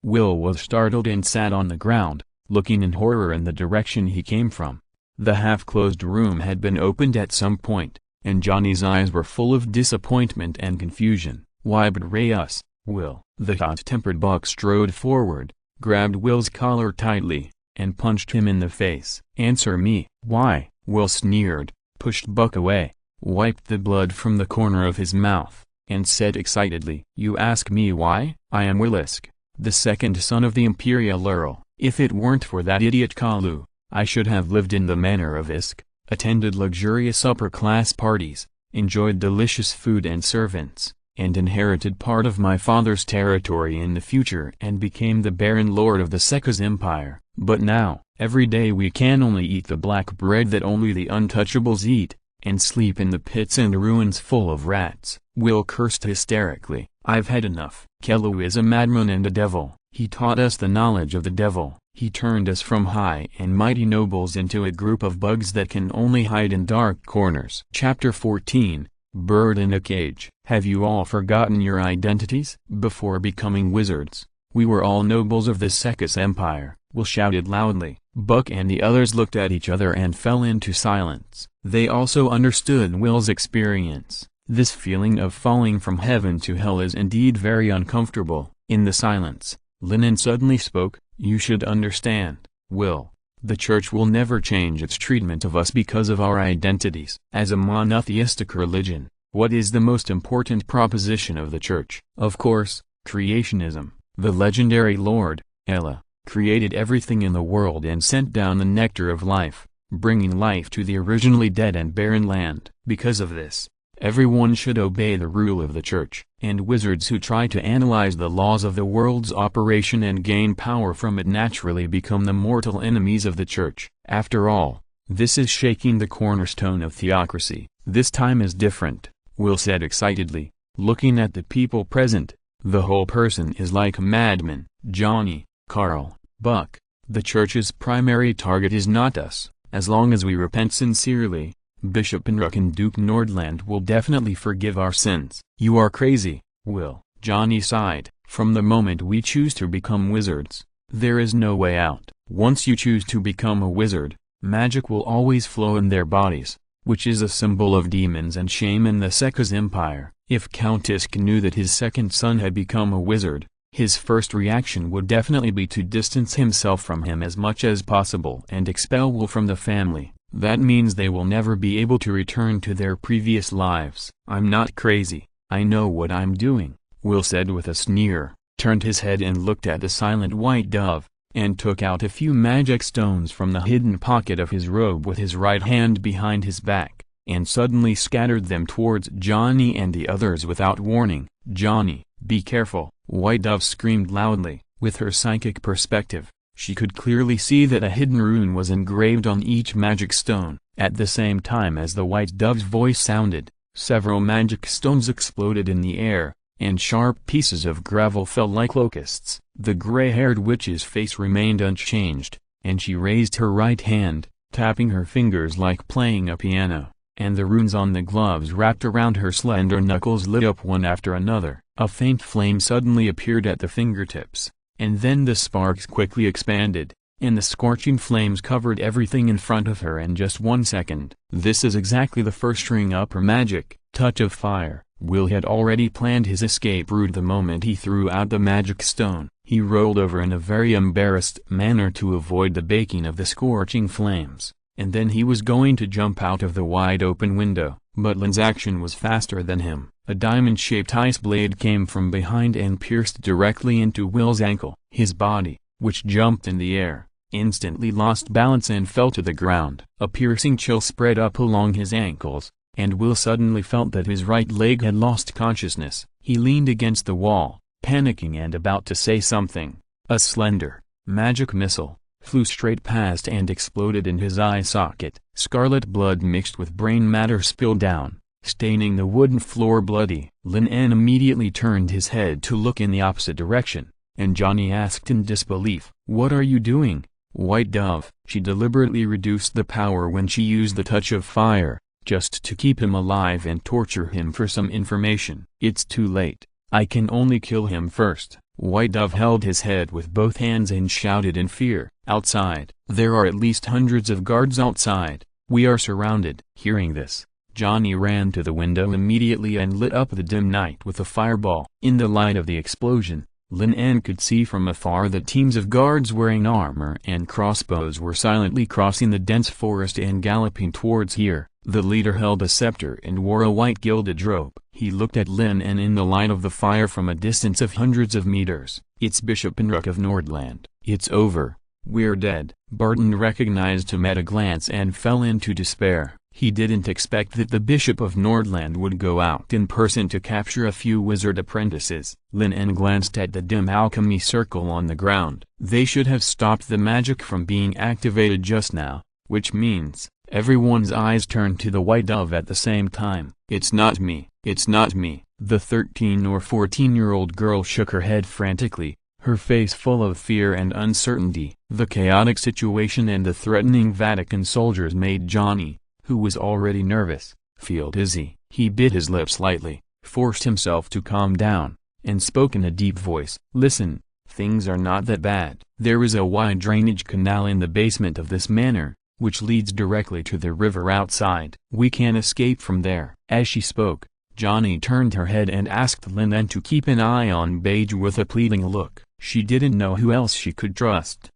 Will was startled and sat on the ground, looking in horror in the direction he came from. The half-closed room had been opened at some point, and Johnny's eyes were full of disappointment and confusion. Why betray us, Will? The hot-tempered buck strode forward, grabbed Will's collar tightly, and punched him in the face. Answer me. Why? Will sneered, pushed Buck away, wiped the blood from the corner of his mouth, and said excitedly, You ask me why? I am Willisk, the second son of the Imperial Earl. If it weren't for that idiot Kalu, I should have lived in the manor of Isk, attended luxurious upper-class parties, enjoyed delicious food and servants, and inherited part of my father's territory in the future and became the Baron Lord of the Sekka's Empire. But now, every day we can only eat the black bread that only the untouchables eat, and sleep in the pits and ruins full of rats. Will cursed hysterically. I've had enough. Kelu is a madman and a devil. He taught us the knowledge of the devil. He turned us from high and mighty nobles into a group of bugs that can only hide in dark corners. Chapter 14, Bird in a Cage. Have you all forgotten your identities? Before becoming wizards, we were all nobles of the Sekka's Empire. Will shouted loudly. Buck and the others looked at each other and fell into silence. They also understood Will's experience. This feeling of falling from heaven to hell is indeed very uncomfortable. In the silence, Lin En suddenly spoke, You should understand, Will. The Church will never change its treatment of us because of our identities. As a monotheistic religion, what is the most important proposition of the Church? Of course, creationism. The legendary Lord, Ella, created everything in the world and sent down the nectar of life, bringing life to the originally dead and barren land. Because of this, Everyone should obey the rule of the church. And wizards who try to analyze the laws of the world's operation and gain power from it naturally become the mortal enemies of the church. After all, this is shaking the cornerstone of theocracy. This time is different, Will said excitedly, looking at the people present. The whole person is like a madman. Johnny, Carl, Buck, the church's primary target is not us. As long as we repent sincerely, Bishop Enrock and Duke Nordland will definitely forgive our sins. You are crazy, Will, Johnny sighed. From the moment we choose to become wizards, there is no way out. Once you choose to become a wizard, magic will always flow in their bodies, which is a symbol of demons and shame in the Sekka's empire. If Count Isk knew that his second son had become a wizard, his first reaction would definitely be to distance himself from him as much as possible and expel Will from the family. That means they will never be able to return to their previous lives. I'm not crazy, I know what I'm doing, Will said with a sneer, turned his head and looked at the silent white dove, and took out a few magic stones from the hidden pocket of his robe with his right hand behind his back, and suddenly scattered them towards Johnny and the others without warning. Johnny, be careful, White Dove screamed loudly. With her psychic perspective, she could clearly see that a hidden rune was engraved on each magic stone. At the same time as the White Dove's voice sounded, several magic stones exploded in the air, and sharp pieces of gravel fell like locusts. The gray-haired witch's face remained unchanged, and she raised her right hand, tapping her fingers like playing a piano, and the runes on the gloves wrapped around her slender knuckles lit up one after another. A faint flame suddenly appeared at the fingertips, and then the sparks quickly expanded, and the scorching flames covered everything in front of her in just 1 second. This is exactly the first ring up her magic, touch of fire. Will had already planned his escape route the moment he threw out the magic stone. He rolled over in a very embarrassed manner to avoid the baking of the scorching flames, and then he was going to jump out of the wide-open window. But Lin's action was faster than him. A diamond-shaped ice blade came from behind and pierced directly into Will's ankle. His body, which jumped in the air, instantly lost balance and fell to the ground. A piercing chill spread up along his ankles, and Will suddenly felt that his right leg had lost consciousness. He leaned against the wall, panicking and about to say something. A slender, magic missile flew straight past and exploded in his eye socket. Scarlet blood mixed with brain matter spilled down, staining the wooden floor bloody. Lin En immediately turned his head to look in the opposite direction, and Johnny asked in disbelief, "What are you doing, White Dove?" She deliberately reduced the power when she used the touch of fire, just to keep him alive and torture him for some information. "It's too late, I can only kill him first." White Dove held his head with both hands and shouted in fear. "Outside! There are at least hundreds of guards outside. We are surrounded." Hearing this, Johnny ran to the window immediately and lit up the dim night with a fireball. In the light of the explosion, Lin En could see from afar that teams of guards wearing armor and crossbows were silently crossing the dense forest and galloping towards here. The leader held a scepter and wore a white gilded robe. He looked at Lin En in the light of the fire from a distance of hundreds of meters. "It's Bishop Enrock of Nordland. It's over. We're dead." Barton recognized him at a glance and fell into despair. He didn't expect that the Bishop of Nordland would go out in person to capture a few wizard apprentices. Lin En glanced at the dim alchemy circle on the ground. They should have stopped the magic from being activated just now, which means everyone's eyes turned to the White Dove at the same time. "It's not me, it's not me." The 13 or 14-year-old girl shook her head frantically, her face full of fear and uncertainty. The chaotic situation and the threatening Vatican soldiers made Johnny, who was already nervous, feel dizzy. He bit his lips slightly, forced himself to calm down, and spoke in a deep voice. "Listen, things are not that bad. There is a wide drainage canal in the basement of this manor, which leads directly to the river outside. We can escape from there." As she spoke, Johnny turned her head and asked Lin En to keep an eye on Beige with a pleading look. She didn't know who else she could trust.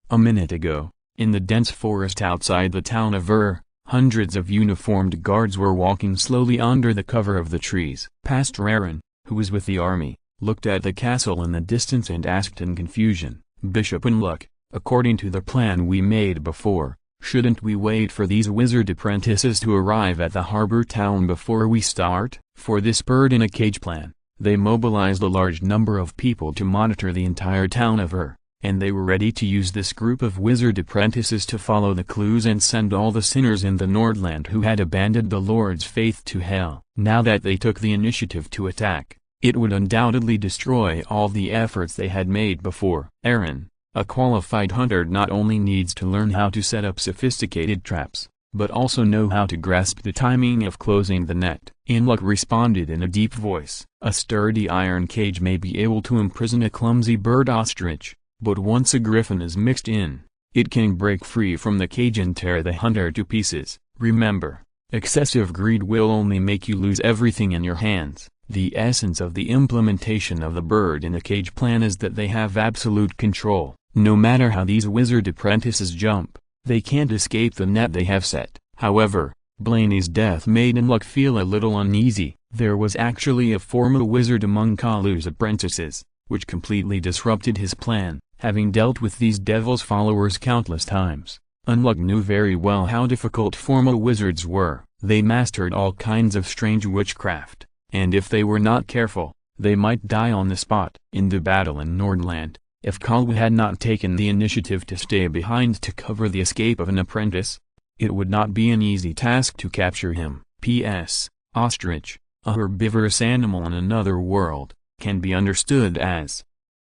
A minute ago, in the dense forest outside the town of hundreds of uniformed guards were walking slowly under the cover of the trees. Pastor Aaron, who was with the army, looked at the castle in the distance and asked in confusion, "Bishop Enrock, according to the plan we made before, Shouldn't we wait for these wizard apprentices to arrive at the harbor town before we start? For this bird in a cage plan, they mobilized a large number of people to monitor the entire town of and they were ready to use this group of wizard apprentices to follow the clues and send all the sinners in the Nordland who had abandoned the Lord's faith to hell. Now that they took the initiative to attack, it would undoubtedly destroy all the efforts they had made before. Aaron, a qualified hunter, not only needs to learn how to set up sophisticated traps, but also know how to grasp the timing of closing the net. Inluck responded in a deep voice. A sturdy iron cage may be able to imprison a clumsy bird ostrich, but once a griffin is mixed in, it can break free from the cage and tear the hunter to pieces. Remember, excessive greed will only make you lose everything in your hands. The essence of the implementation of the bird in a cage plan is that they have absolute control. No matter how these wizard apprentices jump, they can't escape the net they have set. However, Blaney's death made Inluck feel a little uneasy. There was actually a former wizard among Kalu's apprentices, which completely disrupted his plan. Having dealt with these devil's followers countless times, Inluck knew very well how difficult former wizards were. They mastered all kinds of strange witchcraft, and if they were not careful, they might die on the spot. In the battle in Nordland, if Kalu had not taken the initiative to stay behind to cover the escape of an apprentice, it would not be an easy task to capture him. P.S. Ostrich, a herbivorous animal in another world, can be understood as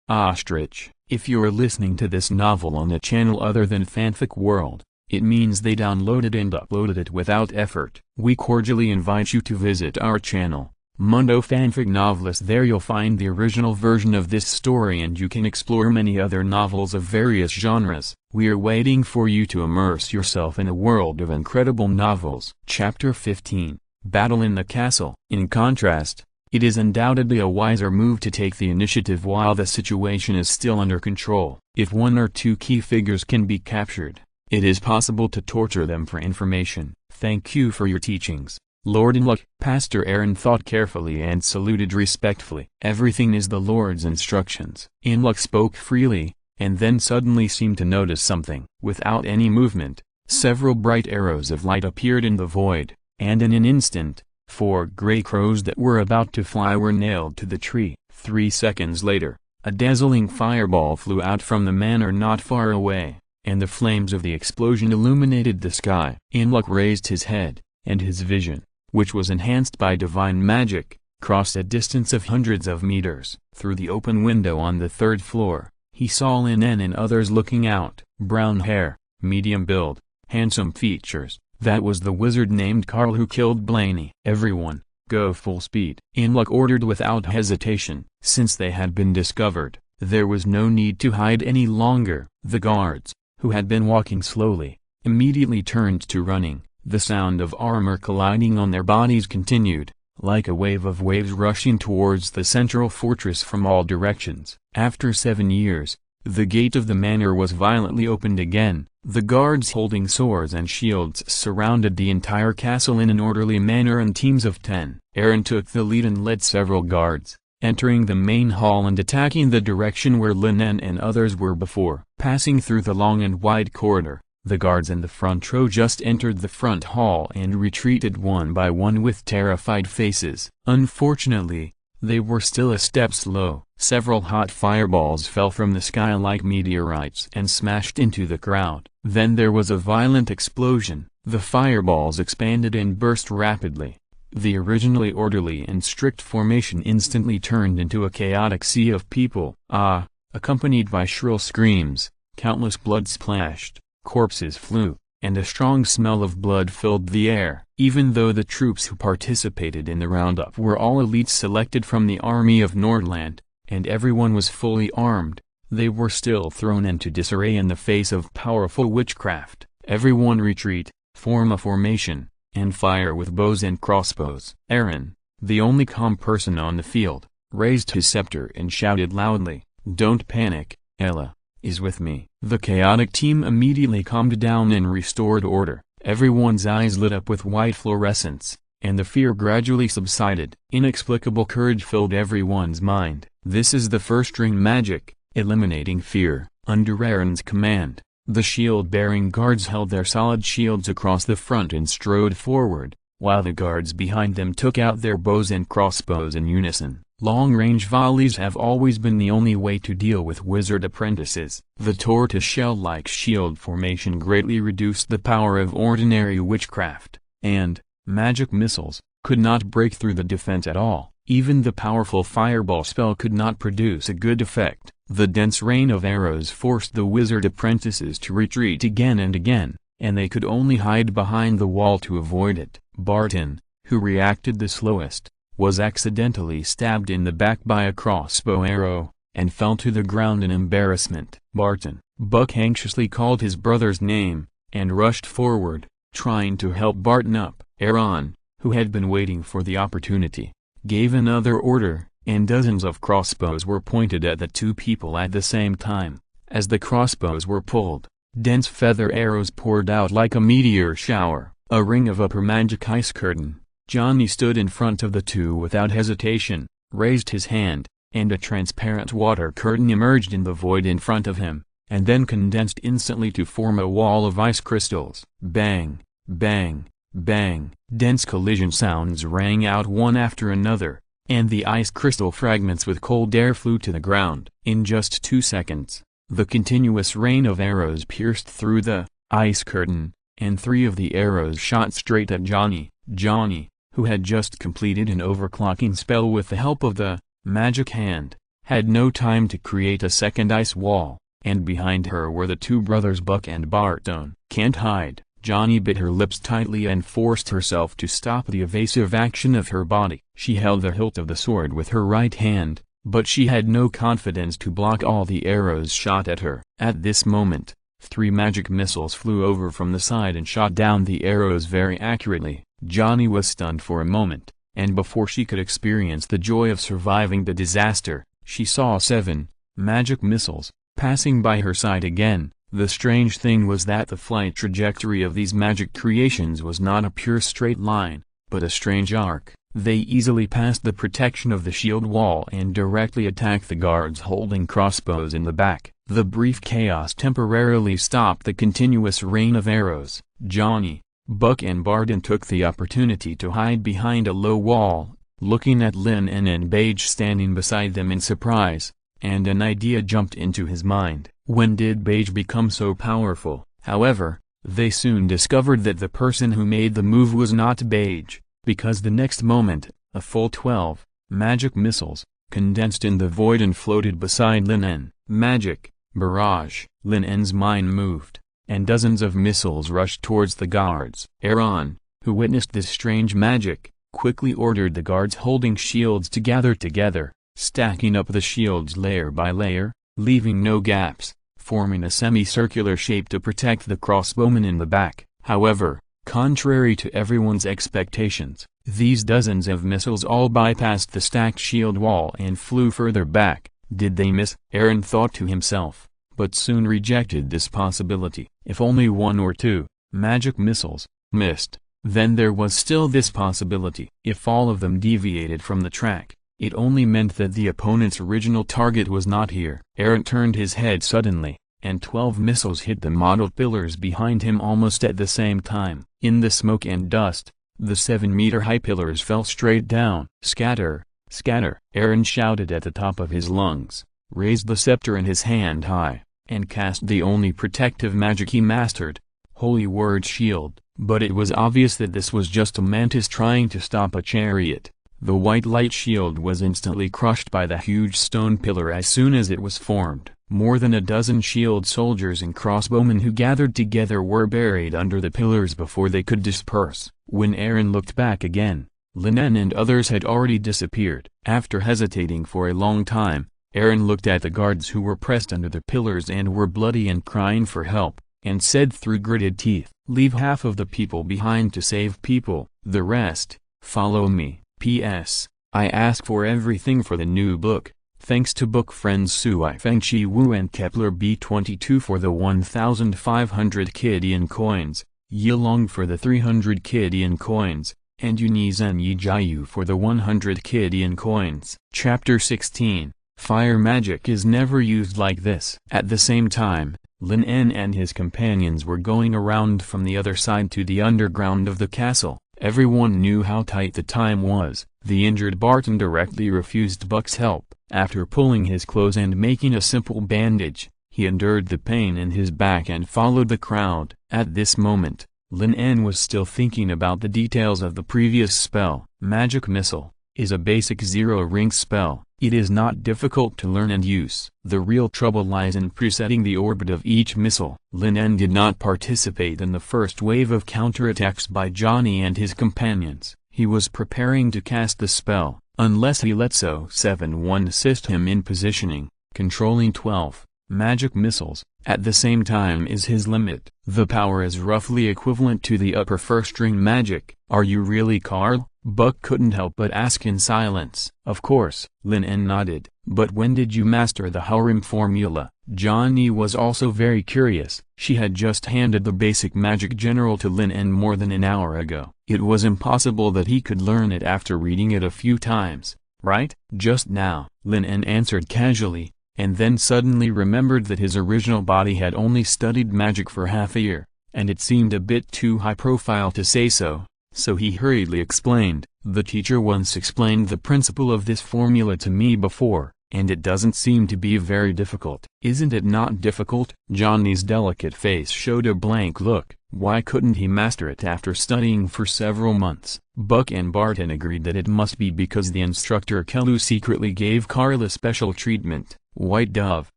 ostrich. If you're listening to this novel on a channel other than Fanfic World, it means they downloaded and uploaded it without effort. We cordially invite you to visit our channel, Mundo Fanfic Novelist. There you'll find the original version of this story and you can explore many other novels of various genres. We are waiting for you to immerse yourself in a world of incredible novels. Chapter 15, Battle in the Castle. In contrast, it is undoubtedly a wiser move to take the initiative while the situation is still under control. If one or two key figures can be captured, it is possible to torture them for information. Thank you for your teachings, Lord Inluck. Pastor Aaron thought carefully and saluted respectfully. Everything is the Lord's instructions. Inluck spoke freely, and then suddenly seemed to notice something. Without any movement, several bright arrows of light appeared in the void, and in an instant, 4 gray crows that were about to fly were nailed to the tree. 3 seconds later, a dazzling fireball flew out from the manor not far away, and the flames of the explosion illuminated the sky. Inluck raised his head, and his vision, which was enhanced by divine magic, crossed a distance of hundreds of meters. Through the open window on the 3rd floor, he saw Lin En and others looking out. Brown hair, medium build, handsome features. That was the wizard named Carl who killed Blaney. Everyone, go full speed. Inluck ordered without hesitation. Since they had been discovered, there was no need to hide any longer. The guards, who had been walking slowly, immediately turned to running. The sound of armor colliding on their bodies continued, like a wave of waves rushing towards the central fortress from all directions. After 7 years, the gate of the manor was violently opened again. The guards holding swords and shields surrounded the entire castle in an orderly manner in teams of 10. Aaron took the lead and led several guards, entering the main hall and attacking the direction where Lin En and others were before. Passing through the long and wide corridor, the guards in the front row just entered the front hall and retreated one by one with terrified faces. Unfortunately, they were still a step slow. Several hot fireballs fell from the sky like meteorites and smashed into the crowd. Then there was a violent explosion. The fireballs expanded and burst rapidly. The originally orderly and strict formation instantly turned into a chaotic sea of people. Accompanied by shrill screams, countless blood splashed, corpses flew, and a strong smell of blood filled the air. Even though the troops who participated in the roundup were all elites selected from the army of Nordland, and everyone was fully armed, they were still thrown into disarray in the face of powerful witchcraft. Everyone retreat, form a formation, and fire with bows and crossbows. Aaron, the only calm person on the field, raised his scepter and shouted loudly, "Don't panic, Ella is with me." The chaotic team immediately calmed down and restored order. Everyone's eyes lit up with white fluorescence, and the fear gradually subsided. Inexplicable courage filled everyone's mind. This is the first ring magic, eliminating fear. Under Aaron's command, The shield-bearing guards held their solid shields across the front and strode forward, while the guards behind them took out their bows and crossbows in unison. Long-range volleys have always been the only way to deal with wizard apprentices. The tortoise-shell-like shield formation greatly reduced the power of ordinary witchcraft, and magic missiles could not break through the defense at all. Even the powerful fireball spell could not produce a good effect. The dense rain of arrows forced the wizard apprentices to retreat again and again, and they could only hide behind the wall to avoid it. Barton, who reacted the slowest, was accidentally stabbed in the back by a crossbow arrow, and fell to the ground in embarrassment. Buck anxiously called his brother's name, and rushed forward, trying to help Barton up. Aaron, who had been waiting for the opportunity, gave another order, and dozens of crossbows were pointed at the two people at the same time. As the crossbows were pulled, dense feather arrows poured out like a meteor shower. A ring of upper magic ice curtain. Johnny stood in front of the two without hesitation, raised his hand, and a transparent water curtain emerged in the void in front of him, and then condensed instantly to form a wall of ice crystals. Bang, bang, bang. Dense collision sounds rang out one after another, and the ice crystal fragments with cold air flew to the ground. In just 2 seconds, the continuous rain of arrows pierced through the ice curtain, and 3 of the arrows shot straight at Johnny. Johnny, who had just completed an overclocking spell with the help of the magic hand, had no time to create a second ice wall, and behind her were the two brothers Buck and Barton. Can't hide. Johnny bit her lips tightly and forced herself to stop the evasive action of her body. She held the hilt of the sword with her right hand, but she had no confidence to block all the arrows shot at her. At this moment, 3 magic missiles flew over from the side and shot down the arrows very accurately. Johnny was stunned for a moment, and before she could experience the joy of surviving the disaster, she saw 7 magic missiles passing by her side again. The strange thing was that the flight trajectory of these magic creations was not a pure straight line, but a strange arc. They easily passed the protection of the shield wall and directly attacked the guards holding crossbows in the back. The brief chaos temporarily stopped the continuous rain of arrows. Johnny, Buck and Barton took the opportunity to hide behind a low wall, looking at Lin En and Beige standing beside them in surprise, and an idea jumped into his mind. When did Beige become so powerful? However, they soon discovered that the person who made the move was not Beige, because the next moment, a full 12 magic missiles condensed in the void and floated beside Lin En. Magic barrage. Lin En's mind moved, and dozens of missiles rushed towards the guards. Aaron, who witnessed this strange magic, quickly ordered the guards holding shields to gather together, stacking up the shields layer by layer, leaving no gaps, forming a semicircular shape to protect the crossbowmen in the back. However, contrary to everyone's expectations, these dozens of missiles all bypassed the stacked shield wall and flew further back. Did they miss? Aaron thought to himself, but soon rejected this possibility. If only 1 or 2 magic missiles missed, then there was still this possibility. If all of them deviated from the track, it only meant that the opponent's original target was not here. Aaron turned his head suddenly, and 12 missiles hit the mottled pillars behind him almost at the same time. In the smoke and dust, the 7-meter-high pillars fell straight down. Scatter! Scatter! Aaron shouted at the top of his lungs, raised the scepter in his hand high, and cast the only protective magic he mastered, Holy Word Shield. But it was obvious that this was just a mantis trying to stop a chariot. The white light shield was instantly crushed by the huge stone pillar as soon as it was formed. More than a dozen shield soldiers and crossbowmen who gathered together were buried under the pillars before they could disperse. When Aaron looked back again, Lin En and others had already disappeared. After hesitating for a long time, Aaron looked at the guards who were pressed under the pillars and were bloody and crying for help, and said through gritted teeth, "Leave half of the people behind to save people, the rest, follow me. P.S. I ask for everything for the new book. Thanks to book friends Sui Fengchi Wu and Kepler B22 for the 1,500 Kidian coins, Yilong for the 300 Kidian coins, and Yunizhen Yijiu for the 100 Kidian coins." Chapter 16. Fire magic is never used like this. At the same time, Lin En and his companions were going around from the other side to the underground of the castle. Everyone knew how tight the time was. The injured Barton directly refused Buck's help. After pulling his clothes and making a simple bandage, he endured the pain in his back and followed the crowd. At this moment, Lin En was still thinking about the details of the previous spell. Magic Missile is a basic zero-ring spell. It is not difficult to learn and use. The real trouble lies in presetting the orbit of each missile. Lin En did not participate in the first wave of counterattacks by Johnny and his companions. He was preparing to cast the spell, unless he let So-7-1 assist him in positioning, controlling 12 magic missiles at the same time is his limit. The power is roughly equivalent to the upper first-ring magic. "Are you really Carl?" Buck couldn't help but ask in silence. "Of course," Lin En nodded. "But when did you master the harem formula?" Johnny was also very curious. She had just handed the basic magic general to Lin En more than an hour ago. It was impossible that he could learn it after reading it a few times, right? "Just now," Lin En answered casually, and then suddenly remembered that his original body had only studied magic for half a year, and it seemed a bit too high profile to say so. So he hurriedly explained, "The teacher once explained the principle of this formula to me before, and it doesn't seem to be very difficult." "Isn't it not difficult?" Johnny's delicate face showed a blank look. Why couldn't he master it after studying for several months? Buck and Barton agreed that it must be because the instructor Kelu secretly gave Carl a special treatment. "White Dove,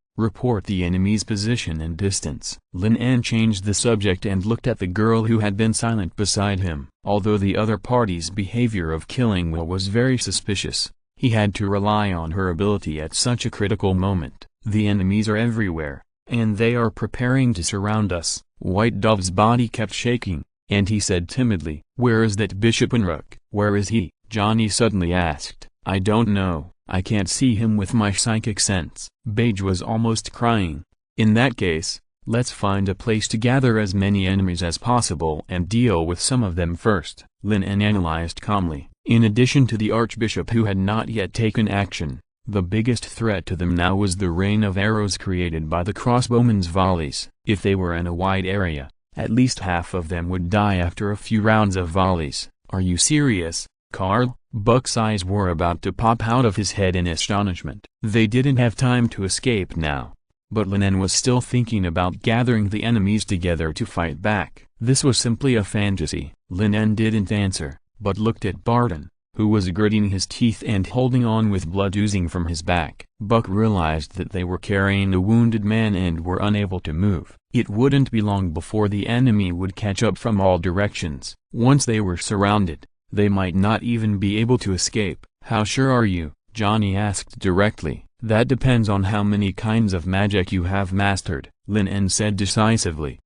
report the enemy's position and distance." Lin En changed the subject and looked at the girl who had been silent beside him. Although the other party's behavior of killing Will was very suspicious, he had to rely on her ability at such a critical moment. "The enemies are everywhere, and they are preparing to surround us." White Dove's body kept shaking, and he said timidly, "Where is that Bishop Unrook?" "Where is he?" Johnny suddenly asked. "I don't know. I can't see him with my psychic sense." Beige was almost crying. "In that case, let's find a place to gather as many enemies as possible and deal with some of them first," Lin En analyzed calmly. In addition to the Archbishop who had not yet taken action, the biggest threat to them now was the rain of arrows created by the crossbowmen's volleys. If they were in a wide area, at least half of them would die after a few rounds of volleys. "Are you serious, Carl?" Buck's eyes were about to pop out of his head in astonishment. They didn't have time to escape now. But Lin En was still thinking about gathering the enemies together to fight back. This was simply a fantasy. Lin En didn't answer, but looked at Barton, who was gritting his teeth and holding on with blood oozing from his back. Buck realized that they were carrying a wounded man and were unable to move. It wouldn't be long before the enemy would catch up from all directions. Once they were surrounded, they might not even be able to escape. "How sure are you?" Johnny asked directly. "That depends on how many kinds of magic you have mastered," Lin En said decisively.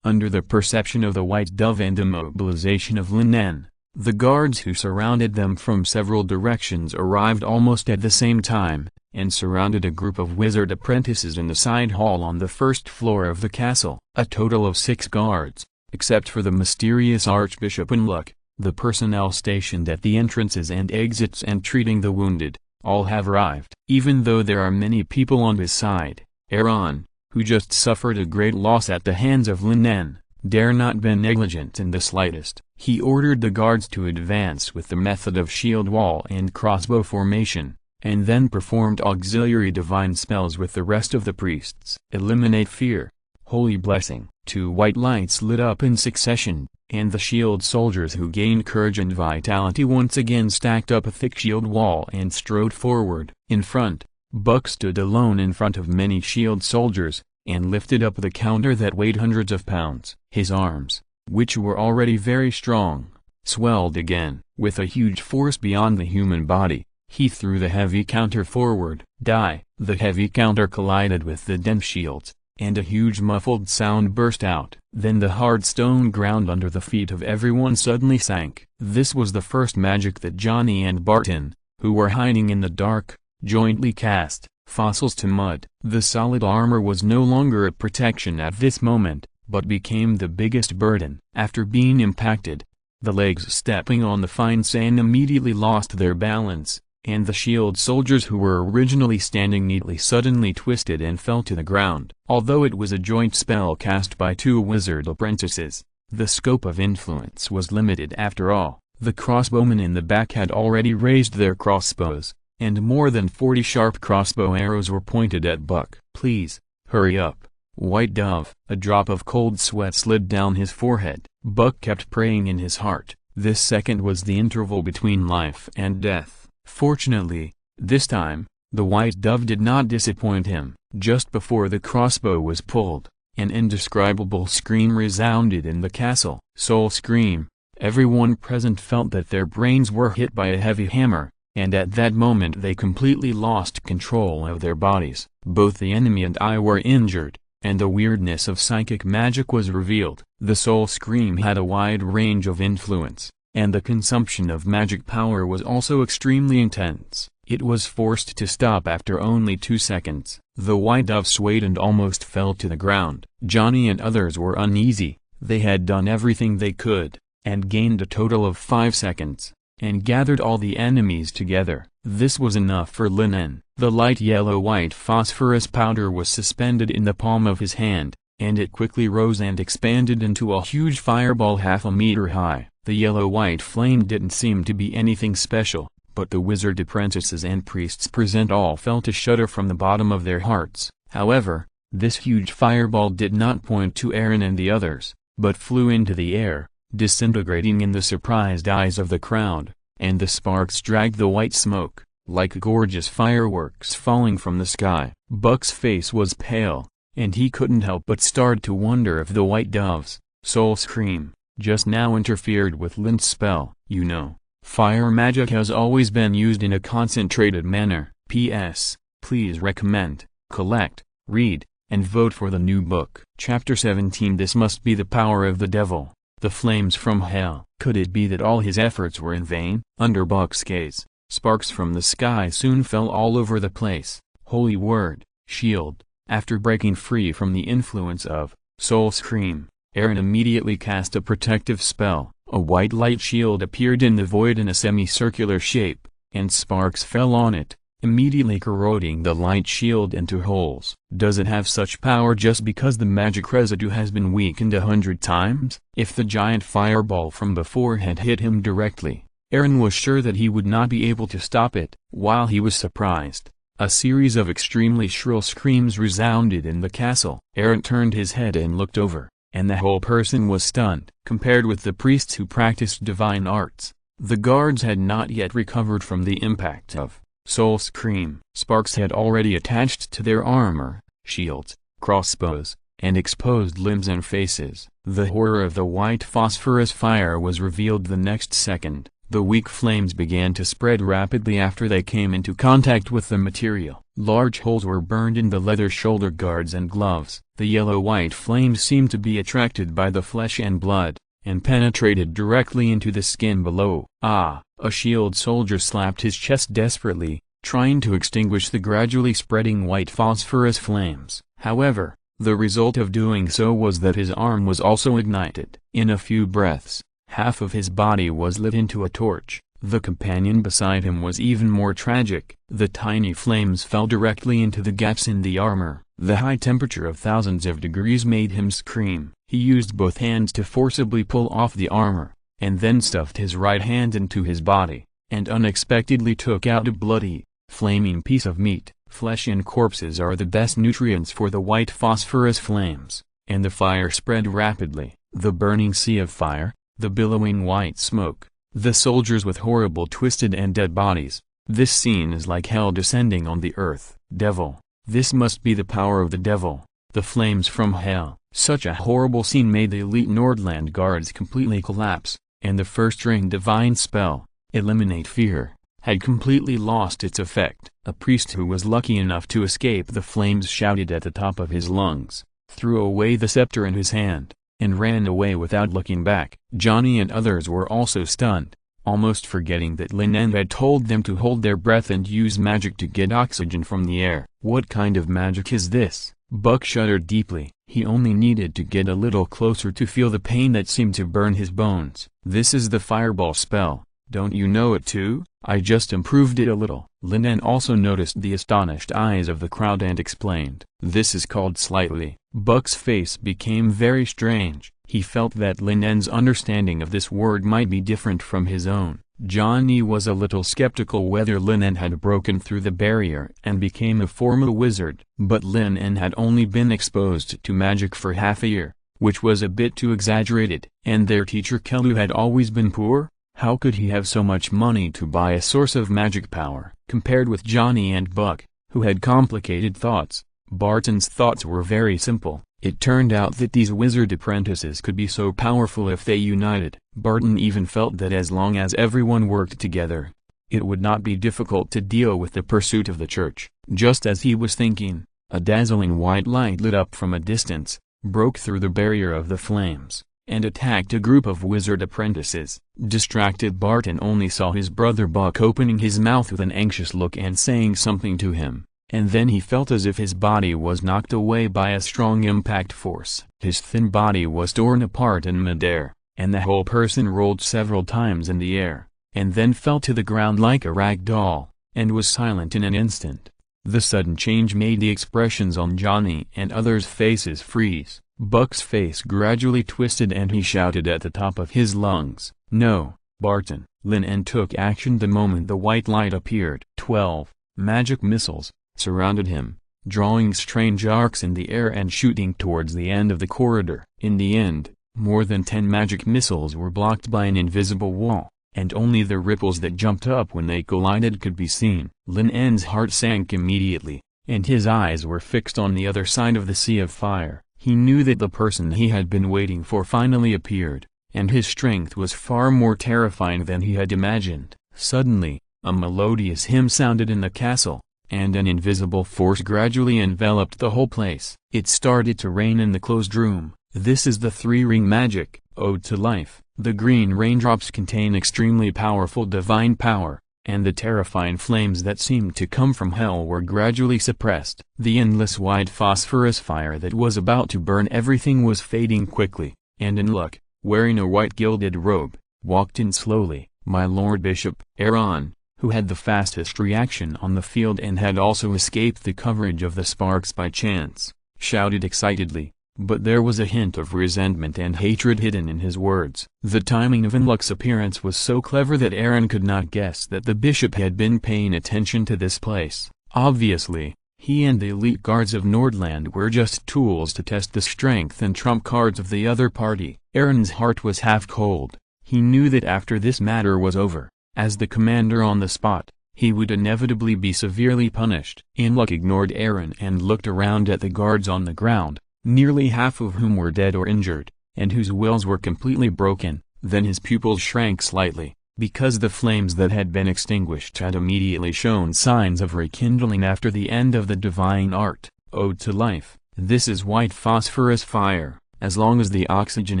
Under the perception of the White Dove and immobilization of Lin En, the guards who surrounded them from several directions arrived almost at the same time, and surrounded a group of wizard apprentices in the side hall on the first floor of the castle. A total of 6 guards, except for the mysterious Archbishop Unlock, the personnel stationed at the entrances and exits and treating the wounded, all have arrived. Even though there are many people on his side, Aaron, who just suffered a great loss at the hands of Lin En, dare not be negligent in the slightest. He ordered the guards to advance with the method of shield wall and crossbow formation, and then performed auxiliary divine spells with the rest of the priests. "Eliminate fear. Holy blessing." 2 white lights lit up in succession, and the shield soldiers who gained courage and vitality once again stacked up a thick shield wall and strode forward. In front, Buck stood alone in front of many shield soldiers, and lifted up the counter that weighed hundreds of pounds. His arms, which were already very strong, swelled again. With a huge force beyond the human body, he threw the heavy counter forward. Die! The heavy counter collided with the dense shields, and a huge muffled sound burst out. Then the hard stone ground under the feet of everyone suddenly sank. This was the first magic that Johnny and Barton, who were hiding in the dark, jointly cast. Fossils to mud. The solid armor was no longer a protection at this moment, but became the biggest burden. After being impacted, the legs stepping on the fine sand immediately lost their balance, and the shield soldiers who were originally standing neatly suddenly twisted and fell to the ground. Although it was a joint spell cast by two wizard apprentices, the scope of influence was limited after all. The crossbowmen in the back had already raised their crossbows, and more than 40 sharp crossbow arrows were pointed at Buck. "Please, hurry up, White Dove." A drop of cold sweat slid down his forehead. Buck kept praying in his heart. This second was the interval between life and death. Fortunately, this time, the White Dove did not disappoint him. Just before the crossbow was pulled, an indescribable scream resounded in the castle. Soul scream. Everyone present felt that their brains were hit by a heavy hammer, and at that moment they completely lost control of their bodies. Both the enemy and I were injured, and the weirdness of psychic magic was revealed. The soul scream had a wide range of influence, and the consumption of magic power was also extremely intense. It was forced to stop after only 2 seconds. The White Dove swayed and almost fell to the ground. Johnny and others were uneasy. They had done everything they could, and gained a total of 5 seconds, and gathered all the enemies together. This was enough for Lin En. The light yellow-white phosphorus powder was suspended in the palm of his hand, and it quickly rose and expanded into a huge fireball half a meter high. The yellow-white flame didn't seem to be anything special, but the wizard apprentices and priests present all felt a shudder from the bottom of their hearts. However, this huge fireball did not point to Aaron and the others, but flew into the air, disintegrating in the surprised eyes of the crowd, and the sparks dragged the white smoke, like gorgeous fireworks falling from the sky. Buck's face was pale, and he couldn't help but start to wonder if the White Dove's soul scream just now interfered with Lin's spell. You know, fire magic has always been used in a concentrated manner. P.S. Please recommend, collect, read, and vote for the new book. Chapter 17. This must be the power of the devil. The flames from hell. Could it be that all his efforts were in vain? Under Buck's gaze, sparks from the sky soon fell all over the place. Holy word, shield. After breaking free from the influence of soul scream, Aaron immediately cast a protective spell. A white light shield appeared in the void in a semicircular shape, and sparks fell on it, immediately corroding the light shield into holes. Does it have such power just because the magic residue has been weakened 100 times? If the giant fireball from before had hit him directly, Aaron was sure that he would not be able to stop it. While he was surprised, a series of extremely shrill screams resounded in the castle. Aaron turned his head and looked over, and the whole person was stunned. Compared with the priests who practiced divine arts, the guards had not yet recovered from the impact of soul scream. Sparks had already attached to their armor, shields, crossbows, and exposed limbs and faces. The horror of the white phosphorus fire was revealed the next second. The weak flames began to spread rapidly after they came into contact with the material. Large holes were burned in the leather shoulder guards and gloves. The yellow-white flames seemed to be attracted by the flesh and blood, and penetrated directly into the skin below. Ah! A shield soldier slapped his chest desperately, trying to extinguish the gradually spreading white phosphorus flames. However, the result of doing so was that his arm was also ignited. In a few breaths, half of his body was lit into a torch. The companion beside him was even more tragic. The tiny flames fell directly into the gaps in the armor. The high temperature of thousands of degrees made him scream. He used both hands to forcibly pull off the armor, and then stuffed his right hand into his body, and unexpectedly took out a bloody, flaming piece of meat. Flesh and corpses are the best nutrients for the white phosphorus flames, and the fire spread rapidly. The burning sea of fire, the billowing white smoke, the soldiers with horrible twisted and dead bodies. This scene is like hell descending on the earth. Devil. This must be the power of the devil. The flames from hell. Such a horrible scene made the elite Nordland guards completely collapse, and the first-ring divine spell, Eliminate Fear, had completely lost its effect. A priest who was lucky enough to escape the flames shouted at the top of his lungs, threw away the scepter in his hand, and ran away without looking back. Johnny and others were also stunned, almost forgetting that Lin En had told them to hold their breath and use magic to get oxygen from the air. What kind of magic is this? Buck shuddered deeply. He only needed to get a little closer to feel the pain that seemed to burn his bones. This is the fireball spell, Don't you know it too? I just improved it a little." Lin En also noticed the astonished eyes of the crowd and explained, "This is called slightly." Buck's face became very strange. He felt that Lin En's understanding of this word might be different from his own. Johnny was a little skeptical whether Lin En had broken through the barrier and became a formal wizard. But Lin En had only been exposed to magic for half a year, which was a bit too exaggerated. And their teacher Kelu had always been poor. How could he have so much money to buy a source of magic power? Compared with Johnny and Buck, who had complicated thoughts, Barton's thoughts were very simple. It turned out that these wizard apprentices could be so powerful if they united. Barton even felt that as long as everyone worked together, it would not be difficult to deal with the pursuit of the church. Just as he was thinking, a dazzling white light lit up from a distance, broke through the barrier of the flames, and attacked a group of wizard apprentices. Distracted Barton only saw his brother Buck opening his mouth with an anxious look and saying something to him. And then he felt as if his body was knocked away by a strong impact force. His thin body was torn apart in midair, and the whole person rolled several times in the air, and then fell to the ground like a rag doll, and was silent in an instant. The sudden change made the expressions on Johnny and others' faces freeze. Buck's face gradually twisted and he shouted at the top of his lungs, "No, Barton!" Lin En took action the moment the white light appeared. 12 magic missiles surrounded him, drawing strange arcs in the air and shooting towards the end of the corridor. In the end, more than 10 magic missiles were blocked by an invisible wall, and only the ripples that jumped up when they collided could be seen. Lin En's heart sank immediately, and his eyes were fixed on the other side of the sea of fire. He knew that the person he had been waiting for finally appeared, and his strength was far more terrifying than he had imagined. Suddenly, a melodious hymn sounded in the castle, and an invisible force gradually enveloped the whole place. It started to rain in the closed room. This is the three-ring magic, ode to life. The green raindrops contain extremely powerful divine power, and the terrifying flames that seemed to come from hell were gradually suppressed. The endless white phosphorus fire that was about to burn everything was fading quickly, and in luck, wearing a white gilded robe, walked in slowly, my Lord Bishop. Aaron, who had the fastest reaction on the field and had also escaped the coverage of the sparks by chance, shouted excitedly, but there was a hint of resentment and hatred hidden in his words. The timing of Inluck's appearance was so clever that Aaron could not guess that the bishop had been paying attention to this place. Obviously, he and the elite guards of Nordland were just tools to test the strength and trump cards of the other party. Aaron's heart was half cold. He knew that after this matter was over, as the commander on the spot, he would inevitably be severely punished. Inluck ignored Aaron and looked around at the guards on the ground, nearly half of whom were dead or injured, and whose wills were completely broken. Then his pupils shrank slightly, because the flames that had been extinguished had immediately shown signs of rekindling after the end of the divine art, ode to life. This is white phosphorus fire. As long as the oxygen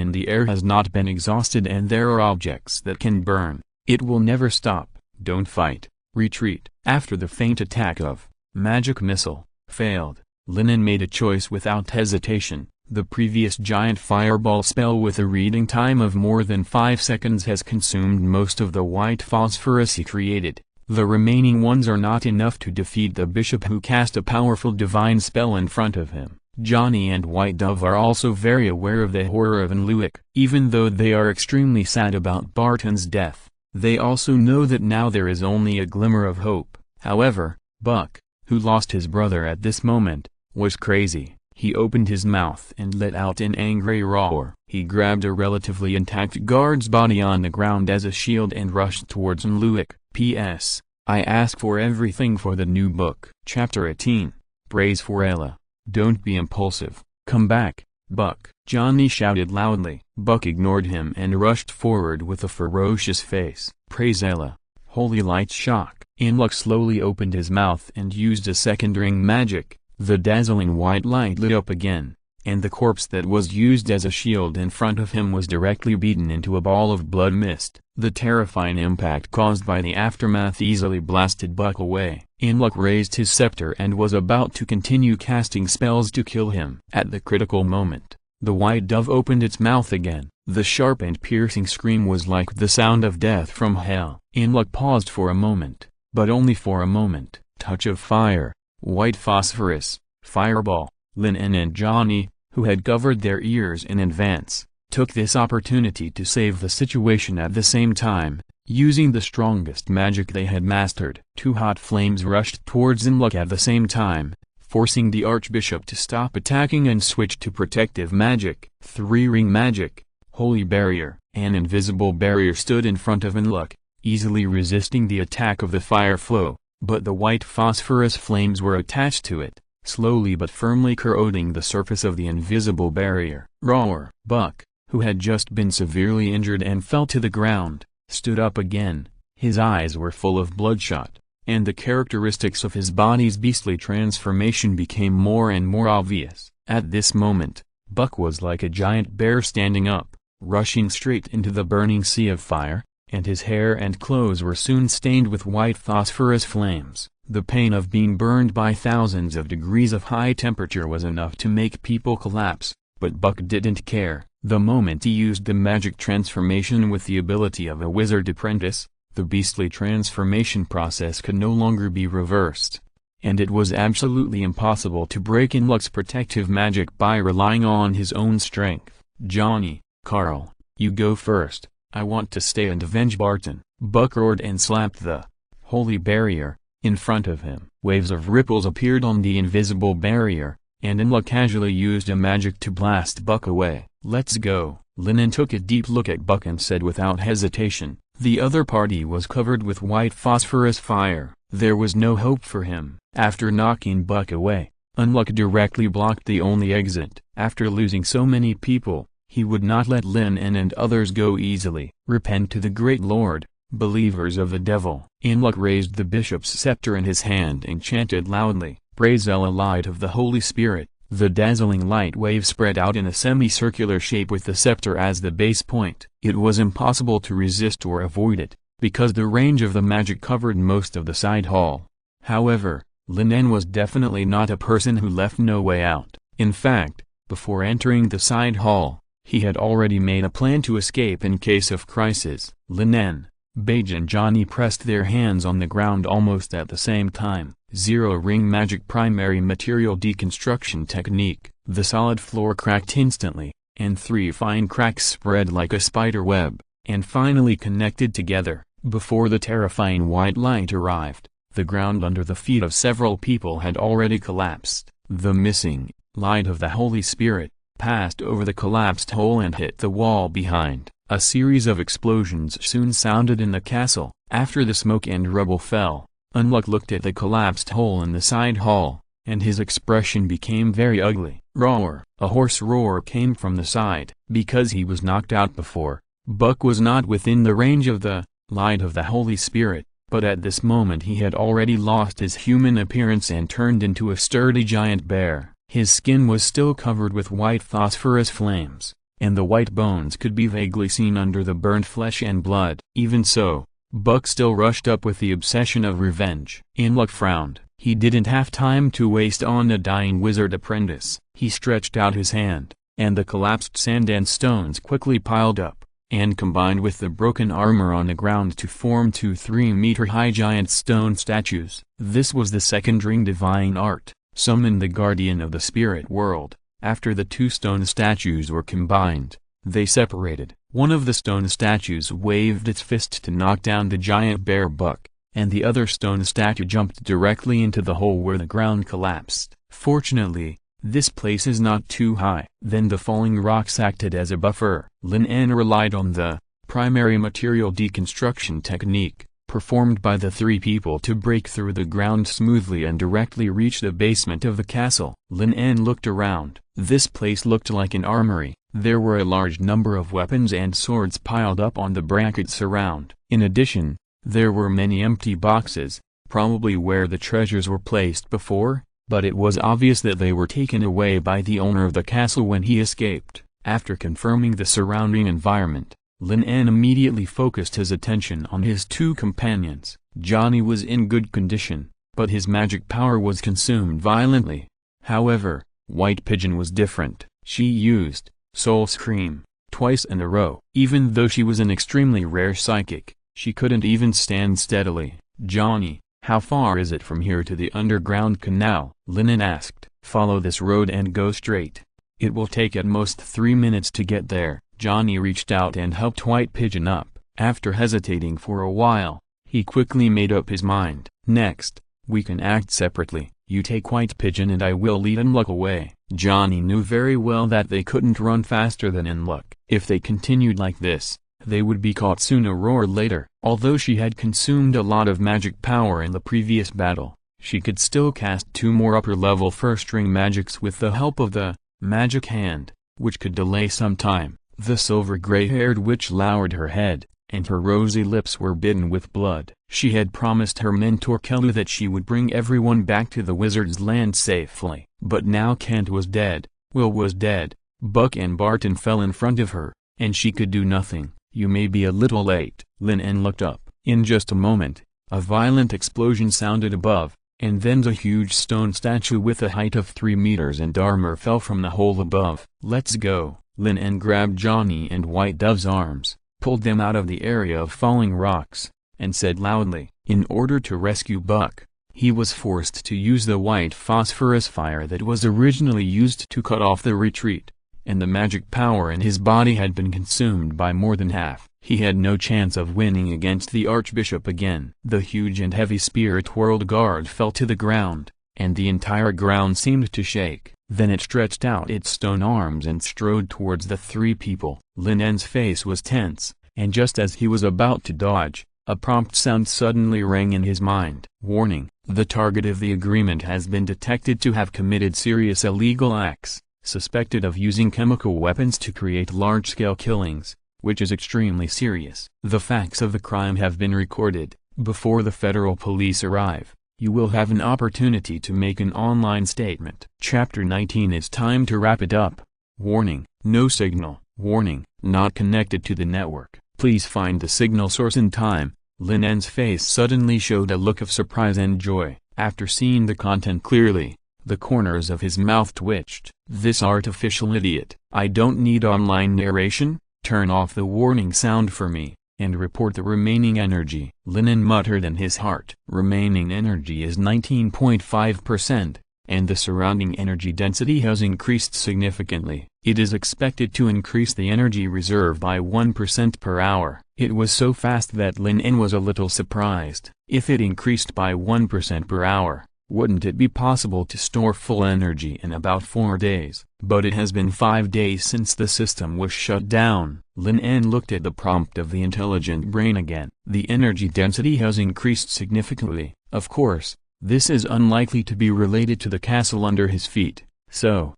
in the air has not been exhausted and there are objects that can burn, it will never stop. Don't fight, retreat. After the faint attack of magic missile failed, Lin En made a choice without hesitation. The previous giant fireball spell with a reading time of more than 5 seconds has consumed most of the white phosphorus he created. The remaining ones are not enough to defeat the bishop who cast a powerful divine spell in front of him. Johnny and White Dove are also very aware of the horror of Enluik. Even though they are extremely sad about Barton's death, they also know that now there is only a glimmer of hope. However, Buck, who lost his brother at this moment, was crazy. He opened his mouth and let out an angry roar. He grabbed a relatively intact guard's body on the ground as a shield and rushed towards Enluik. P.S. I ask for everything for the new book. Chapter 18. Praise for Ella. Don't be impulsive. Come back, Buck. Johnny shouted loudly. Buck ignored him and rushed forward with a ferocious face. Praise Ella. Holy light shock. Inluck slowly opened his mouth and used a second ring magic. The dazzling white light lit up again, and the corpse that was used as a shield in front of him was directly beaten into a ball of blood mist. The terrifying impact caused by the aftermath easily blasted Buck away. Inluck raised his scepter and was about to continue casting spells to kill him. At the critical moment, the White Dove opened its mouth again. The sharp and piercing scream was like the sound of death from hell. Inlook paused for a moment, but only for a moment. Touch of fire, white phosphorus, fireball. Lin En and Johnny, who had covered their ears in advance, took this opportunity to save the situation at the same time, using the strongest magic they had mastered. Two hot flames rushed towards Inlook at the same time, forcing the Archbishop to stop attacking and switch to protective magic. Three-ring magic, holy barrier. An invisible barrier stood in front of Inlook, easily resisting the attack of the fire flow, but the white phosphorus flames were attached to it, slowly but firmly corroding the surface of the invisible barrier. Roar! Buck, who had just been severely injured and fell to the ground, stood up again. His eyes were full of bloodshot, and the characteristics of his body's beastly transformation became more and more obvious. At this moment, Buck was like a giant bear standing up, rushing straight into the burning sea of fire, and his hair and clothes were soon stained with white phosphorus flames. The pain of being burned by thousands of degrees of high temperature was enough to make people collapse, but Buck didn't care. The moment he used the magic transformation with the ability of a wizard apprentice, the beastly transformation process could no longer be reversed, and it was absolutely impossible to break Inlook's protective magic by relying on his own strength. Johnny, Carl, you go first. I want to stay and avenge Barton. Buck roared and slapped the holy barrier in front of him. Waves of ripples appeared on the invisible barrier, and Inlook casually used a magic to blast Buck away. Let's go. Lin En took a deep look at Buck and said without hesitation. The other party was covered with white phosphorus fire. There was no hope for him. After knocking Buck away, Inlook directly blocked the only exit. After losing so many people, he would not let Lin En and others go easily. Repent to the great Lord, believers of the devil. Inlook raised the bishop's scepter in his hand and chanted loudly, Praise Allah, light of the Holy Spirit. The dazzling light wave spread out in a semicircular shape with the scepter as the base point. It was impossible to resist or avoid it, because the range of the magic covered most of the side hall. However, Lin En was definitely not a person who left no way out. In fact, before entering the side hall, he had already made a plan to escape in case of crisis. Lin En, Beige and Johnny pressed their hands on the ground almost at the same time. Zero-ring magic primary material deconstruction technique. The solid floor cracked instantly, and 3 fine cracks spread like a spider web, and finally connected together. Before the terrifying white light arrived, the ground under the feet of several people had already collapsed. The missing light of the Holy Spirit passed over the collapsed hole and hit the wall behind. A series of explosions soon sounded in the castle. After the smoke and rubble fell, Inlook looked at the collapsed hole in the side hall, and his expression became very ugly. Roar! A hoarse roar came from the side. Because he was knocked out before, Buck was not within the range of the light of the Holy Spirit, but at this moment he had already lost his human appearance and turned into a sturdy giant bear. His skin was still covered with white phosphorus flames, and the white bones could be vaguely seen under the burnt flesh and blood. Even so, Buck still rushed up with the obsession of revenge. Inlook frowned. He didn't have time to waste on a dying wizard apprentice. He stretched out his hand, and the collapsed sand and stones quickly piled up, and combined with the broken armor on the ground to form 2 3-meter-high giant stone statues. This was the second ring divine art, summon the guardian of the spirit world. After the 2 stone statues were combined, they separated. One of the stone statues waved its fist to knock down the giant bear Buck, and the other stone statue jumped directly into the hole where the ground collapsed. Fortunately, this place is not too high. Then the falling rocks acted as a buffer. Lin En relied on the primary material deconstruction technique, performed by the 3 people to break through the ground smoothly and directly reach the basement of the castle. Lin En looked around. This place looked like an armory. There were a large number of weapons and swords piled up on the brackets around. In addition, there were many empty boxes, probably where the treasures were placed before, but it was obvious that they were taken away by the owner of the castle when he escaped. After confirming the surrounding environment, Lin En immediately focused his attention on his 2 companions. Johnny was in good condition, but his magic power was consumed violently. However, White Pigeon was different. She used Soul Scream, twice in a row. Even though she was an extremely rare psychic, she couldn't even stand steadily. "Johnny, how far is it from here to the underground canal?" Lin En asked. "Follow this road and go straight. It will take at most 3 minutes to get there." Johnny reached out and helped White Pigeon up. After hesitating for a while, he quickly made up his mind. "Next, we can act separately. You take White Pigeon and I will lead Luck away." Johnny knew very well that they couldn't run faster than Luck. If they continued like this, they would be caught sooner or later. Although she had consumed a lot of magic power in the previous battle, she could still cast 2 more upper-level first-ring magics with the help of the magic hand, which could delay some time. The silver-gray-haired witch lowered her head, and her rosy lips were bitten with blood. She had promised her mentor Kelu that she would bring everyone back to the wizard's land safely. But now Kent was dead, Will was dead, Buck and Barton fell in front of her, and she could do nothing. "You may be a little late." Lin En looked up. In just a moment, a violent explosion sounded above, and then the huge stone statue with a height of 3 meters and armor fell from the hole above. "Let's go." Lin En grabbed Johnny and White Dove's arms, pulled them out of the area of falling rocks, and said loudly. In order to rescue Buck, he was forced to use the white phosphorus fire that was originally used to cut off the retreat, and the magic power in his body had been consumed by more than half. He had no chance of winning against the Archbishop again. The huge and heavy spirit-world guard fell to the ground, and the entire ground seemed to shake. Then it stretched out its stone arms and strode towards the 3 people. Lin En's face was tense, and just as he was about to dodge, a prompt sound suddenly rang in his mind. "Warning, the target of the agreement has been detected to have committed serious illegal acts, suspected of using chemical weapons to create large-scale killings, which is extremely serious. The facts of the crime have been recorded. Before the federal police arrive, you will have an opportunity to make an online statement." Chapter 19. It's time to wrap it up. Warning, no signal. Warning, not connected to the network. Please find the signal source in time. Lin En's face suddenly showed a look of surprise and joy. After seeing the content clearly, the corners of his mouth twitched. "This artificial idiot. I don't need online narration. Turn off the warning sound for me, and report the remaining energy." Lin En muttered in his heart. Remaining energy is 19.5%, and the surrounding energy density has increased significantly. It is expected to increase the energy reserve by 1% per hour. It was so fast that Lin En was a little surprised. If it increased by 1% per hour, wouldn't it be possible to store full energy in about 4 days? But it has been 5 days since the system was shut down. Lin En looked at the prompt of the intelligent brain again. The energy density has increased significantly. Of course, this is unlikely to be related to the castle under his feet, so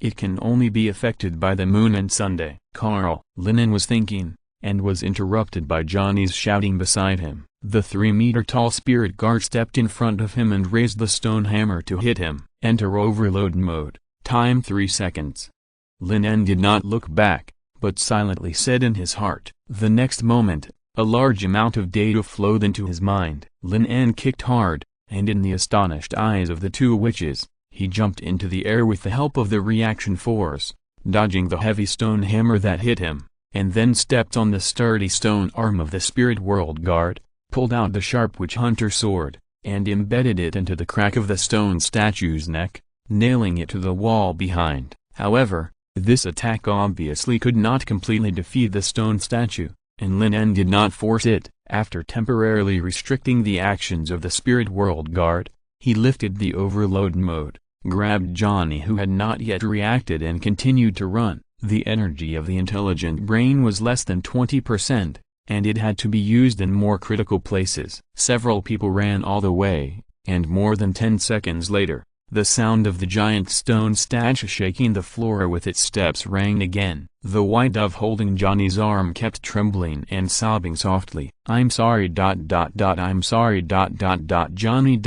it can only be affected by the moon and Sunday. "Carl," Lin En was thinking, and was interrupted by Johnny's shouting beside him. The 3-meter-tall spirit guard stepped in front of him and raised the stone hammer to hit him. "Enter overload mode. Time 3 seconds." Lin En did not look back, but silently said in his heart. The next moment, a large amount of data flowed into his mind. Lin En kicked hard, and in the astonished eyes of the 2 witches, he jumped into the air with the help of the reaction force, dodging the heavy stone hammer that hit him, and then stepped on the sturdy stone arm of the spirit world guard, pulled out the sharp witch hunter sword, and embedded it into the crack of the stone statue's neck, nailing it to the wall behind. However, this attack obviously could not completely defeat the stone statue, and Lin En did not force it. After temporarily restricting the actions of the spirit world guard, he lifted the overload mode, grabbed Johnny who had not yet reacted and continued to run. The energy of the intelligent brain was less than 20%, and it had to be used in more critical places. Several people ran all the way, and more than 10 seconds later, the sound of the giant stone statue shaking the floor with its steps rang again. The white dove holding Johnny's arm kept trembling and sobbing softly. "I'm sorry. I'm sorry. Johnny.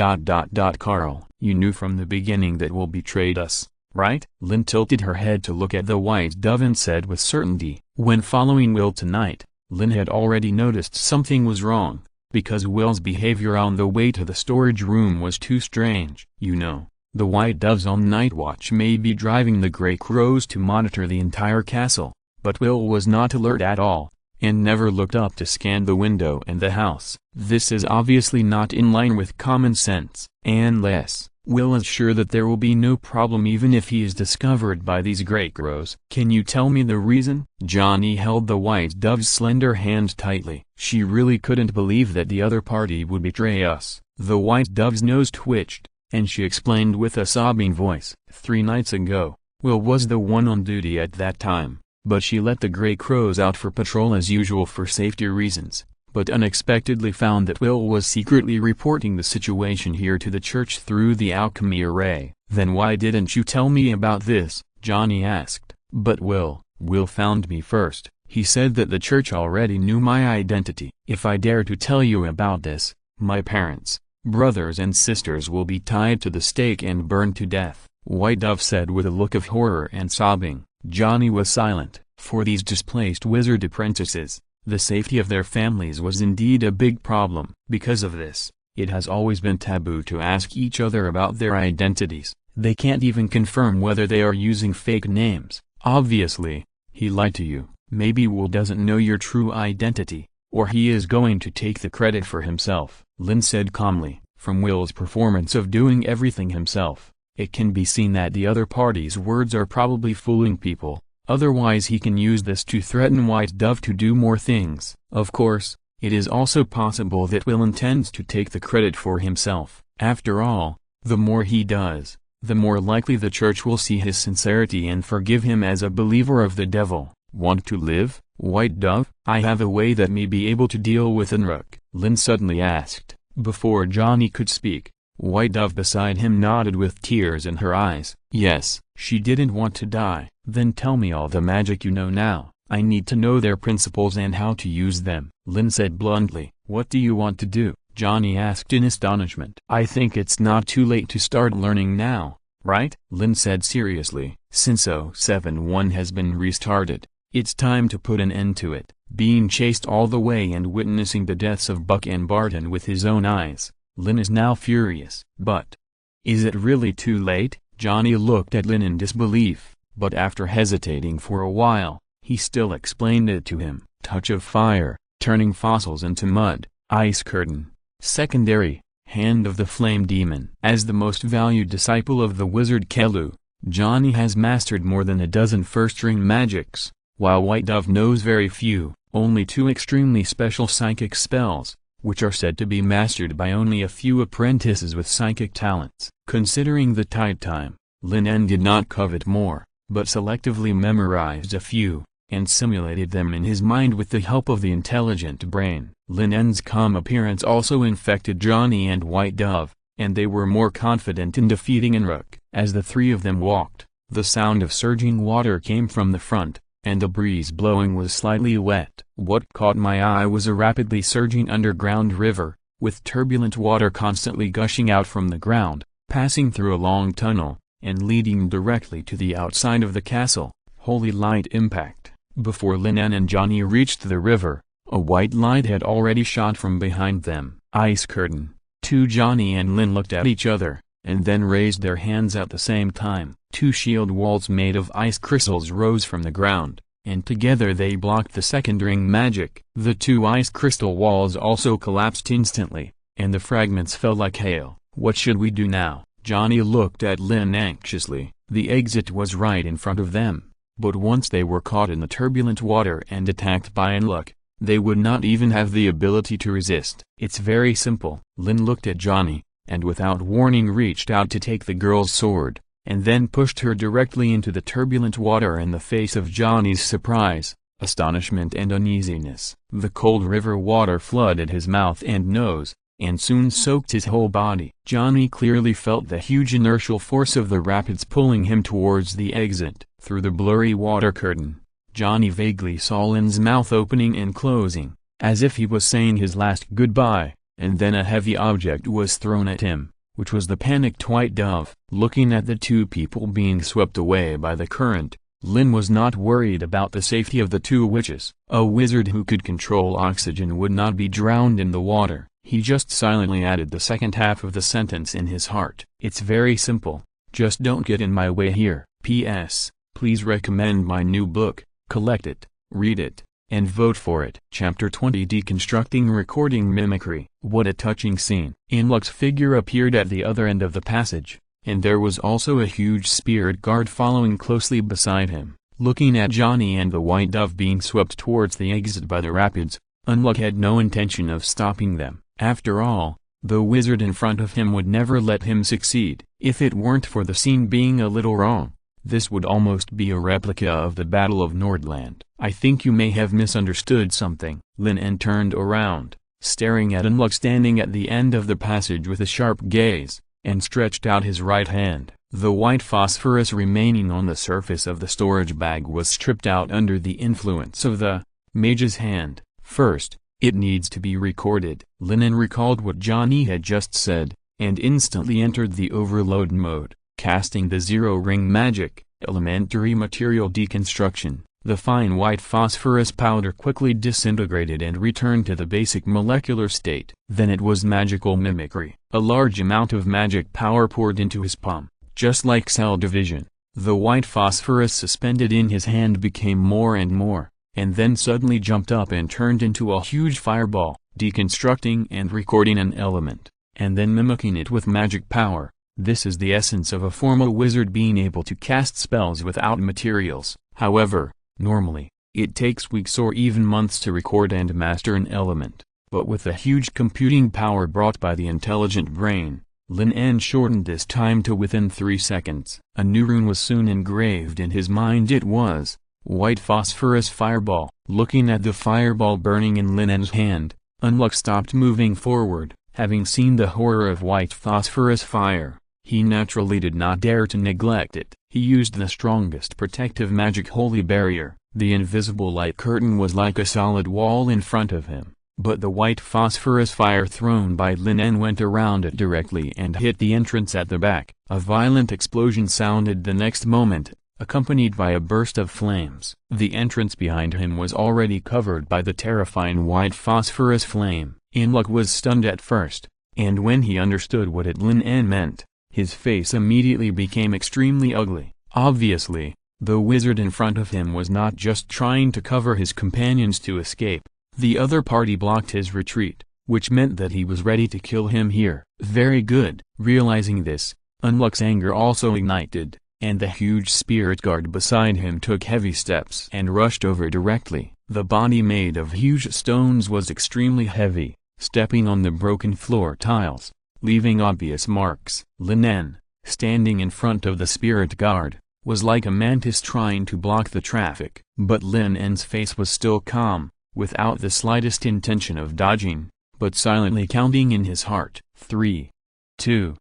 Carl, you knew from the beginning that Will betrayed us, right?" Lin tilted her head to look at the white dove and said with certainty. When following Will tonight, Lin had already noticed something was wrong, because Will's behavior on the way to the storage room was too strange. "You know, the white doves on night watch may be driving the gray crows to monitor the entire castle, But Will was not alert at all, and never looked up to scan the window and the house. This is obviously not in line with common sense. Unless, Will is sure that there will be no problem even if he is discovered by these great crows. Can you tell me the reason? Johnny held the white dove's slender hand tightly. She really couldn't believe that the other party would betray us. The white dove's nose twitched, and she explained with a sobbing voice. 3 nights ago, Will was the one on duty at that time, but she let the gray crows out for patrol as usual for safety reasons, but unexpectedly found that Will was secretly reporting the situation here to the church through the alchemy array. Then why didn't you tell me about this? Johnny asked. But Will found me first. He said that the church already knew my identity. If I dare to tell you about this, my parents, brothers and sisters will be tied to the stake and burned to death, White Dove said with a look of horror and sobbing. Johnny was silent. For these displaced wizard apprentices, the safety of their families was indeed a big problem. Because of this, it has always been taboo to ask each other about their identities. They can't even confirm whether they are using fake names. Obviously, he lied to you. Maybe Will doesn't know your true identity, or he is going to take the credit for himself, Lin said calmly. From Will's performance of doing everything himself, it can be seen that the other party's words are probably fooling people. Otherwise he can use this to threaten White Dove to do more things. Of course, it is also possible that Will intends to take the credit for himself. After all, the more he does, the more likely the church will see his sincerity and forgive him as a believer of the devil. Want to live, White Dove? I have a way that may be able to deal with Unruk, Lin suddenly asked. Before Johnny could speak, White Dove beside him nodded with tears in her eyes. Yes, she didn't want to die. Then tell me all the magic you know now. I need to know their principles and how to use them, Lin said bluntly. What do you want to do? Johnny asked in astonishment. I think it's not too late to start learning now, right? Lin said seriously. Since 071 has been restarted, it's time to put an end to it. Being chased all the way and witnessing the deaths of Buck and Barton with his own eyes, Lin is now furious. But is it really too late? Johnny looked at Lin in disbelief, but after hesitating for a while, he still explained it to him. Touch of fire, turning fossils into mud. Ice curtain. Secondary, hand of the flame demon. As the most valued disciple of the wizard Kelu, Johnny has mastered more than a dozen first-ring magics, while White Dove knows very few, only 2 extremely special psychic spells, which are said to be mastered by only a few apprentices with psychic talents. Considering the tight time, Lin En did not covet more, but selectively memorized a few, and simulated them in his mind with the help of the intelligent brain. Lin En's calm appearance also infected Johnny and White Dove, and they were more confident in defeating Unruk. As the 3 of them walked, the sound of surging water came from the front, and the breeze blowing was slightly wet. What caught my eye was a rapidly surging underground river, with turbulent water constantly gushing out from the ground, passing through a long tunnel, and leading directly to the outside of the castle. Holy light impact! Before Lin En and Johnny reached the river, a white light had already shot from behind them. Ice curtain. Johnny and Lin looked at each other, and then raised their hands at the same time. 2 shield walls made of ice crystals rose from the ground, and together they blocked the second ring magic. The 2 ice crystal walls also collapsed instantly, and the fragments fell like hail. What should we do now? Johnny looked at Lin anxiously. The exit was right in front of them, but once they were caught in the turbulent water and attacked by Unruk, they would not even have the ability to resist. It's very simple. Lin looked at Johnny, and without warning reached out to take the girl's sword, and then pushed her directly into the turbulent water. In the face of Johnny's surprise, astonishment and uneasiness, the cold river water flooded his mouth and nose, and soon soaked his whole body. Johnny clearly felt the huge inertial force of the rapids pulling him towards the exit. Through the blurry water curtain, Johnny vaguely saw Lin's mouth opening and closing, as if he was saying his last goodbye, and then a heavy object was thrown at him, which was the panicked White Dove. Looking at the 2 people being swept away by the current, Lin was not worried about the safety of the 2 witches. A wizard who could control oxygen would not be drowned in the water. He just silently added the second half of the sentence in his heart. It's very simple, just don't get in my way here. P.S. Please recommend my new book, Collect it, read it, and vote for it. Chapter 20 Deconstructing Recording Mimicry. What a touching scene. Inluck's figure appeared at the other end of the passage, and there was also a huge spirit guard following closely beside him. Looking at Johnny and the white dove being swept towards the exit by the rapids, Unluck had no intention of stopping them. After all, the wizard in front of him would never let him succeed. If it weren't for the scene being a little wrong, this would almost be a replica of the Battle of Nordland. I think you may have misunderstood something. Lin En turned around, staring at Unluck standing at the end of the passage with a sharp gaze, and stretched out his right hand. The white phosphorus remaining on the surface of the storage bag was stripped out under the influence of the mage's hand. First, it needs to be recorded. Lin En recalled what Johnny had just said, and instantly entered the overload mode, casting the zero-ring magic, elementary material deconstruction. The fine white phosphorus powder quickly disintegrated and returned to the basic molecular state. Then it was magical mimicry. A large amount of magic power poured into his palm, just like cell division. The white phosphorus suspended in his hand became more and more, and then suddenly jumped up and turned into a huge fireball, deconstructing and recording an element, and then mimicking it with magic power. This is the essence of a formal wizard being able to cast spells without materials. However, normally, it takes weeks or even months to record and master an element, but with the huge computing power brought by the intelligent brain, Lin En shortened this time to within 3 seconds. A new rune was soon engraved in his mind. It was white phosphorus fireball. Looking at the fireball burning in Lin En's hand, Unluck stopped moving forward. Having seen the horror of white phosphorus fire, he naturally did not dare to neglect it. He used the strongest protective magic holy barrier. The invisible light curtain was like a solid wall in front of him, but the white phosphorus fire thrown by Lin En went around it directly and hit the entrance at the back. A violent explosion sounded the next moment, accompanied by a burst of flames. The entrance behind him was already covered by the terrifying white phosphorus flame. Unluck was stunned at first, and when he understood what it Lin En meant, his face immediately became extremely ugly. Obviously, the wizard in front of him was not just trying to cover his companions to escape. The other party blocked his retreat, which meant that he was ready to kill him here. Very good. Realizing this, Unluck's anger also ignited, and the huge spirit guard beside him took heavy steps and rushed over directly. The body made of huge stones was extremely heavy, stepping on the broken floor tiles, leaving obvious marks. Lin En, standing in front of the spirit guard, was like a mantis trying to block the traffic. But Lin En's face was still calm, without the slightest intention of dodging, but silently counting in his heart. 3, 2,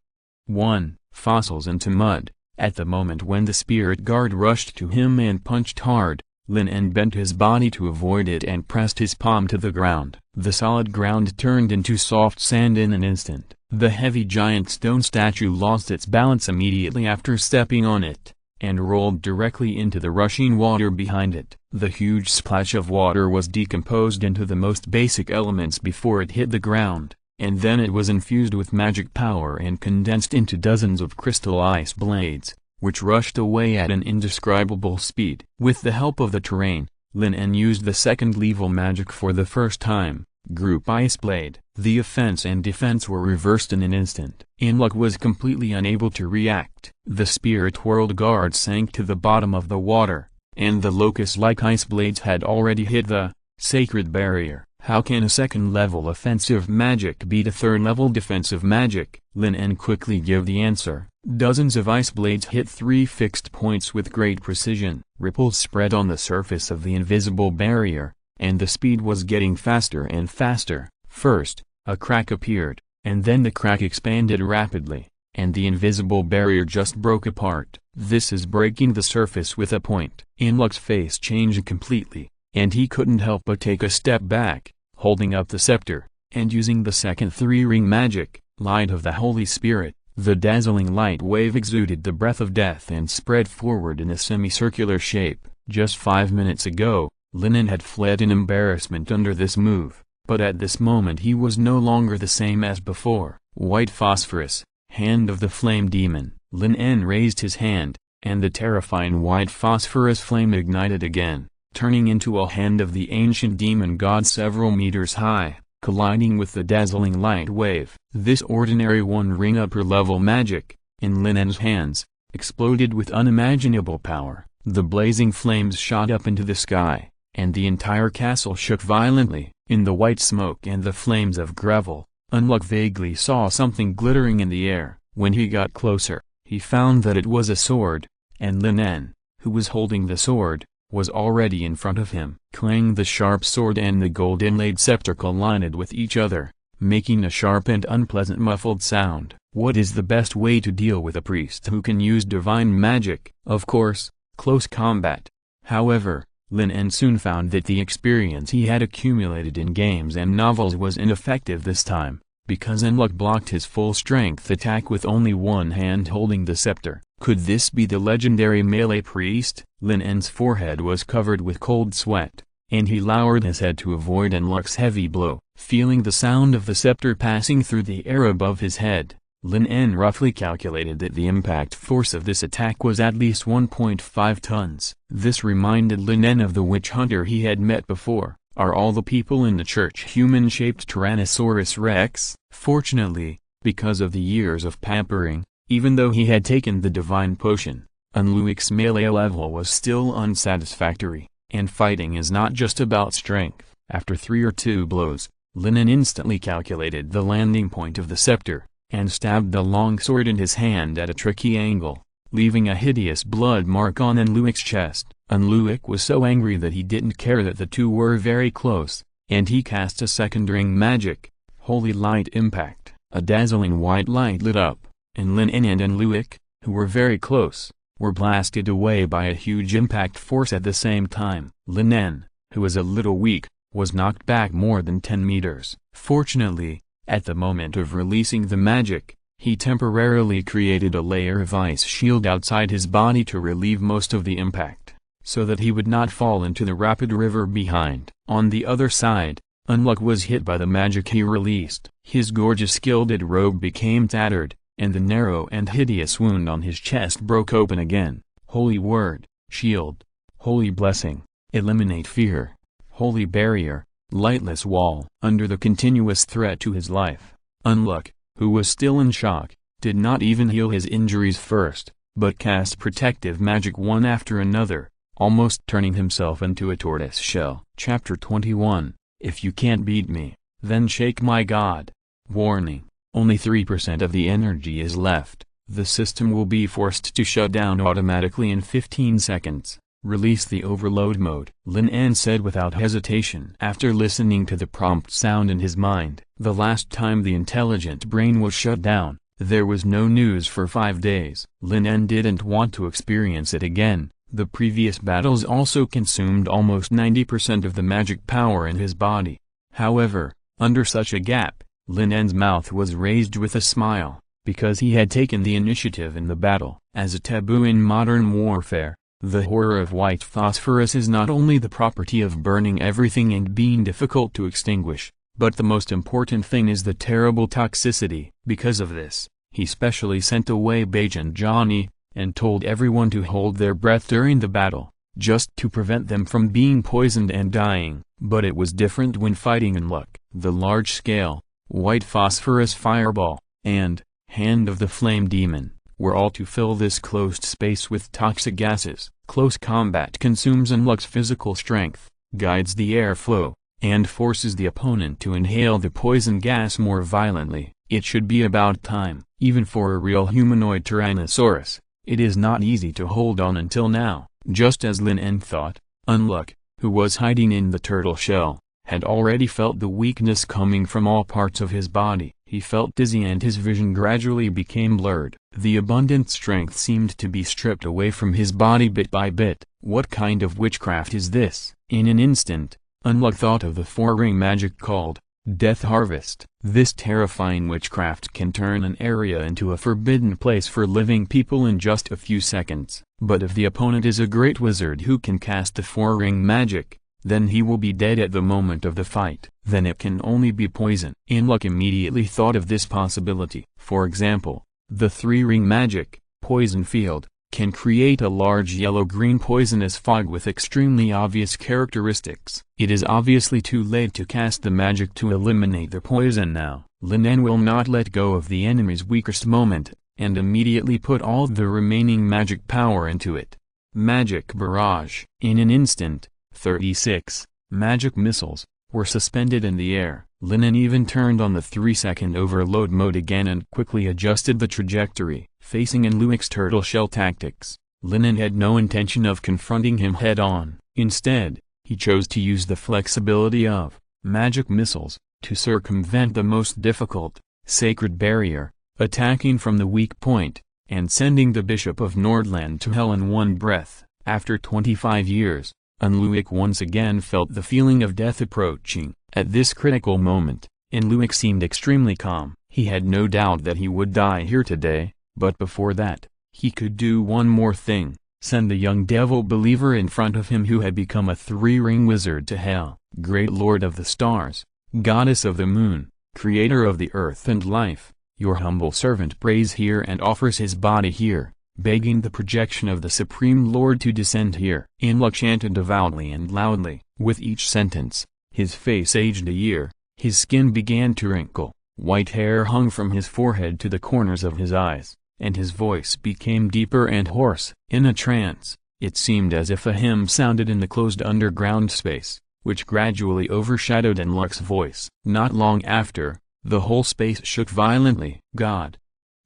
1. Fossils into mud. At the moment when the spirit guard rushed to him and punched hard, Lin En bent his body to avoid it and pressed his palm to the ground. The solid ground turned into soft sand in an instant. The heavy giant stone statue lost its balance immediately after stepping on it, and rolled directly into the rushing water behind it. The huge splash of water was decomposed into the most basic elements before it hit the ground, and then it was infused with magic power and condensed into dozens of crystal ice blades, which rushed away at an indescribable speed. With the help of the terrain, Lin En used the second level magic for the first time, Group Ice Blade. The offense and defense were reversed in an instant. Unluck was completely unable to react. The spirit world guard sank to the bottom of the water, and the locust-like ice blades had already hit the sacred barrier. How can a second-level offensive magic beat a third-level defensive magic? Lin En quickly gave the answer. Dozens of ice blades hit 3 fixed points with great precision. Ripples spread on the surface of the invisible barrier, and the speed was getting faster and faster. First, a crack appeared, and then the crack expanded rapidly, and the invisible barrier just broke apart. This is breaking the surface with a point. Unluck's face changed completely, and he couldn't help but take a step back, holding up the scepter, and using the second 3-ring magic, Light of the Holy Spirit. The dazzling light wave exuded the breath of death and spread forward in a semicircular shape. Just 5 minutes ago, Lin En had fled in embarrassment under this move, but at this moment he was no longer the same as before. White phosphorus, hand of the flame demon. Lin En raised his hand, and the terrifying white phosphorus flame ignited again, turning into a hand of the ancient demon god several meters high, colliding with the dazzling light wave. This ordinary one-ring upper-level magic, in Lin En's hands, exploded with unimaginable power. The blazing flames shot up into the sky, and the entire castle shook violently. In the white smoke and the flames of gravel, Unluck vaguely saw something glittering in the air. When he got closer, he found that it was a sword, and Lin En, who was holding the sword, was already in front of him. Clang! The sharp sword and the gold inlaid scepter collided with each other, making a sharp and unpleasant muffled sound. What is the best way to deal with a priest who can use divine magic? Of course, close combat. However, Lin En soon found that the experience he had accumulated in games and novels was ineffective this time, because Unluck blocked his full-strength attack with only one hand holding the scepter. Could this be the legendary melee priest? Lin En's forehead was covered with cold sweat, and he lowered his head to avoid Unluck's heavy blow. Feeling the sound of the scepter passing through the air above his head, Lin En roughly calculated that the impact force of this attack was at least 1.5 tons. This reminded Lin En of the witch hunter he had met before. Are all the people in the church human-shaped Tyrannosaurus Rex? Fortunately, because of the years of pampering, even though he had taken the divine potion, Unluck's melee level was still unsatisfactory, and fighting is not just about strength. After 3 or 2 blows, Lin En instantly calculated the landing point of the scepter, and stabbed the long sword in his hand at a tricky angle, leaving a hideous blood mark on Unluck's chest. Unluck was so angry that he didn't care that the two were very close, and he cast a second ring magic, Holy Light Impact. A dazzling white light lit up, and Lin En and Unluck, who were very close, were blasted away by a huge impact force at the same time. Lin En, who was a little weak, was knocked back more than 10 meters. Fortunately, at the moment of releasing the magic, he temporarily created a layer of ice shield outside his body to relieve most of the impact, so that he would not fall into the rapid river behind. On the other side, Unluck was hit by the magic he released. His gorgeous gilded robe became tattered, and the narrow and hideous wound on his chest broke open again. Holy Word, Shield, Holy Blessing, Eliminate Fear, Holy Barrier, Lightless Wall. Under the continuous threat to his life, Unluck, who was still in shock, did not even heal his injuries first, but cast protective magic one after another, almost turning himself into a tortoise shell. Chapter 21. If you can't beat me, then shake my god. Warning: only 3% of the energy is left. The system will be forced to shut down automatically in 15 seconds. Release the overload mode, Lin En said without hesitation. After listening to the prompt sound in his mind, the last time the intelligent brain was shut down, there was no news for 5 days. Lin En didn't want to experience it again. The previous battles also consumed almost 90% of the magic power in his body. However, under such a gap, Lin En's mouth was raised with a smile, because he had taken the initiative in the battle. As a taboo in modern warfare, the horror of white phosphorus is not only the property of burning everything and being difficult to extinguish, but the most important thing is the terrible toxicity. Because of this, he specially sent away Beige and Johnny, and told everyone to hold their breath during the battle, just to prevent them from being poisoned and dying. But it was different when fighting Unluck. The large-scale, white phosphorus fireball, and Hand of the Flame Demon, were all to fill this closed space with toxic gases. Close combat consumes Unluck's physical strength, guides the airflow, and forces the opponent to inhale the poison gas more violently. It should be about time. Even for a real humanoid Tyrannosaurus, it is not easy to hold on until now. Just as Lin En thought, Unluck, who was hiding in the turtle shell, had already felt the weakness coming from all parts of his body. He felt dizzy and his vision gradually became blurred. The abundant strength seemed to be stripped away from his body bit by bit. What kind of witchcraft is this? In an instant, Unluck thought of the 4-ring magic called Death Harvest. This terrifying witchcraft can turn an area into a forbidden place for living people in just a few seconds. But if the opponent is a great wizard who can cast the 4-ring magic, then he will be dead at the moment of the fight. Then it can only be poison. Unluck immediately thought of this possibility. For example, the 3-ring magic, Poison Field, can create a large yellow-green poisonous fog with extremely obvious characteristics. It is obviously too late to cast the magic to eliminate the poison now. Lin En will not let go of the enemy's weakest moment, and immediately put all the remaining magic power into it. Magic barrage. In an instant, 36 magic missiles were suspended in the air. Lin En even turned on the 3-second overload mode again and quickly adjusted the trajectory. Facing En Luik's turtle shell tactics, Lin En had no intention of confronting him head-on. Instead, he chose to use the flexibility of magic missiles to circumvent the most difficult, sacred barrier, attacking from the weak point, and sending the Bishop of Nordland to hell in one breath. After 25 years, En Luik once again felt the feeling of death approaching. At this critical moment, En Luik seemed extremely calm. He had no doubt that he would die here today, but before that, he could do one more thing: send the young devil believer in front of him who had become a 3-ring wizard to hell. Great Lord of the stars, Goddess of the moon, Creator of the earth and life, your humble servant prays here and offers his body here, begging the projection of the Supreme Lord to descend here. En Luik chanted devoutly and loudly. With each sentence, his face aged a year, his skin began to wrinkle, white hair hung from his forehead to the corners of his eyes, and his voice became deeper and hoarse. In a trance, it seemed as if a hymn sounded in the closed underground space, which gradually overshadowed En Luik's voice. Not long after, the whole space shook violently. God.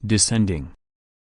Descending.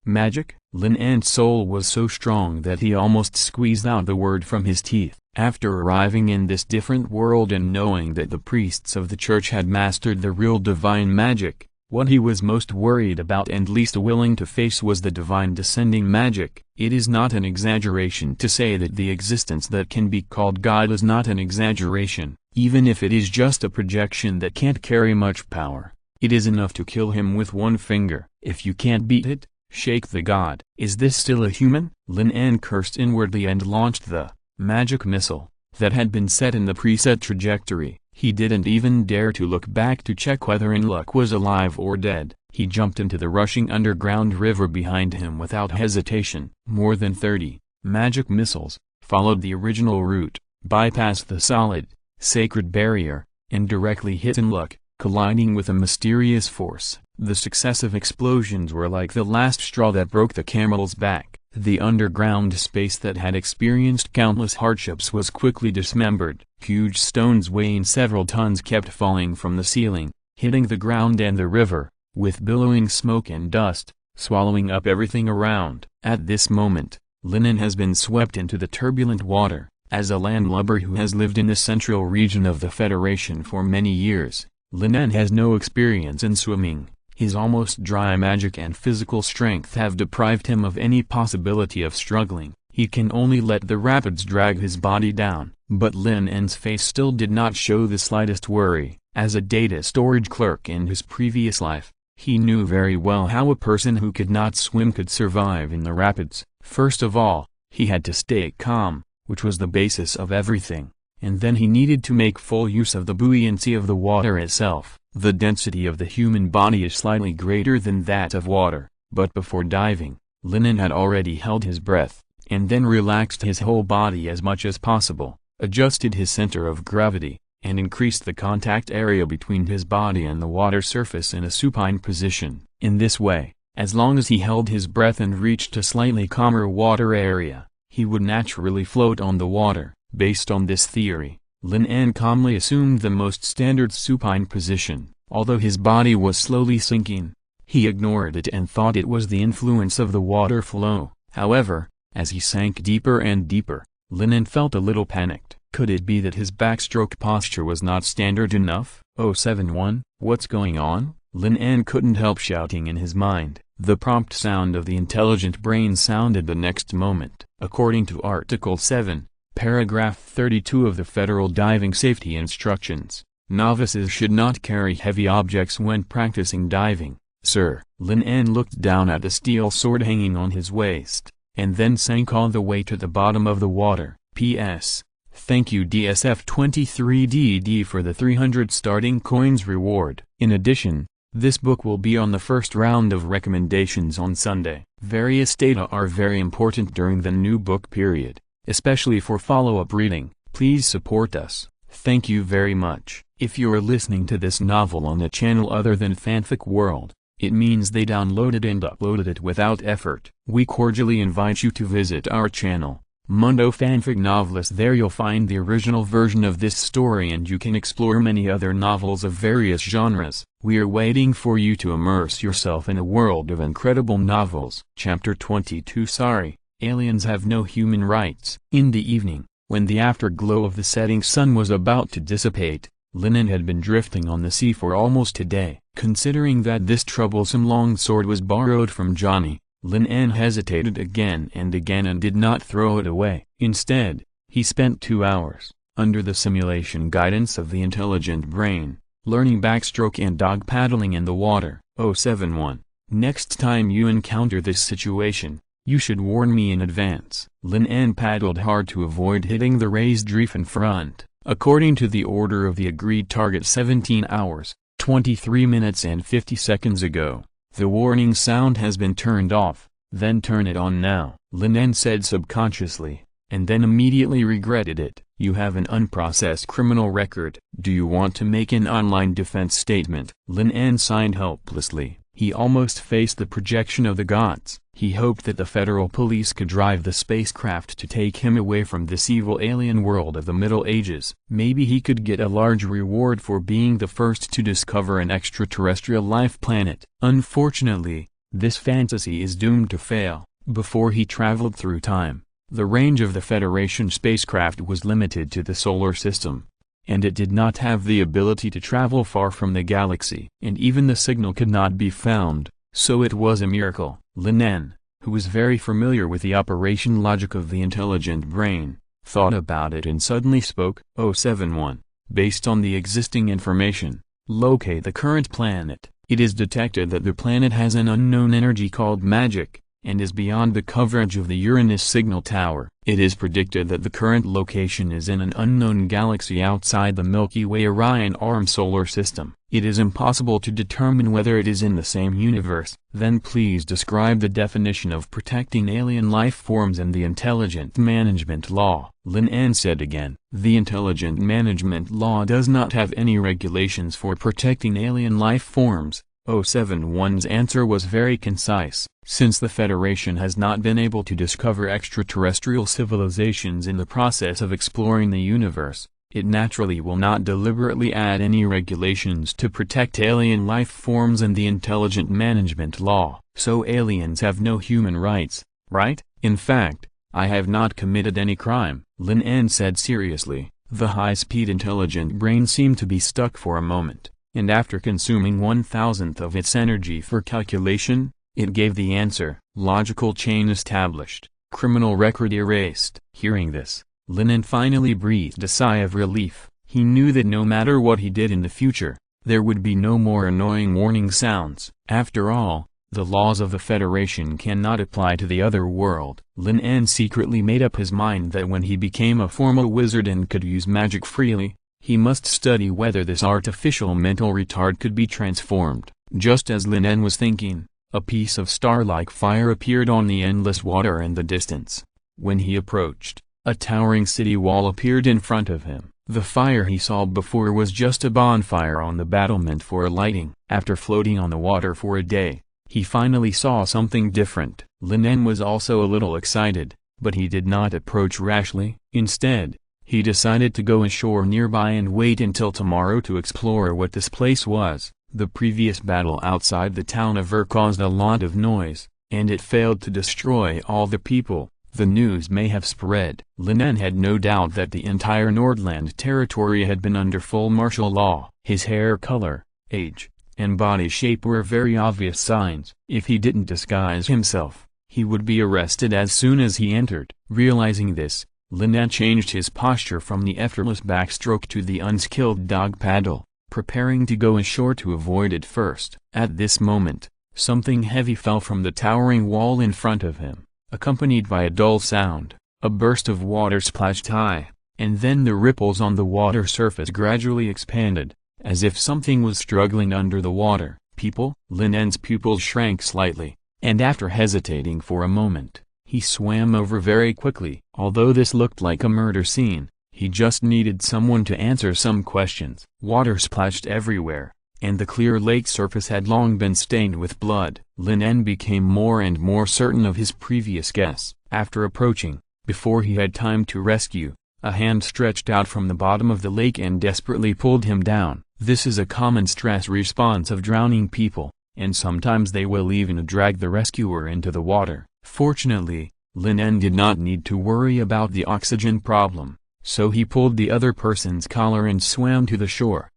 Magic? Lin En's soul was so strong that he almost squeezed out the word from his teeth. After arriving in this different world and knowing that the priests of the church had mastered the real divine magic, what he was most worried about and least willing to face was the divine descending magic. It is not an exaggeration to say that the existence that can be called God is not an exaggeration, even if it is just a projection that can't carry much power. It is enough to kill him with one finger. If you can't beat it, shake the god. Is this still a human? Lin En cursed inwardly and launched the magic missile that had been set in the preset trajectory. He didn't even dare to look back to check whether En Luik was alive or dead. He jumped into the rushing underground river behind him without hesitation. More than 30 magic missiles followed the original route, bypassed the solid, sacred barrier, and directly hit En Luik, colliding with a mysterious force. The successive explosions were like the last straw that broke the camel's back. The underground space that had experienced countless hardships was quickly dismembered. Huge stones weighing several tons kept falling from the ceiling, hitting the ground and the river, with billowing smoke and dust, swallowing up everything around. At this moment, Lin En has been swept into the turbulent water. As a landlubber who has lived in the central region of the Federation for many years, Lin En has no experience in swimming. His almost dry magic and physical strength have deprived him of any possibility of struggling. He can only let the rapids drag his body down. But Lin En's face still did not show the slightest worry. As a data storage clerk in his previous life, he knew very well how a person who could not swim could survive in the rapids. First of all, he had to stay calm, which was the basis of everything, and then he needed to make full use of the buoyancy of the water itself. The density of the human body is slightly greater than that of water, but before diving, Lin En had already held his breath, and then relaxed his whole body as much as possible, adjusted his center of gravity, and increased the contact area between his body and the water surface in a supine position. In this way, as long as he held his breath and reached a slightly calmer water area, he would naturally float on the water. Based on this theory, Lin En calmly assumed the most standard supine position. Although his body was slowly sinking, he ignored it and thought it was the influence of the water flow. However, as he sank deeper and deeper, Lin En felt a little panicked. Could it be that his backstroke posture was not standard enough? 071, what's going on? Lin En couldn't help shouting in his mind. The prompt sound of the intelligent brain sounded the next moment. According to Article 7, Paragraph 32 of the Federal Diving Safety Instructions, novices should not carry heavy objects when practicing diving. Sir. Lin En looked down at the steel sword hanging on his waist, and then sank all the way to the bottom of the water. P.S. Thank you DSF23DD for the 300 starting coins reward. In addition, This book will be on the first round of recommendations on Sunday. Various data are very important during the new book period, especially for follow-up reading. Please support us. Thank you very much. If you are listening to this novel on a channel other than Fanfic World, it means they downloaded and uploaded it without effort. We cordially invite you to visit our channel, Mundo Fanfic Novelist. There you'll find the original version of this story and you can explore many other novels of various genres. We are waiting for you to immerse yourself in a world of incredible novels. Chapter 22. Sorry, aliens have no human rights. In the evening, when the afterglow of the setting sun was about to dissipate, Lin En had been drifting on the sea for almost a day. Considering that this troublesome longsword was borrowed from Johnny, Lin En hesitated again and again and did not throw it away. Instead, he spent 2 hours, under the simulation guidance of the intelligent brain, learning backstroke and dog paddling in the water. 071. Next time you encounter this situation, you should warn me in advance. Lin En paddled hard to avoid hitting the raised reef in front. According to the order of the agreed target 17 hours, 23 minutes and 50 seconds ago, the warning sound has been turned off. Then turn it on now, Lin En said subconsciously, and then immediately regretted it. You have an unprocessed criminal record. Do you want to make an online defense statement? Lin En sighed helplessly. He almost faced the projection of the gods. He hoped that the federal police could drive the spacecraft to take him away from this evil alien world of the Middle Ages. Maybe he could get a large reward for being the first to discover an extraterrestrial life planet. Unfortunately, this fantasy is doomed to fail. Before he traveled through time, the range of the Federation spacecraft was limited to the solar system, and it did not have the ability to travel far from the galaxy. And even the signal could not be found, so it was a miracle. Lin En, who was very familiar with the operation logic of the intelligent brain, thought about it and suddenly spoke. 071. Based on the existing information, locate the current planet. It is detected that the planet has an unknown energy called magic, and is beyond the coverage of the Uranus signal tower. It is predicted that the current location is in an unknown galaxy outside the Milky Way Orion Arm solar system. It is impossible to determine whether it is in the same universe. Then please describe the definition of protecting alien life forms and the intelligent management law. Lin En said again. The intelligent management law does not have any regulations for protecting alien life forms. 071's answer was very concise. Since the Federation has not been able to discover extraterrestrial civilizations in the process of exploring the universe, it naturally will not deliberately add any regulations to protect alien life forms and the intelligent management law. So aliens have no human rights, right? In fact, I have not committed any crime, Lin En said seriously. The high-speed intelligent brain seemed to be stuck for a moment, and after consuming 1,000th of its energy for calculation, it gave the answer. Logical chain established. Criminal record erased. Hearing this, Lin En finally breathed a sigh of relief. He knew that no matter what he did in the future, there would be no more annoying warning sounds. After all, the laws of the Federation cannot apply to the other world. Lin En secretly made up his mind that when he became a formal wizard and could use magic freely, he must study whether this artificial mental retard could be transformed. Just as Lin En was thinking, a piece of star-like fire appeared on the endless water in the distance. When he approached, a towering city wall appeared in front of him. The fire he saw before was just a bonfire on the battlement for lighting. After floating on the water for a day, he finally saw something different. Lin En was also a little excited, but he did not approach rashly. Instead, he decided to go ashore nearby and wait until tomorrow to explore what this place was. The previous battle outside the town of caused a lot of noise, and it failed to destroy all the people. The news may have spread. Lin En had no doubt that the entire Nordland territory had been under full martial law. His hair color, age, and body shape were very obvious signs. If he didn't disguise himself, he would be arrested as soon as he entered. Realizing this, Lin En changed his posture from the effortless backstroke to the unskilled dog paddle, preparing to go ashore to avoid it first. At this moment, something heavy fell from the towering wall in front of him, accompanied by a dull sound. A burst of water splashed high, and then the ripples on the water surface gradually expanded, as if something was struggling under the water. People? Lin En's pupils shrank slightly, and after hesitating for a moment, he swam over very quickly. Although this looked like a murder scene, he just needed someone to answer some questions. Water splashed everywhere, and the clear lake surface had long been stained with blood. Lin En became more and more certain of his previous guess. After approaching, before he had time to rescue, a hand stretched out from the bottom of the lake and desperately pulled him down. This is a common stress response of drowning people, and sometimes they will even drag the rescuer into the water. Fortunately, Lin En did not need to worry about the oxygen problem, so he pulled the other person's collar and swam to the shore.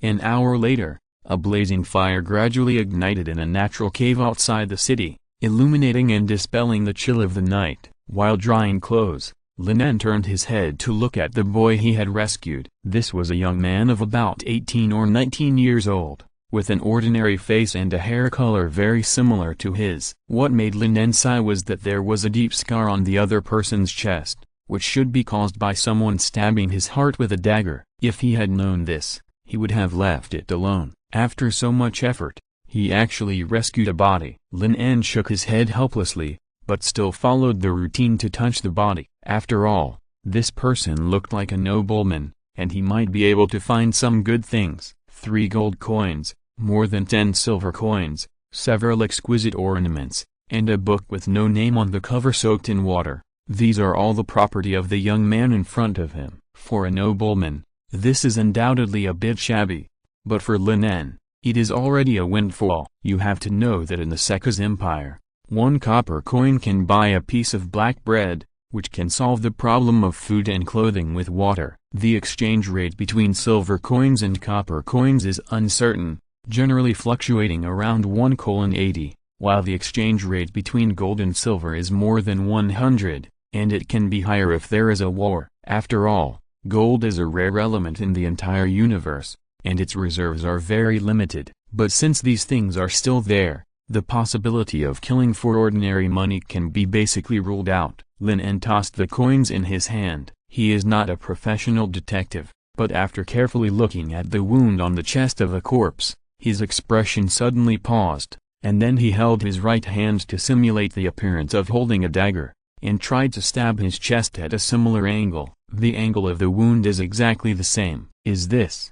An hour later, a blazing fire gradually ignited in a natural cave outside the city, illuminating and dispelling the chill of the night. While drying clothes, Lin En turned his head to look at the boy he had rescued. This was a young man of about 18 or 19 years old, with an ordinary face and a hair color very similar to his. What made Lin En sigh was that there was a deep scar on the other person's chest, which should be caused by someone stabbing his heart with a dagger. If he had known this, he would have left it alone. After so much effort, he actually rescued a body. Lin En shook his head helplessly, but still followed the routine to touch the body. After all, this person looked like a nobleman, and he might be able to find some good things. 3 gold coins, more than 10 silver coins, several exquisite ornaments, and a book with no name on the cover soaked in water. These are all the property of the young man in front of him. For a nobleman, this is undoubtedly a bit shabby, but for Lin En, it is already a windfall. You have to know that in the Seka's empire, 1 copper coin can buy a piece of black bread, which can solve the problem of food and clothing with water. The exchange rate between silver coins and copper coins is uncertain, generally fluctuating around 1:80, while the exchange rate between gold and silver is more than 100, and it can be higher if there is a war. After all, gold is a rare element in the entire universe, and its reserves are very limited. But since these things are still there, the possibility of killing for ordinary money can be basically ruled out. Lin En tossed the coins in his hand. He is not a professional detective, but after carefully looking at the wound on the chest of a corpse, his expression suddenly paused, and then he held his right hand to simulate the appearance of holding a dagger, and tried to stab his chest at a similar angle. The angle of the wound is exactly the same. Is this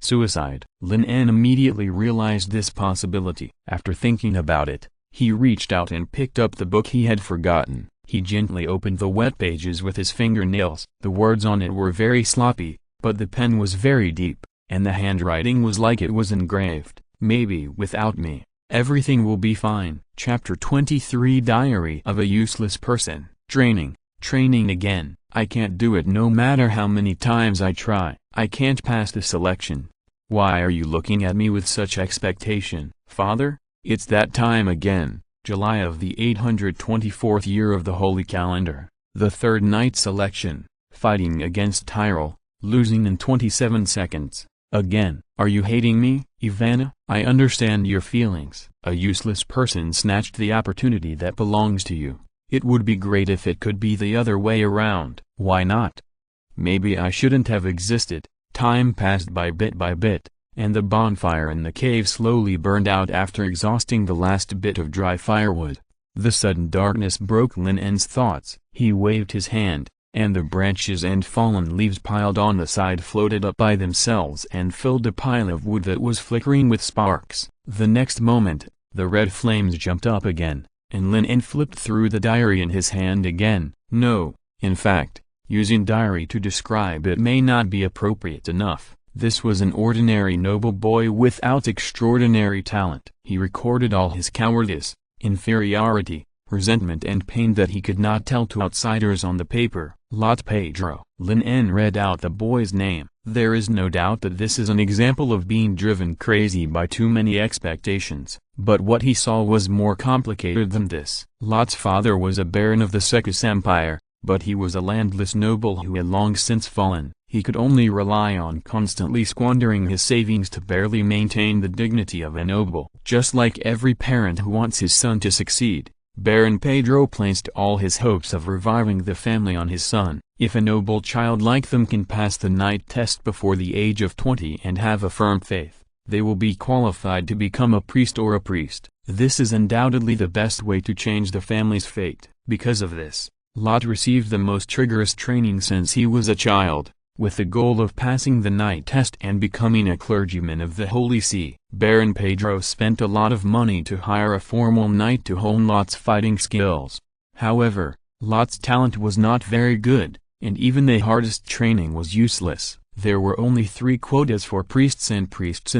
suicide? Lin En immediately realized this possibility. After thinking about it, he reached out and picked up the book he had forgotten. He gently opened the wet pages with his fingernails. The words on it were very sloppy, but the pen was very deep, and the handwriting was like it was engraved. Maybe without me, everything will be fine. Chapter 23 Diary of a Useless Person. Training again. I can't do it no matter how many times I try. I can't pass the selection. Why are you looking at me with such expectation, Father? It's that time again. July of the 824th year of the Holy Calendar. The third night selection. Fighting against Tyrell, losing in 27 seconds. Again. Are you hating me, Ivana? I understand your feelings. A useless person snatched the opportunity that belongs to you. It would be great if it could be the other way around. Why not? Maybe I shouldn't have existed. Time passed by bit, and the bonfire in the cave slowly burned out after exhausting the last bit of dry firewood. The sudden darkness broke Lin En's thoughts. He waved his hand, and the branches and fallen leaves piled on the side floated up by themselves and filled a pile of wood that was flickering with sparks. The next moment, the red flames jumped up again, and Lin En flipped through the diary in his hand again. No, in fact, using diary to describe it may not be appropriate enough. This was an ordinary noble boy without extraordinary talent. He recorded all his cowardice, inferiority, resentment and pain that he could not tell to outsiders on the paper. Lot Pedro. Lin En read out the boy's name. There is no doubt that this is an example of being driven crazy by too many expectations. But what he saw was more complicated than this. Lot's father was a baron of the Secus Empire, but he was a landless noble who had long since fallen. He could only rely on constantly squandering his savings to barely maintain the dignity of a noble. Just like every parent who wants his son to succeed, Baron Pedro placed all his hopes of reviving the family on his son. If a noble child like them can pass the night test before the age of 20 and have a firm faith, they will be qualified to become a priest or a priest. This is undoubtedly the best way to change the family's fate. Because of this, Lot received the most rigorous training since he was a child, with the goal of passing the night test and becoming a clergyman of the Holy See. Baron Pedro spent a lot of money to hire a formal knight to hone Lot's fighting skills. However, Lot's talent was not very good, and even the hardest training was useless. There were only 3 quotas for priests in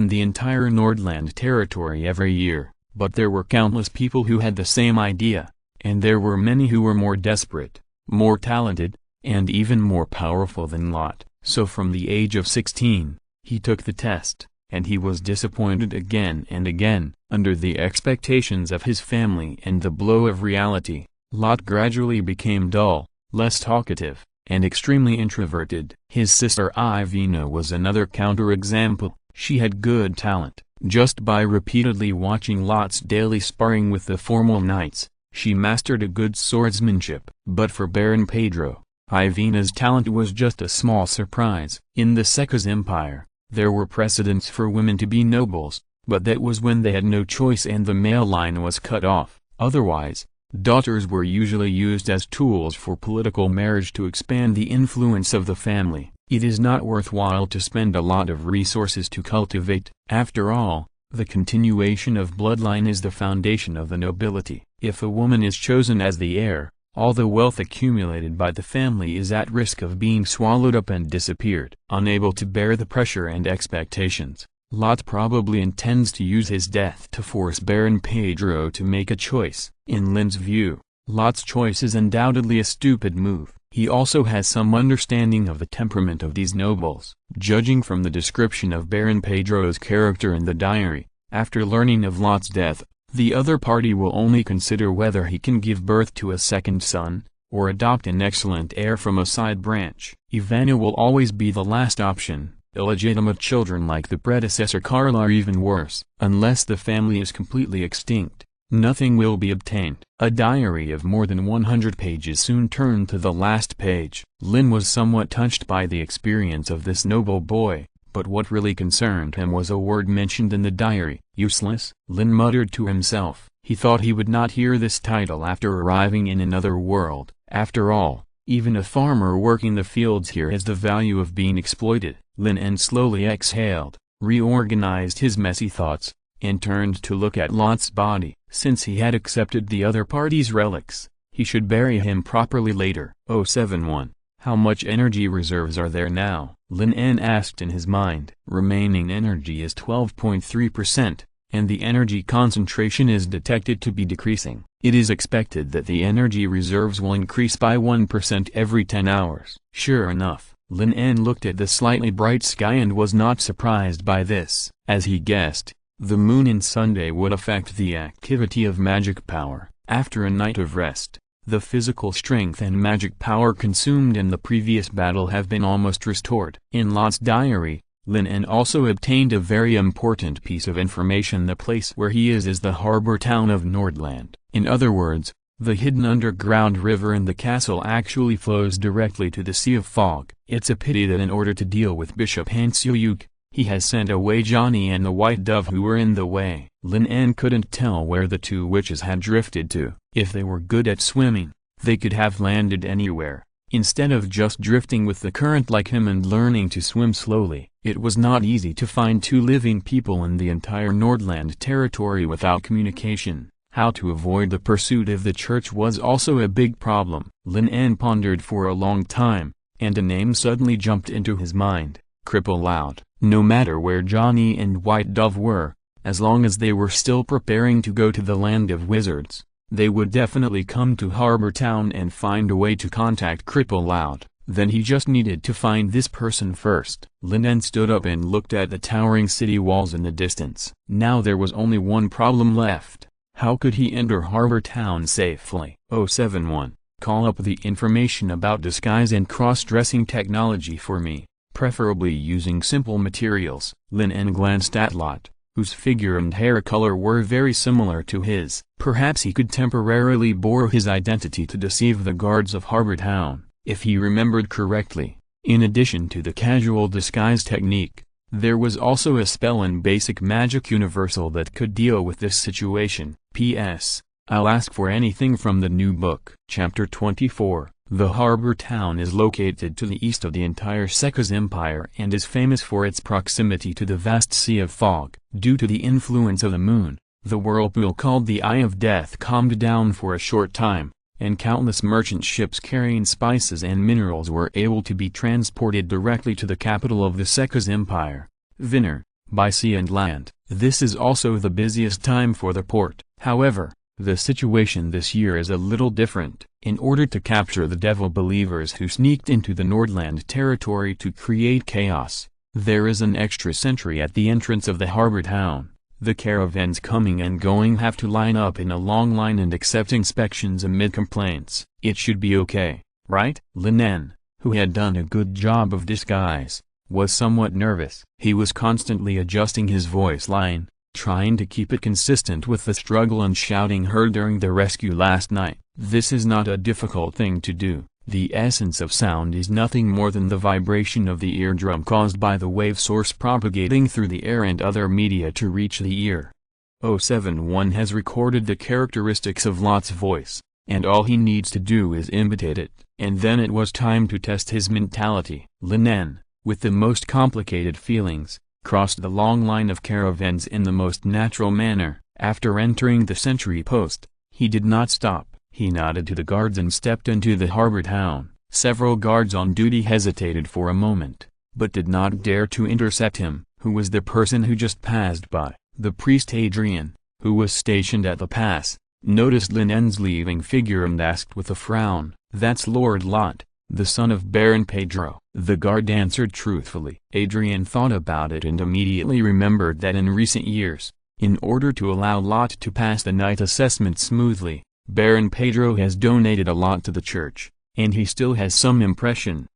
the entire Nordland territory every year, but there were countless people who had the same idea, and there were many who were more desperate, more talented, and even more powerful than Lot. So from the age of 16, he took the test, and he was disappointed again and again. Under the expectations of his family and the blow of reality, Lot gradually became dull, less talkative, and extremely introverted. His sister Ivina was another counterexample. She had good talent. Just by repeatedly watching Lot's daily sparring with the formal knights, she mastered a good swordsmanship. But for Baron Pedro, Ivina's talent was just a small surprise. In the Secas Empire, there were precedents for women to be nobles, but that was when they had no choice and the male line was cut off. Otherwise, daughters were usually used as tools for political marriage to expand the influence of the family. It is not worthwhile to spend a lot of resources to cultivate. After all, the continuation of bloodline is the foundation of the nobility. If a woman is chosen as the heir, all the wealth accumulated by the family is at risk of being swallowed up and disappeared. Unable to bear the pressure and expectations, Lot probably intends to use his death to force Baron Pedro to make a choice. In Lin's view, Lot's choice is undoubtedly a stupid move. He also has some understanding of the temperament of these nobles. Judging from the description of Baron Pedro's character in the diary, after learning of Lot's death, the other party will only consider whether he can give birth to a second son, or adopt an excellent heir from a side branch. Ivana will always be the last option. Illegitimate children like the predecessor Karl are even worse. Unless the family is completely extinct, nothing will be obtained. A diary of more than 100 pages soon turned to the last page. Lin was somewhat touched by the experience of this noble boy, but what really concerned him was a word mentioned in the diary. Useless? Lin muttered to himself. He thought he would not hear this title after arriving in another world. After all, even a farmer working the fields here has the value of being exploited. Lin En slowly exhaled, reorganized his messy thoughts, and turned to look at Lot's body. Since he had accepted the other party's relics, he should bury him properly later. 071. How much energy reserves are there now? Lin En asked in his mind. Remaining energy is 12.3%, and the energy concentration is detected to be decreasing. It is expected that the energy reserves will increase by 1% every 10 hours. Sure enough, Lin En looked at the slightly bright sky and was not surprised by this. As he guessed, the moon in Sunday would affect the activity of magic power. After a night of rest, the physical strength and magic power consumed in the previous battle have been almost restored. In Lot's diary, Lin En also obtained a very important piece of information. The place where he is the harbor town of Nordland. In other words, the hidden underground river in the castle actually flows directly to the Sea of Fog. It's a pity that in order to deal with Bishop Hansyuk, he has sent away Johnny and the White Dove who were in the way. Lin En couldn't tell where the 2 witches had drifted to. If they were good at swimming, they could have landed anywhere, instead of just drifting with the current like him and learning to swim slowly. It was not easy to find 2 living people in the entire Nordland territory without communication. How to avoid the pursuit of the church was also a big problem. Lin En pondered for a long time, and a name suddenly jumped into his mind. Cripple Loud. No matter where Johnny and White Dove were, as long as they were still preparing to go to the land of wizards, they would definitely come to Harbor Town and find a way to contact Cripple Loud. Then he just needed to find this person first. Lin En stood up and looked at the towering city walls in the distance. Now there was only one problem left. How could he enter Harbor Town safely? 071. Call up the information about disguise and cross-dressing technology for me, preferably using simple materials. Lin En glanced at Lot, whose figure and hair color were very similar to his. Perhaps he could temporarily borrow his identity to deceive the guards of Harbor Town. If he remembered correctly, in addition to the casual disguise technique, There was also a spell in basic magic universal that could deal with this situation. P.S. I'll ask for anything from the new book. Chapter 24. The harbor town is located to the east of the entire Sekka's empire and is famous for its proximity to the vast sea of fog. Due to the influence of the moon, the whirlpool called the Eye of Death calmed down for a short time, and countless merchant ships carrying spices and minerals were able to be transported directly to the capital of the Sekka's empire, Vinner, by sea and land. This is also the busiest time for the port. However, the situation this year is a little different. In order to capture the devil believers who sneaked into the Nordland territory to create chaos, there is an extra sentry at the entrance of the harbor town. The caravans coming and going have to line up in a long line and accept inspections amid complaints. It should be okay, right? Lin En, who had done a good job of disguise, was somewhat nervous. He was constantly adjusting his voice line, trying to keep it consistent with the struggle and shouting heard during the rescue last night. This is not a difficult thing to do. The essence of sound is nothing more than the vibration of the eardrum caused by the wave source propagating through the air and other media to reach the ear. 071 has recorded the characteristics of Lot's voice, and all he needs to do is imitate it. And then it was time to test his mentality. Lin En, with the most complicated feelings, crossed the long line of caravans in the most natural manner. After entering the sentry post, he did not stop. He nodded to the guards and stepped into the harbor town. Several guards on duty hesitated for a moment, but did not dare to intercept him. Who was the person who just passed by? The priest Adrian, who was stationed at the pass, noticed Lin En's leaving figure and asked with a frown, "That's Lord Lot, the son of Baron Pedro." The guard answered truthfully. Adrian thought about it and immediately remembered that in recent years, in order to allow Lot to pass the night assessment smoothly, Baron Pedro has donated a lot to the church, and he still has some impression.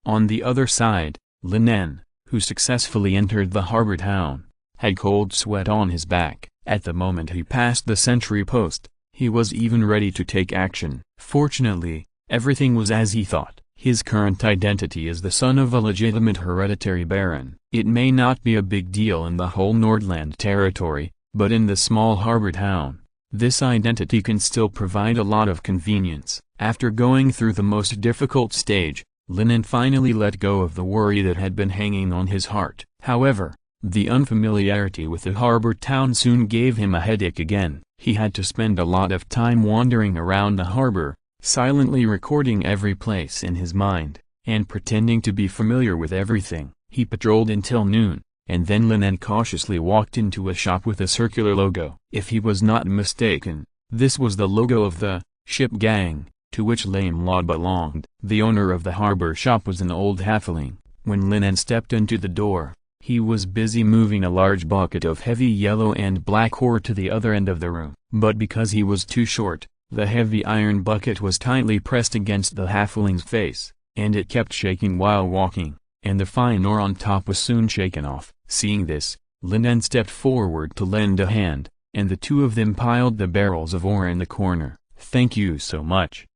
On the other side, Lin En, who successfully entered the harbor town, had cold sweat on his back. At the moment he passed the sentry post, he was even ready to take action. Fortunately, everything was as he thought. His current identity is the son of a legitimate hereditary baron. It may not be a big deal in the whole Nordland territory, but in the small harbor town, this identity can still provide a lot of convenience. After going through the most difficult stage, Lin En finally let go of the worry that had been hanging on his heart. However, the unfamiliarity with the harbor town soon gave him a headache again. He had to spend a lot of time wandering around the harbor, silently recording every place in his mind, and pretending to be familiar with everything. He patrolled until noon, and then Lin En cautiously walked into a shop with a circular logo. If he was not mistaken, this was the logo of the ship gang, to which Lame Law belonged. The owner of the harbor shop was an old halfling. When Lin En stepped into the door, he was busy moving a large bucket of heavy yellow and black ore to the other end of the room. But because he was too short, the heavy iron bucket was tightly pressed against the halfling's face, and it kept shaking while walking, and the fine ore on top was soon shaken off. Seeing this, Lin En stepped forward to lend a hand, and the two of them piled the barrels of ore in the corner. "Thank you so much,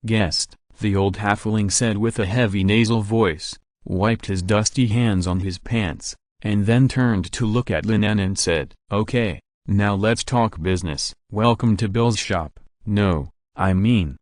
guest," the old halfling said with a heavy nasal voice, wiped his dusty hands on his pants, and then turned to look at Lin En and said, "Okay, now let's talk business. Welcome to Bill's shop. No, I mean,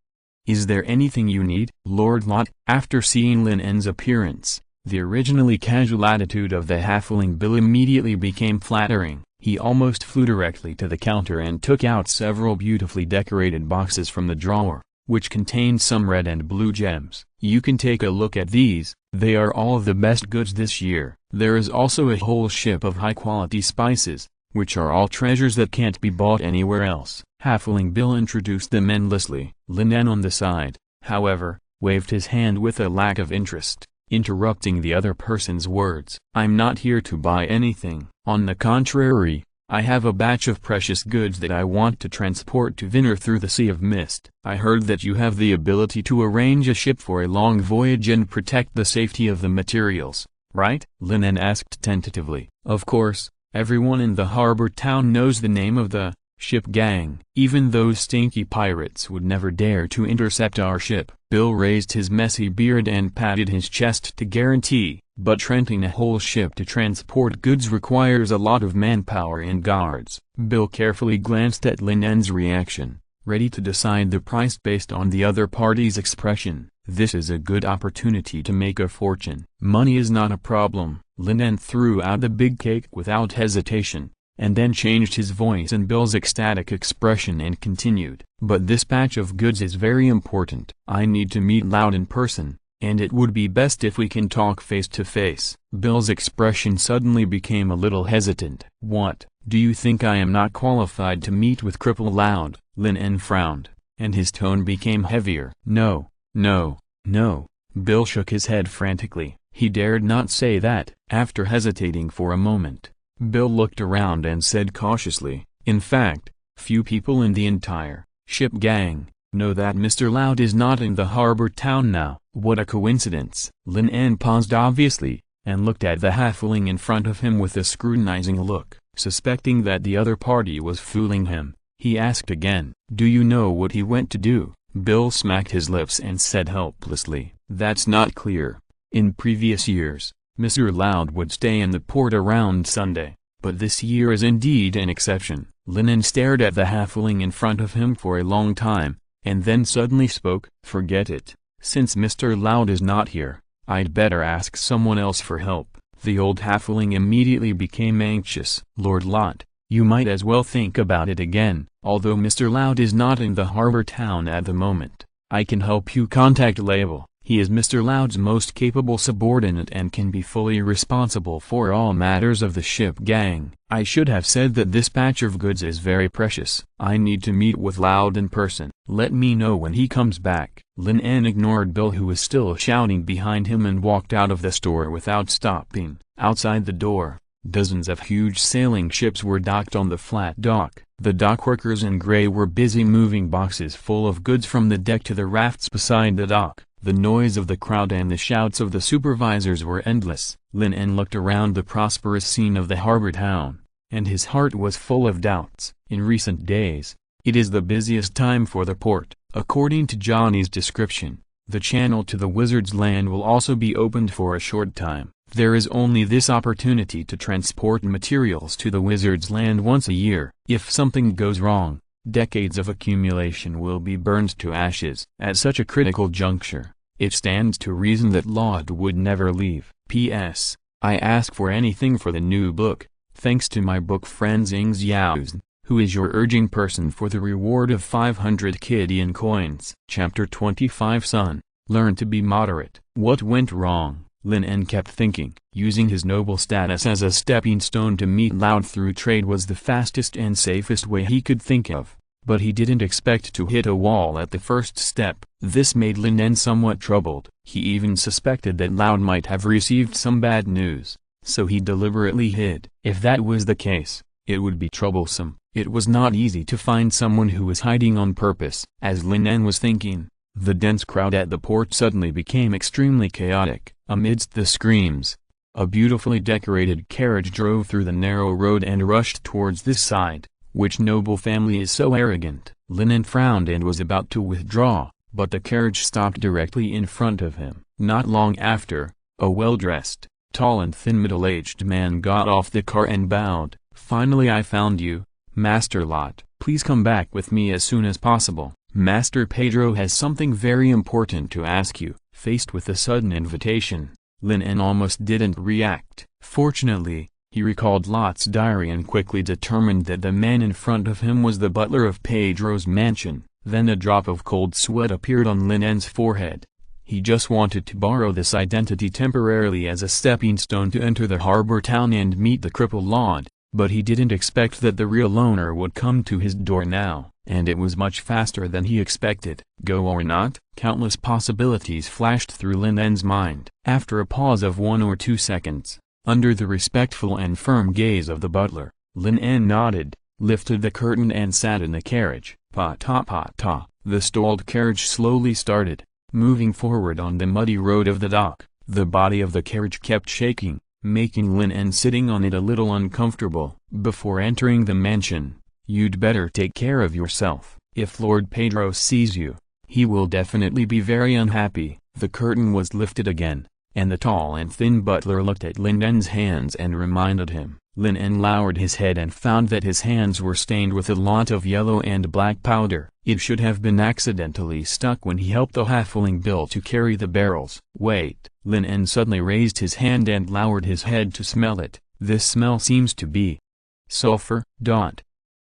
is there anything you need?" Lord Lot, after seeing Lin En's appearance, the originally casual attitude of the halfling Bill immediately became flattering. He almost flew directly to the counter and took out several beautifully decorated boxes from the drawer, which contained some red and blue gems. "You can take a look at these, they are all of the best goods this year. There is also a whole ship of high-quality spices, which are all treasures that can't be bought anywhere else." Halfling Bill introduced them endlessly. Lin En on the side, however, waved his hand with a lack of interest, interrupting the other person's words. "I'm not here to buy anything. On the contrary, I have a batch of precious goods that I want to transport to Vinner through the Sea of Mist. I heard that you have the ability to arrange a ship for a long voyage and protect the safety of the materials, right?" Lin En asked tentatively. Of course, everyone in the harbor town knows the name of the ship gang. Even those stinky pirates would never dare to intercept our ship. Bill raised his messy beard and patted his chest to guarantee, but renting a whole ship to transport goods requires a lot of manpower and guards. Bill carefully glanced at Lin En's reaction, ready to decide the price based on the other party's expression. This is a good opportunity to make a fortune. Money is not a problem. Lin En threw out the big cake without hesitation, and then changed his voice and Bill's ecstatic expression and continued. But this batch of goods is very important. I need to meet Loud in person, and it would be best if we can talk face to face. Bill's expression suddenly became a little hesitant. What, do you think I am not qualified to meet with Cripple Loud? Lin En frowned, and his tone became heavier. No, no, no. Bill shook his head frantically. He dared not say that. After hesitating for a moment, Bill looked around and said cautiously, in fact, few people in the entire ship gang know that Mr. Loud is not in the harbor town now. What a coincidence. Lin En paused obviously, and looked at the halfling in front of him with a scrutinizing look. Suspecting that the other party was fooling him, he asked again, do you know what he went to do? Bill smacked his lips and said helplessly, that's not clear. In previous years, Mr. Loud would stay in the port around Sunday, but this year is indeed an exception. Lin En stared at the halfling in front of him for a long time, and then suddenly spoke, forget it. Since Mr. Loud is not here, I'd better ask someone else for help. The old halfling immediately became anxious. Lord Lot, you might as well think about it again. Although Mr. Loud is not in the harbor town at the moment, I can help you contact Label. He is Mr. Loud's most capable subordinate and can be fully responsible for all matters of the ship gang. I should have said that this batch of goods is very precious. I need to meet with Loud in person. Let me know when he comes back. Lin En ignored Bill, who was still shouting behind him, and walked out of the store without stopping. Outside the door, dozens of huge sailing ships were docked on the flat dock. The dockworkers in gray were busy moving boxes full of goods from the deck to the rafts beside the dock. The noise of the crowd and the shouts of the supervisors were endless. Lin En looked around the prosperous scene of the harbor town, and his heart was full of doubts. In recent days, it is the busiest time for the port. According to Johnny's description, the channel to the Wizard's Land will also be opened for a short time. There is only this opportunity to transport materials to the Wizard's Land once a year. If something goes wrong, decades of accumulation will be burned to ashes. At such a critical juncture, it stands to reason that Laud would never leave. P.S. I ask for anything for the new book, thanks to my book friend Xing Xiaozhen, who is your urging person for the reward of 500 Kidian coins. Chapter 25 Son, learn to be moderate. What went wrong? Lin En kept thinking. Using his noble status as a stepping stone to meet Loud through trade was the fastest and safest way he could think of, but he didn't expect to hit a wall at the first step. This made Lin En somewhat troubled. He even suspected that Loud might have received some bad news, so he deliberately hid. If that was the case, it would be troublesome. It was not easy to find someone who was hiding on purpose. As Lin En was thinking, the dense crowd at the port suddenly became extremely chaotic. Amidst the screams, a beautifully decorated carriage drove through the narrow road and rushed towards this side. Which noble family is so arrogant? Lin En frowned and was about to withdraw, but the carriage stopped directly in front of him. Not long after, a well-dressed, tall and thin middle-aged man got off the car and bowed. Finally I found you, Master Lot. Please come back with me as soon as possible. Master Pedro has something very important to ask you. Faced with the sudden invitation, Lin En almost didn't react. Fortunately, he recalled Lot's diary and quickly determined that the man in front of him was the butler of Pedro's mansion. Then a drop of cold sweat appeared on Lin En's forehead. He just wanted to borrow this identity temporarily as a stepping stone to enter the harbor town and meet the crippled Laud, but he didn't expect that the real owner would come to his door now. And it was much faster than he expected. Go or not? Countless possibilities flashed through Lin En's mind. After a pause of 1 or 2 seconds, under the respectful and firm gaze of the butler, Lin En nodded, lifted the curtain and sat in the carriage. Pa-ta-pa-ta. The stalled carriage slowly started, moving forward on the muddy road of the dock. The body of the carriage kept shaking, making Lin En sitting on it a little uncomfortable. Before entering the mansion, you'd better take care of yourself. If Lord Pedro sees you, he will definitely be very unhappy. The curtain was lifted again, and the tall and thin butler looked at Lin En's hands and reminded him. Lin En lowered his head and found that his hands were stained with a lot of yellow and black powder. It should have been accidentally stuck when he helped the halfling Bill to carry the barrels. Wait! Lin En suddenly raised his hand and lowered his head to smell it. This smell seems to be sulfur.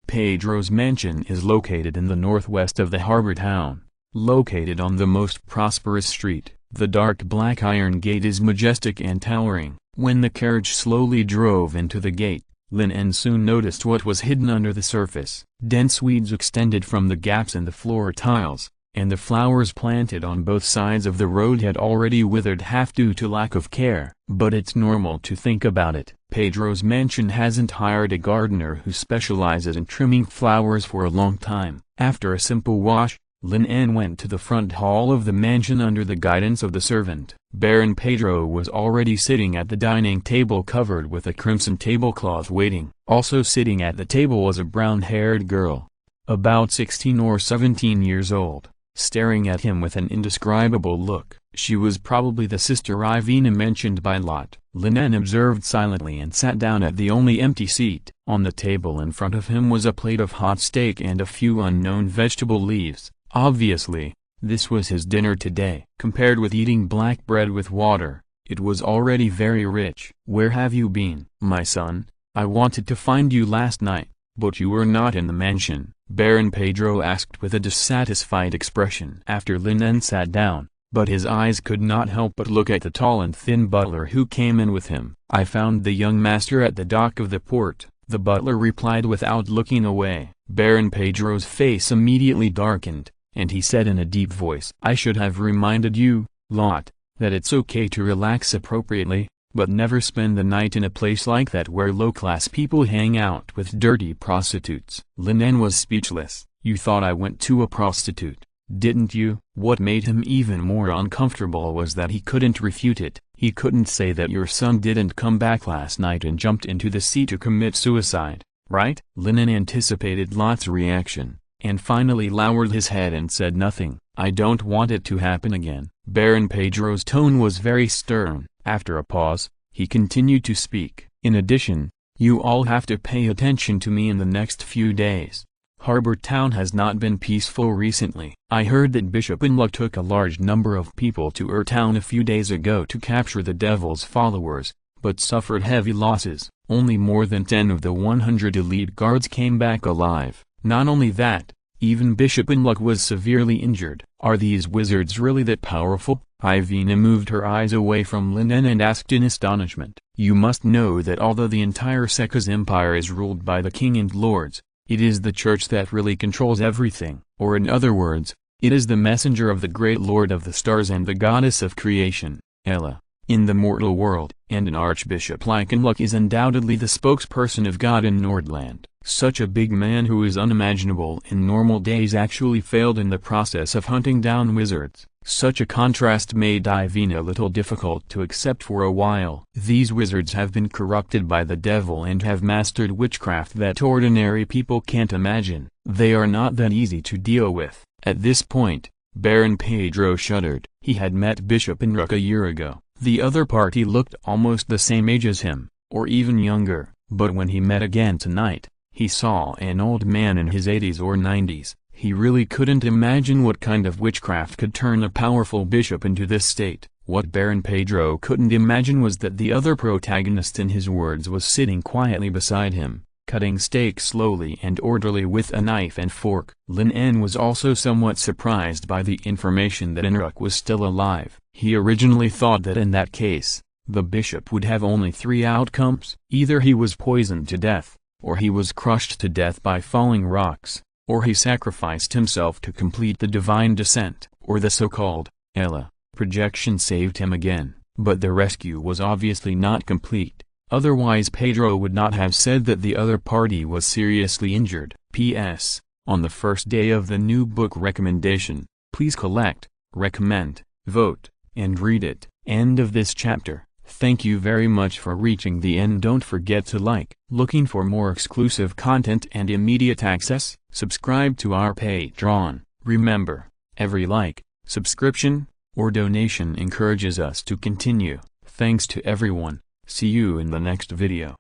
Pedro's mansion is located in the northwest of the harbor town. Located on the most prosperous street, the dark black iron gate is majestic and towering. When the carriage slowly drove into the gate, Lin En soon noticed what was hidden under the surface. Dense weeds extended from the gaps in the floor tiles, and the flowers planted on both sides of the road had already withered half due to lack of care. But it's normal to think about it. Pedro's mansion hasn't hired a gardener who specializes in trimming flowers for a long time. After a simple wash, Lin En went to the front hall of the mansion under the guidance of the servant. Baron Pedro was already sitting at the dining table covered with a crimson tablecloth waiting. Also sitting at the table was a brown-haired girl, about 16 or 17 years old, staring at him with an indescribable look. She was probably the sister Ivina mentioned by Lot. Lin En observed silently and sat down at the only empty seat. On the table in front of him was a plate of hot steak and a few unknown vegetable leaves. Obviously, this was his dinner today. Compared with eating black bread with water, it was already very rich. "Where have you been, my son? I wanted to find you last night, but you were not in the mansion," Baron Pedro asked with a dissatisfied expression. After Lin En sat down, but his eyes could not help but look at the tall and thin butler who came in with him. "I found the young master at the dock of the port," the butler replied without looking away. Baron Pedro's face immediately darkened, and he said in a deep voice, "I should have reminded you, Lot, that it's okay to relax appropriately, but never spend the night in a place like that where low-class people hang out with dirty prostitutes." Lin En was speechless. "You thought I went to a prostitute, didn't you?" What made him even more uncomfortable was that he couldn't refute it. He couldn't say that your son didn't come back last night and jumped into the sea to commit suicide, right? Lin En anticipated Lot's reaction, and finally lowered his head and said nothing. "I don't want it to happen again." Baron Pedro's tone was very stern. After a pause, he continued to speak. "In addition, you all have to pay attention to me in the next few days. Harbor Town has not been peaceful recently. I heard that Bishop Inluck took a large number of people to Town a few days ago to capture the Devil's followers, but suffered heavy losses. Only more than 10 of the 100 elite guards came back alive. Not only that, even Bishop Inluck was severely injured. Are these wizards really that powerful?" Ivina moved her eyes away from Lin En and asked in astonishment. "You must know that although the entire Sekka's empire is ruled by the king and lords, it is the church that really controls everything. Or in other words, it is the messenger of the great lord of the stars and the goddess of creation, Ella, in the mortal world. And an archbishop like Inluck is undoubtedly the spokesperson of God in Nordland. Such a big man who is unimaginable in normal days actually failed in the process of hunting down wizards." Such a contrast made Ivina a little difficult to accept for a while. "These wizards have been corrupted by the devil and have mastered witchcraft that ordinary people can't imagine. They are not that easy to deal with." At this point, Baron Pedro shuddered. He had met Bishop Inruck a year ago. The other party looked almost the same age as him, or even younger, but when he met again tonight, he saw an old man in his 80s or 90s. He really couldn't imagine what kind of witchcraft could turn a powerful bishop into this state. What Baron Pedro couldn't imagine was that the other protagonist in his words was sitting quietly beside him, cutting steak slowly and orderly with a knife and fork. Lin En was also somewhat surprised by the information that Inruck was still alive. He originally thought that in that case, the bishop would have only 3 outcomes. Either he was poisoned to death, or he was crushed to death by falling rocks, or he sacrificed himself to complete the divine descent, or the so-called Ella projection saved him again. But the rescue was obviously not complete. Otherwise Pedro would not have said that the other party was seriously injured. P.S. On the first day of the new book recommendation, please collect, recommend, vote, and read it. End of this chapter. Thank you very much for reaching the end. Don't forget to like. Looking for more exclusive content and immediate access? Subscribe to our Patreon. Remember, every like, subscription, or donation encourages us to continue. Thanks to everyone. See you in the next video.